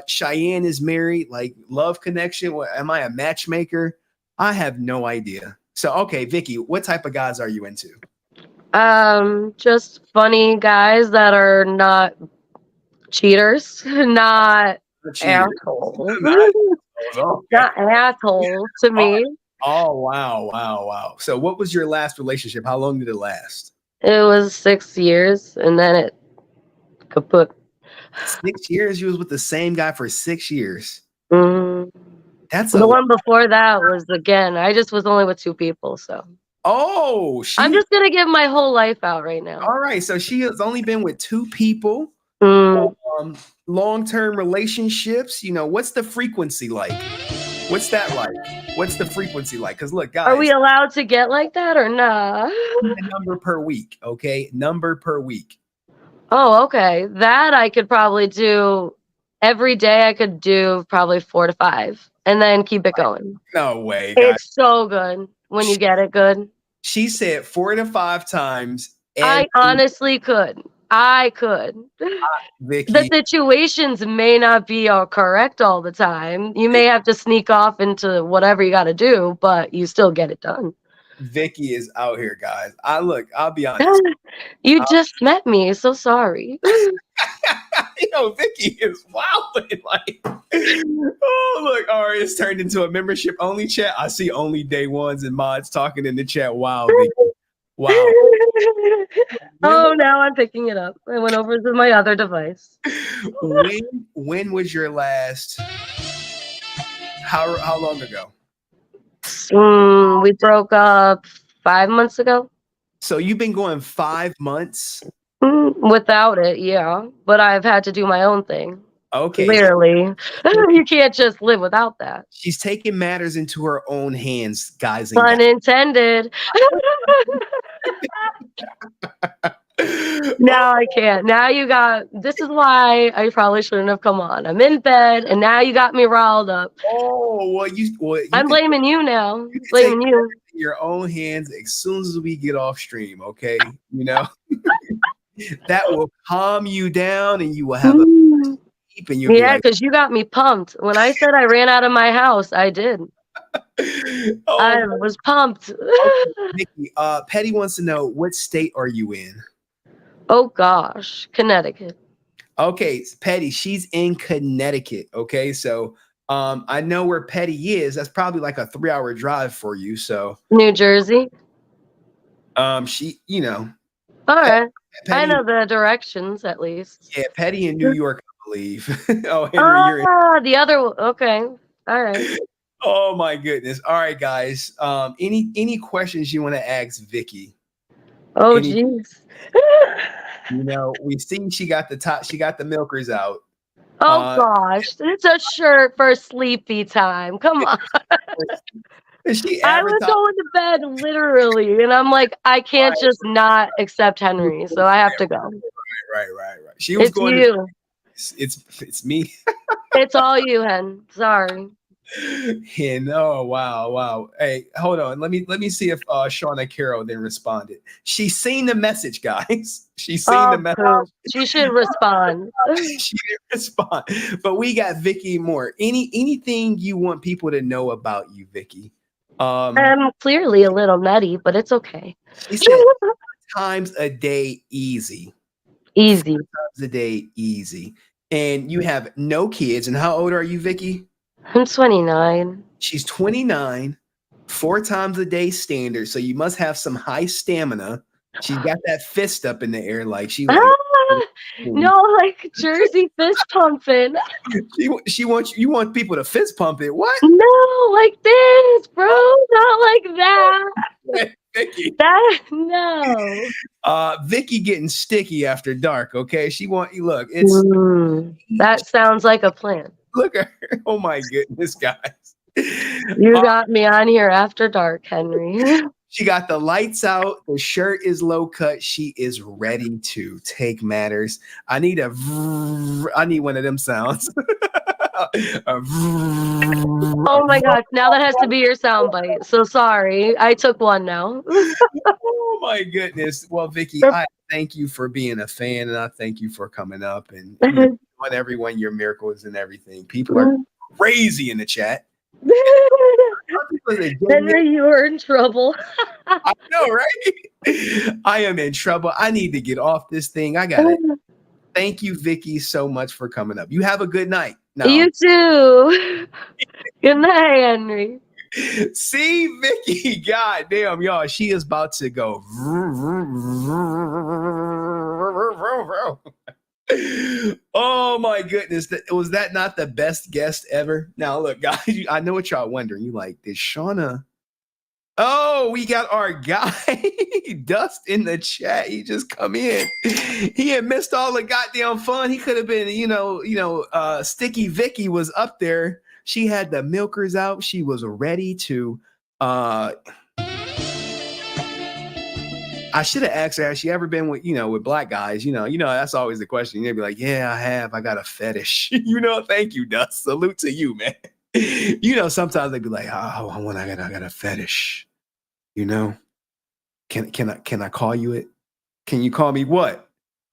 Cheyenne is married. Like, love connection. Am I a matchmaker? I have no idea. So, okay, Vicky, what type of guys are you into? Just funny guys that are not cheaters, not assholes. Not assholes to me. Oh, wow. So what was your last relationship? How long did it last? It was 6 years, and then it kaput. 6 years? You was with the same guy for 6 years? That's the one before that was, again, I just was only with 2 people, so. Oh, I'm just going to give my whole life out right now. All right, so she has only been with 2 people. Long-term relationships, what's the frequency like? What's that like? What's the frequency like? Because look, guys. Are we allowed to get like that or nah? A number per week, okay? Number per week. Oh, okay. That I could probably do every day. I could do probably 4 to 5 and then keep it going. No way, guys. It's so good when you get it good. She said 4 to 5 times. I honestly could. I could. Vicky. The situations may not be all correct all the time. You may have to sneak off into whatever you got to do, but you still get it done. Vicky is out here, guys. I'll be honest. You just met me, so sorry. Vicky is wilding. Like, oh, look, all right, it's turned into a membership only chat. I see only day ones and mods talking in the chat. Wow, Vicky. Wow. Oh, now I'm picking it up. I went over to my other device. When was your last? How long ago? We broke up 5 months ago. So you've been going 5 months? Without it, yeah. But I've had to do my own thing. Okay. Clearly. You can't just live without that. She's taking matters into her own hands, guys. Pun intended. Now I can't. Now you got, this is why I probably shouldn't have come on. I'm in bed and now you got me riled up. Oh, well, I'm blaming you now. Blaming you. Your own hands as soon as we get off stream, okay? That will calm you down and you will have a sleep and you'll yeah, because you got me pumped. When I said I ran out of my house, I did. I was pumped. Nikki, Petty wants to know, what state are you in? Oh gosh, Connecticut. Okay, Petty, she's in Connecticut. Okay, so I know where Petty is. That's probably like a 3-hour drive for you. So New Jersey. She, All right. Petty, I know the directions at least. Yeah, Petty in New York, I believe. Oh, Henry, you're the other one. Okay. All right. Oh my goodness. All right, guys. Any questions you want to ask Vicky? Oh jeez. We see she got the milkers out. Oh gosh, it's a shirt for sleepy time. Come on. I was going to bed literally, and I'm like, I can't just not accept Henry, so I have to go. She was It's going you. to. It's me. It's all you, Hen. Sorry. And oh wow. Hey, hold on. Let me see if Shawna Carroll then responded. She's seen the message, guys. She's seen the message. Poop. She should respond. She didn't respond. But we got Vicky Moore. Anything you want people to know about you, Vicky? I'm clearly a little nutty, but it's okay. She said times a day easy. Easy. 4 times a day easy. And you have no kids. And how old are you, Vicky? I'm 29. She's 29, 4 times a day standard. So you must have some high stamina. She's got that fist up in the air like she like no, like Jersey fist pumping. She wants you want people to fist pump it. What? No, like this, bro. Not like that. Vicky. No. Vicky getting sticky after dark. Okay, she want you. Look, it's that sounds like a plan. Look at her. Oh my goodness, guys. You got me on here after dark, Henry. She got the lights out. The shirt is low cut. She is ready to take matters. I need one of them sounds. Oh my gosh, now that has to be your soundbite. So sorry. I took one now. Oh my goodness. Well, Vicky, I thank you for being a fan, and I thank you for coming up and on everyone your miracles and everything. People are crazy in the chat. Henry, you are in trouble. I know, right? I am in trouble. I need to get off this thing. I got it. Thank you, Vicky, so much for coming up. You have a good night. No. You too. Good night, Henry. See, Vicky, god damn, y'all, she is about to go. Oh my goodness, was that not the best guest ever? Now look, guys, I know what y'all wondering. You like, did Shawna? Oh, we got our guy Dust in the chat. He just come in. He had missed all the goddamn fun. He could have been, Sticky Vicky was up there. She had the milkers out. She was ready to I should have asked her, has she ever been with, with black guys? That's always the question. They'd be like, yeah, I have. I got a fetish. Thank you, Dust. Salute to you, man. Sometimes they'd be like, oh, I got a fetish. Can I call you it? Can you call me what?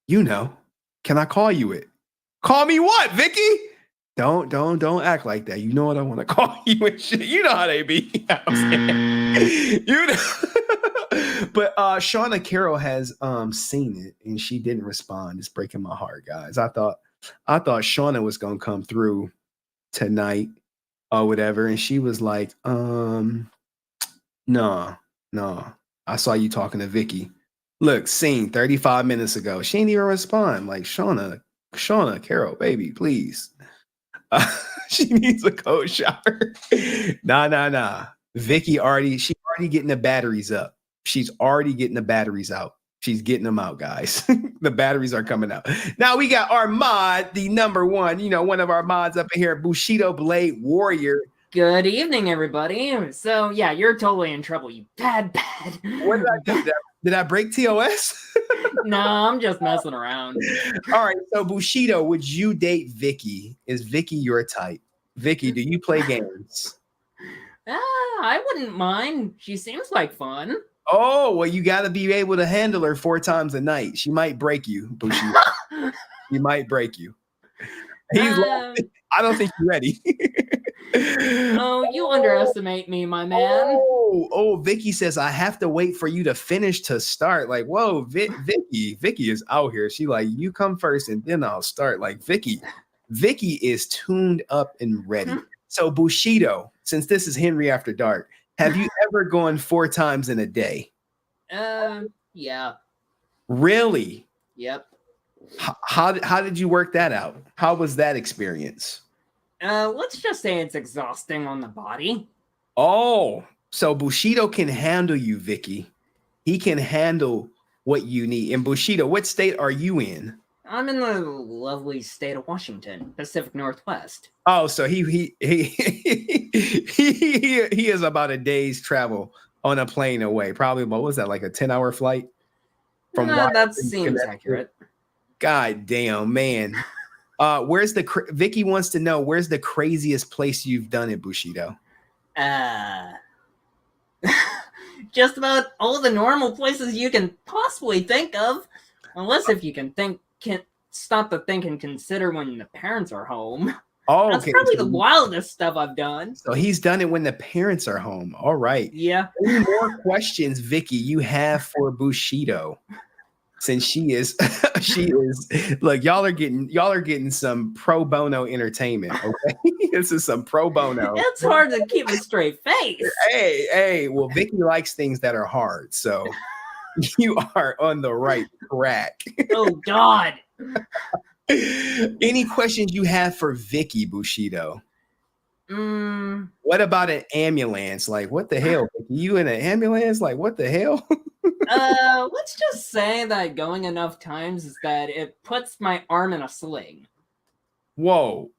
Can I call you it? Call me what, Vicky? Don't act like that. You know what I want to call you and shit. You know how they be. But Shawna Carroll has seen it and she didn't respond. It's breaking my heart, guys. I thought Shawna was gonna come through tonight or whatever, and she was like, no. I saw you talking to Vicky. Look, seen 35 minutes ago. She ain't even respond. Like, Shawna Carroll, baby, please. She needs a cold shower. Nah. Vicky she's already getting the batteries up. She's already getting the batteries out. She's getting them out, guys. The batteries are coming out. Now we got our mod, the number one, one of our mods up in here, Bushido Blade Warrior. Good evening, everybody. So yeah, you're totally in trouble, you bad. What did I do? Did I break TOS? No, I'm just messing around. All right, so Bushido, would you date Vicky? Is Vicky your type? Vicky, do you play games? I wouldn't mind. She seems like fun. Oh, well, you got to be able to handle her 4 times a night. She might break you, Bushido. She might break you. I don't think you're ready. Oh, you underestimate me, my man. Oh, Vicky says I have to wait for you to finish to start. Like, whoa, Vicky is out here. She like, you come first and then I'll start. Like, Vicky is tuned up and ready. So Bushido, since this is Henry After Dark, have you ever gone 4 times in a day? Yeah. Really? Yep. How did you work that out? How was that experience? Let's just say it's exhausting on the body. Oh, so Bushido can handle you, Vicky. He can handle what you need. And Bushido, what state are you in? I'm in the lovely state of Washington, Pacific Northwest. Oh, so he is about a day's travel on a plane away. Probably, what was that, like a 10-hour flight? That seems accurate. God damn, man. Vicky wants to know, where's the craziest place you've done it, Bushido? Just about all the normal places you can possibly think of. Unless if you can stop to think and consider when the parents are home. Oh, That's okay. probably the wildest stuff I've done. So he's done it when the parents are home. All right. Yeah. Any more questions, Vicky, you have for Bushido? Since she is look, y'all are getting some pro bono entertainment. Okay. This is some pro bono. It's hard to keep a straight face. Hey, well, Vicky likes things that are hard, so you are on the right track. Oh God. Any questions you have for Vicky, Bushido? What about an ambulance? Like, what the hell? Vicky? You in an ambulance? Like, what the hell? Let's just say that going enough times is that it puts my arm in a sling. Whoa.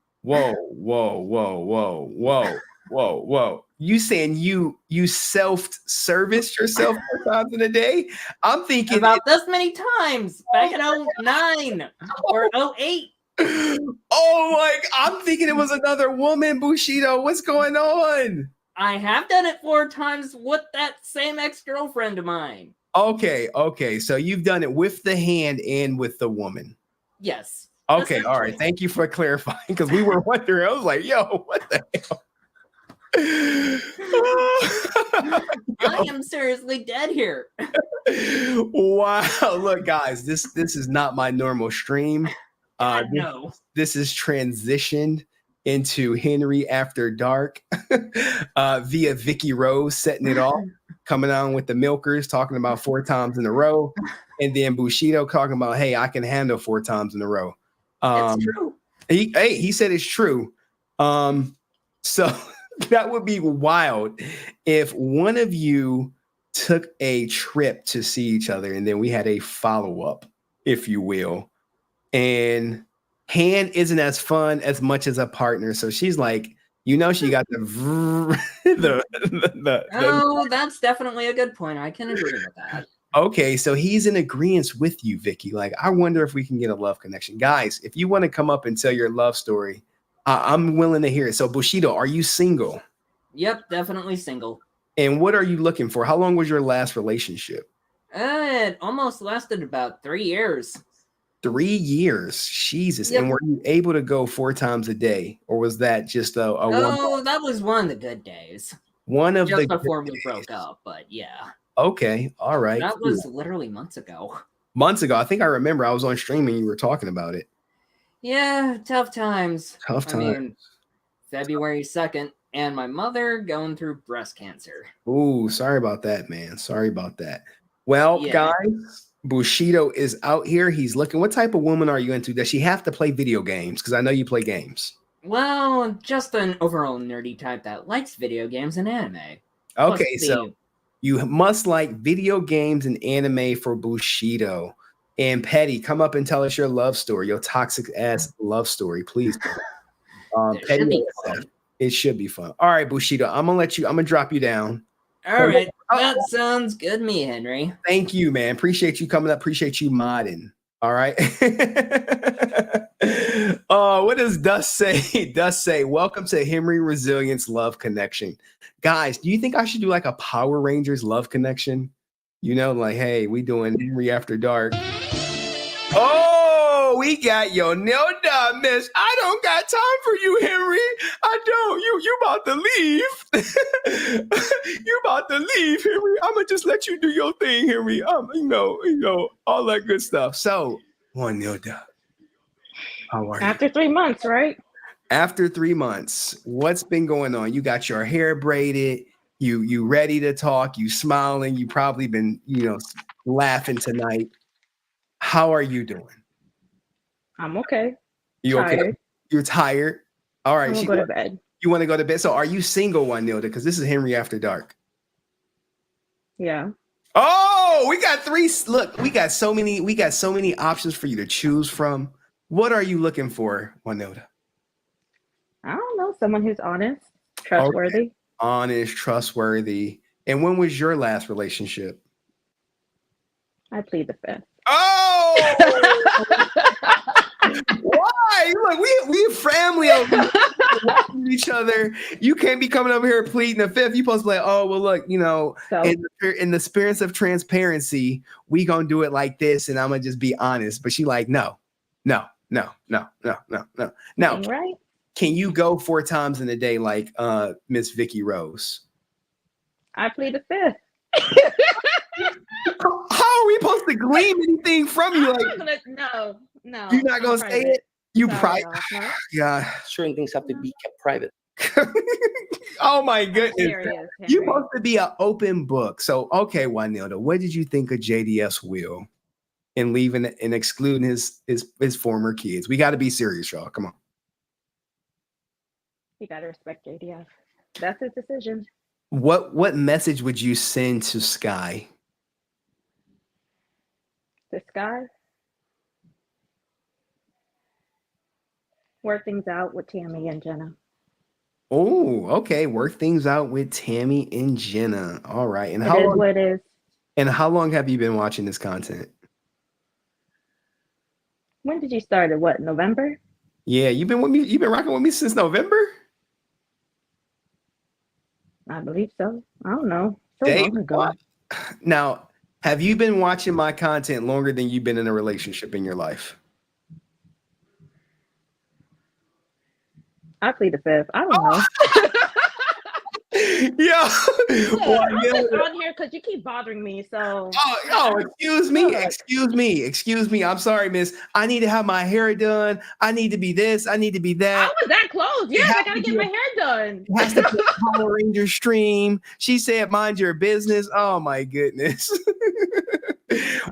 You saying you self-serviced yourself 4 times in a day? I'm thinking about this many times back in 09 or 08. Oh my! I'm thinking it was another woman, Bushido. What's going on? I have done it 4 times with that same ex-girlfriend of mine. Okay. So you've done it with the hand and with the woman. Yes. Okay. All right. Thank you for clarifying, because we were wondering. I was like, "Yo, what the hell?" I am seriously dead here. Wow. Look, guys, this is not my normal stream. No. This is transitioned into Henry After Dark via Vicky Rose setting it off, coming on with the milkers, talking about 4 times in a row, and then Bushido talking about, hey, I can handle 4 times in a row. It's true. He said it's true. So that would be wild if one of you took a trip to see each other and then we had a follow-up, if you will. And hand isn't as fun as much as a partner. So she's like, she got Oh, that's definitely a good point. I can agree with that. Okay, so he's in agreement with you, Vicky. Like, I wonder if we can get a love connection. Guys, if you want to come up and tell your love story, I'm willing to hear it. So Bushido, are you single? Yep, definitely single. And what are you looking for? How long was your last relationship? It almost lasted about 3 years. 3 years, Jesus! Yep. And were you able to go 4 times a day, or was that just a one? Oh, that was one of the good days. One of just the before we broke up, but yeah. Okay, all right. That was literally months ago. Months ago, I think I remember. I was on streaming. You were talking about it. Yeah, tough times. Tough times. I mean, February 2nd, and my mother going through breast cancer. Ooh, sorry about that, man. Sorry about that. Well, guys. Bushido is out here. He's looking. What type of woman are you into? Does she have to play video games? Because I know you play games. Well, just an overall nerdy type that likes video games and anime. Okay, so you must like video games and anime for Bushido. And Petty, come up and tell us your love story, your toxic ass love story, please. Petty, it should be fun. All right, Bushido, I'm gonna drop you down. All right, that sounds good to me, Henry. Thank you, man. Appreciate you coming up. Appreciate you modding. All right. What does Dust say? Dust say, welcome to HenryResilient Love Connection. Guys, do you think I should do like a Power Rangers Love Connection? Like, hey, we doing Henry After Dark. Oh, we got Jonilda, miss. I don't got time for you, Henry. I don't. You about to leave. You about to leave, Henry. I'm gonna just let you do your thing, Henry. All that good stuff. So, Jonilda, how are you? After 3 months, right? After 3 months, what's been going on? You got your hair braided. You ready to talk? You smiling? You probably been laughing tonight. How are you doing? I'm okay. You tired. Okay? You're tired. All right. I'm gonna go to bed. You want to go to bed? So are you single, Jonilda? Because this is Henry After Dark. Yeah. Oh, we got 3. Look, we got so many options for you to choose from. What are you looking for, Jonilda? I don't know. Someone who's honest, trustworthy. Okay. Honest, trustworthy. And when was your last relationship? I plead the fifth. Oh! Why? Look, we family over here. Watching each other. You can't be coming over here pleading the fifth. You supposed to be like, oh well, look, in the spirit of transparency, we gonna do it like this, and I'm gonna just be honest. But she like, no. Now, Right. Can you go 4 times in a day like Miss Vicky Rose? I plead the fifth. How are we supposed to glean anything from you? No. You're not gonna say it. You private. No. Yeah. Certain things have to be kept private. Oh my goodness. Serious, You're supposed to be an open book. So okay, Jonilda, what did you think of JDF's Will and leaving and excluding his former kids? We got to be serious, y'all. Come on. You gotta respect JDF. That's his decision. What message would you send to Skye? To Skye? Work things out with Tammie and Jenna. Oh, okay. Work things out with Tammie and Jenna. All right. And It is what it is. And how long have you been watching this content? When did you start it? What, November? Yeah, you've been with me. You've been rocking with me since November? I believe so. I don't know. So long ago. Now, have you been watching my content longer than you've been in a relationship in your life? I plead the fifth. I don't know. Yeah. I'm just on here because you keep bothering me. So. Excuse me. I'm sorry, miss. I need to have my hair done. I need to be this. I need to be that. I was that close. Yeah, I gotta get my hair done. It has to be a Power Ranger stream. She said, "Mind your business." Oh my goodness.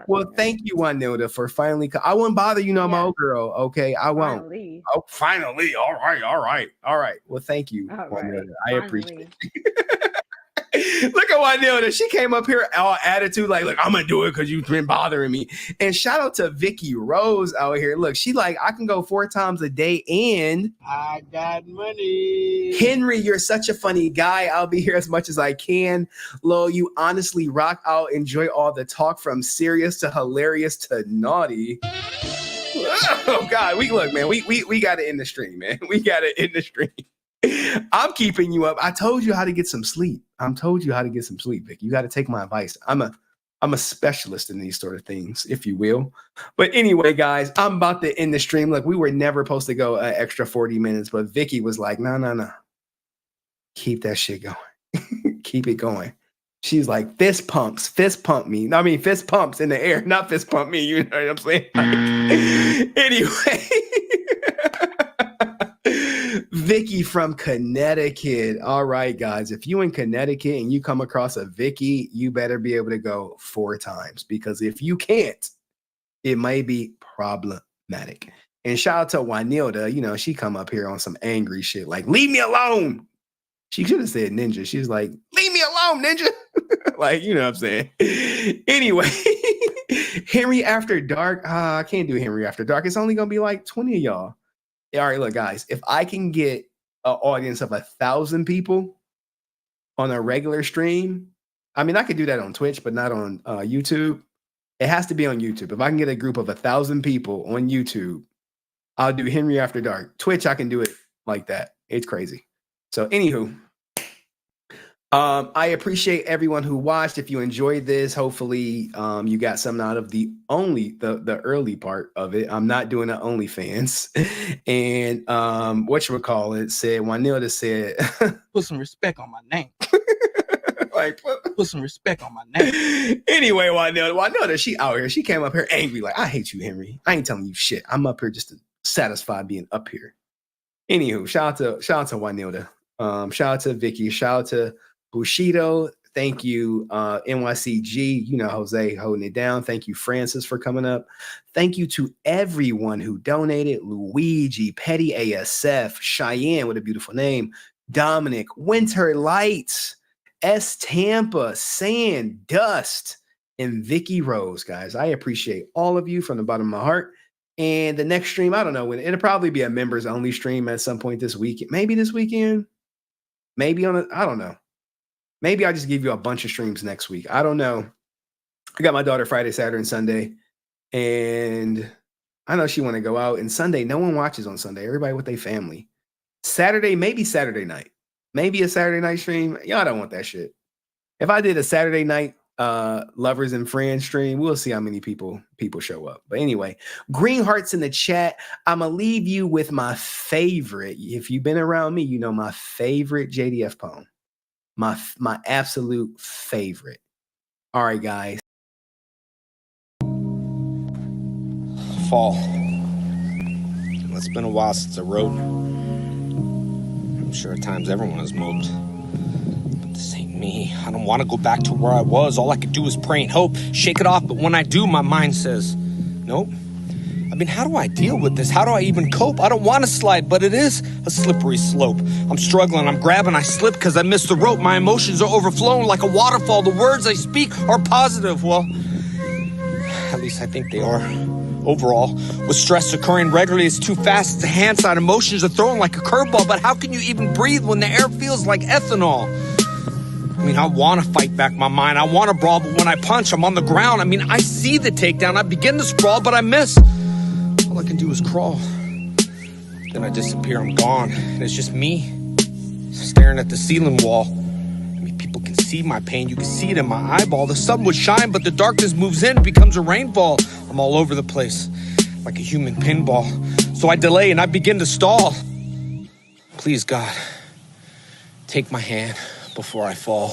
Well, thank you, Jonilda, for finally. I won't bother you no more, girl. Okay, I won't. Finally. Oh, finally. All right. Well, thank you, Jonilda. I appreciate it. Look at Jonilda. She came up here all attitude, like, look, I'm gonna do it because you've been bothering me. And shout out to Vicky Rose out here. Look, she like, I can go 4 times a day, and I got money. Henry, you're such a funny guy. I'll be here as much as I can. Lo, you honestly rock out. Enjoy all the talk from serious to hilarious to naughty. Oh God, we got it in the stream, man. We got it in the stream. I'm keeping you up. I told you how to get some sleep. Vic. You got to take my advice. I'm a specialist in these sort of things, if you will. But anyway, guys, I'm about to end the stream. Look, we were never supposed to go an extra 40 minutes, but Vicky was like, no. Keep that shit going. Keep it going. She's like, fist pumps me. I mean, fist pumps in the air, not fist pump me. You know what I'm saying? Anyway. Vicky from Connecticut. All right, guys. If you in Connecticut and you come across a Vicky, you better be able to go 4 times, because if you can't, it may be problematic. And shout out to Jonilda. You know, she come up here on some angry shit, like, leave me alone. She should have said ninja. She's like, leave me alone, ninja. Like, you know what I'm saying? Anyway, Henry After Dark. I can't do Henry After Dark. It's only going to be like 20 of y'all. All right, look, guys, if I can get an audience of 1,000 people on a regular stream, I mean, I could do that on Twitch, but not on YouTube. It has to be on YouTube. If I can get a group of 1,000 people on YouTube, I'll do Henry After Dark. Twitch, I can do it like that. It's crazy. So, anywho, I appreciate everyone who watched. If you enjoyed this, hopefully you got something out of the early part of it. I'm not doing an OnlyFans. And whatchamacallit said, Jonilda said, put some respect on my name. Like, put some respect on my name. Anyway, Jonilda, she out here. She came up here angry, like, I hate you, Henry. I ain't telling you shit. I'm up here just to satisfy being up here. Anywho, shout out to Jonilda. Shout out to Vicky. Shout out to Bushido. Thank you, NYCG. You know, Jose holding it down. Thank you, Francis, for coming up. Thank you to everyone who donated. Luigi, Petty ASF, Cheyenne with a beautiful name, Dominic, Winter Lights, S Tampa, Sand, Dust, and Vicky Rose, guys. I appreciate all of you from the bottom of my heart. And the next stream, I don't know when. It'll probably be a members only stream at some point this week. Maybe this weekend. Maybe I don't know. Maybe I'll just give you a bunch of streams next week. I don't know. I got my daughter Friday, Saturday, and Sunday. And I know she want to go out. And Sunday, no one watches on Sunday. Everybody with their family. Saturday, maybe Saturday night. Maybe a Saturday night stream. Y'all don't want that shit. If I did a Saturday night lovers and friends stream, we'll see how many people show up. But anyway, green hearts in the chat. I'm gonna leave you with my favorite. If you've been around me, you know my favorite JDF poem. My absolute favorite. All right, guys. Fall. It's been a while since I rode. I'm sure at times everyone has moped. But this ain't me. I don't want to go back to where I was. All I could do is pray and hope. Shake it off, but when I do, my mind says, nope. I mean, how do I deal with this? How do I even cope? I don't want to slide, but it is a slippery slope. I'm struggling, I'm grabbing, I slip because I missed the rope. My emotions are overflowing like a waterfall. The words I speak are positive. Well, at least I think they are. Overall, with stress occurring regularly, it's too fast. It's a hand side. Emotions are thrown like a curveball. But how can you even breathe when the air feels like ethanol? I mean, I want to fight back my mind. I want to brawl, but when I punch, I'm on the ground. I mean, I see the takedown. I begin to sprawl, but I miss. All I can do is crawl. Then I disappear. I'm gone. And it's just me staring at the ceiling wall. I mean, people can see my pain. You can see it in my eyeball. The sun would shine, but the darkness moves in. It becomes a rainfall. I'm all over the place, like a human pinball. So I delay and I begin to stall. Please, God, take my hand before I fall.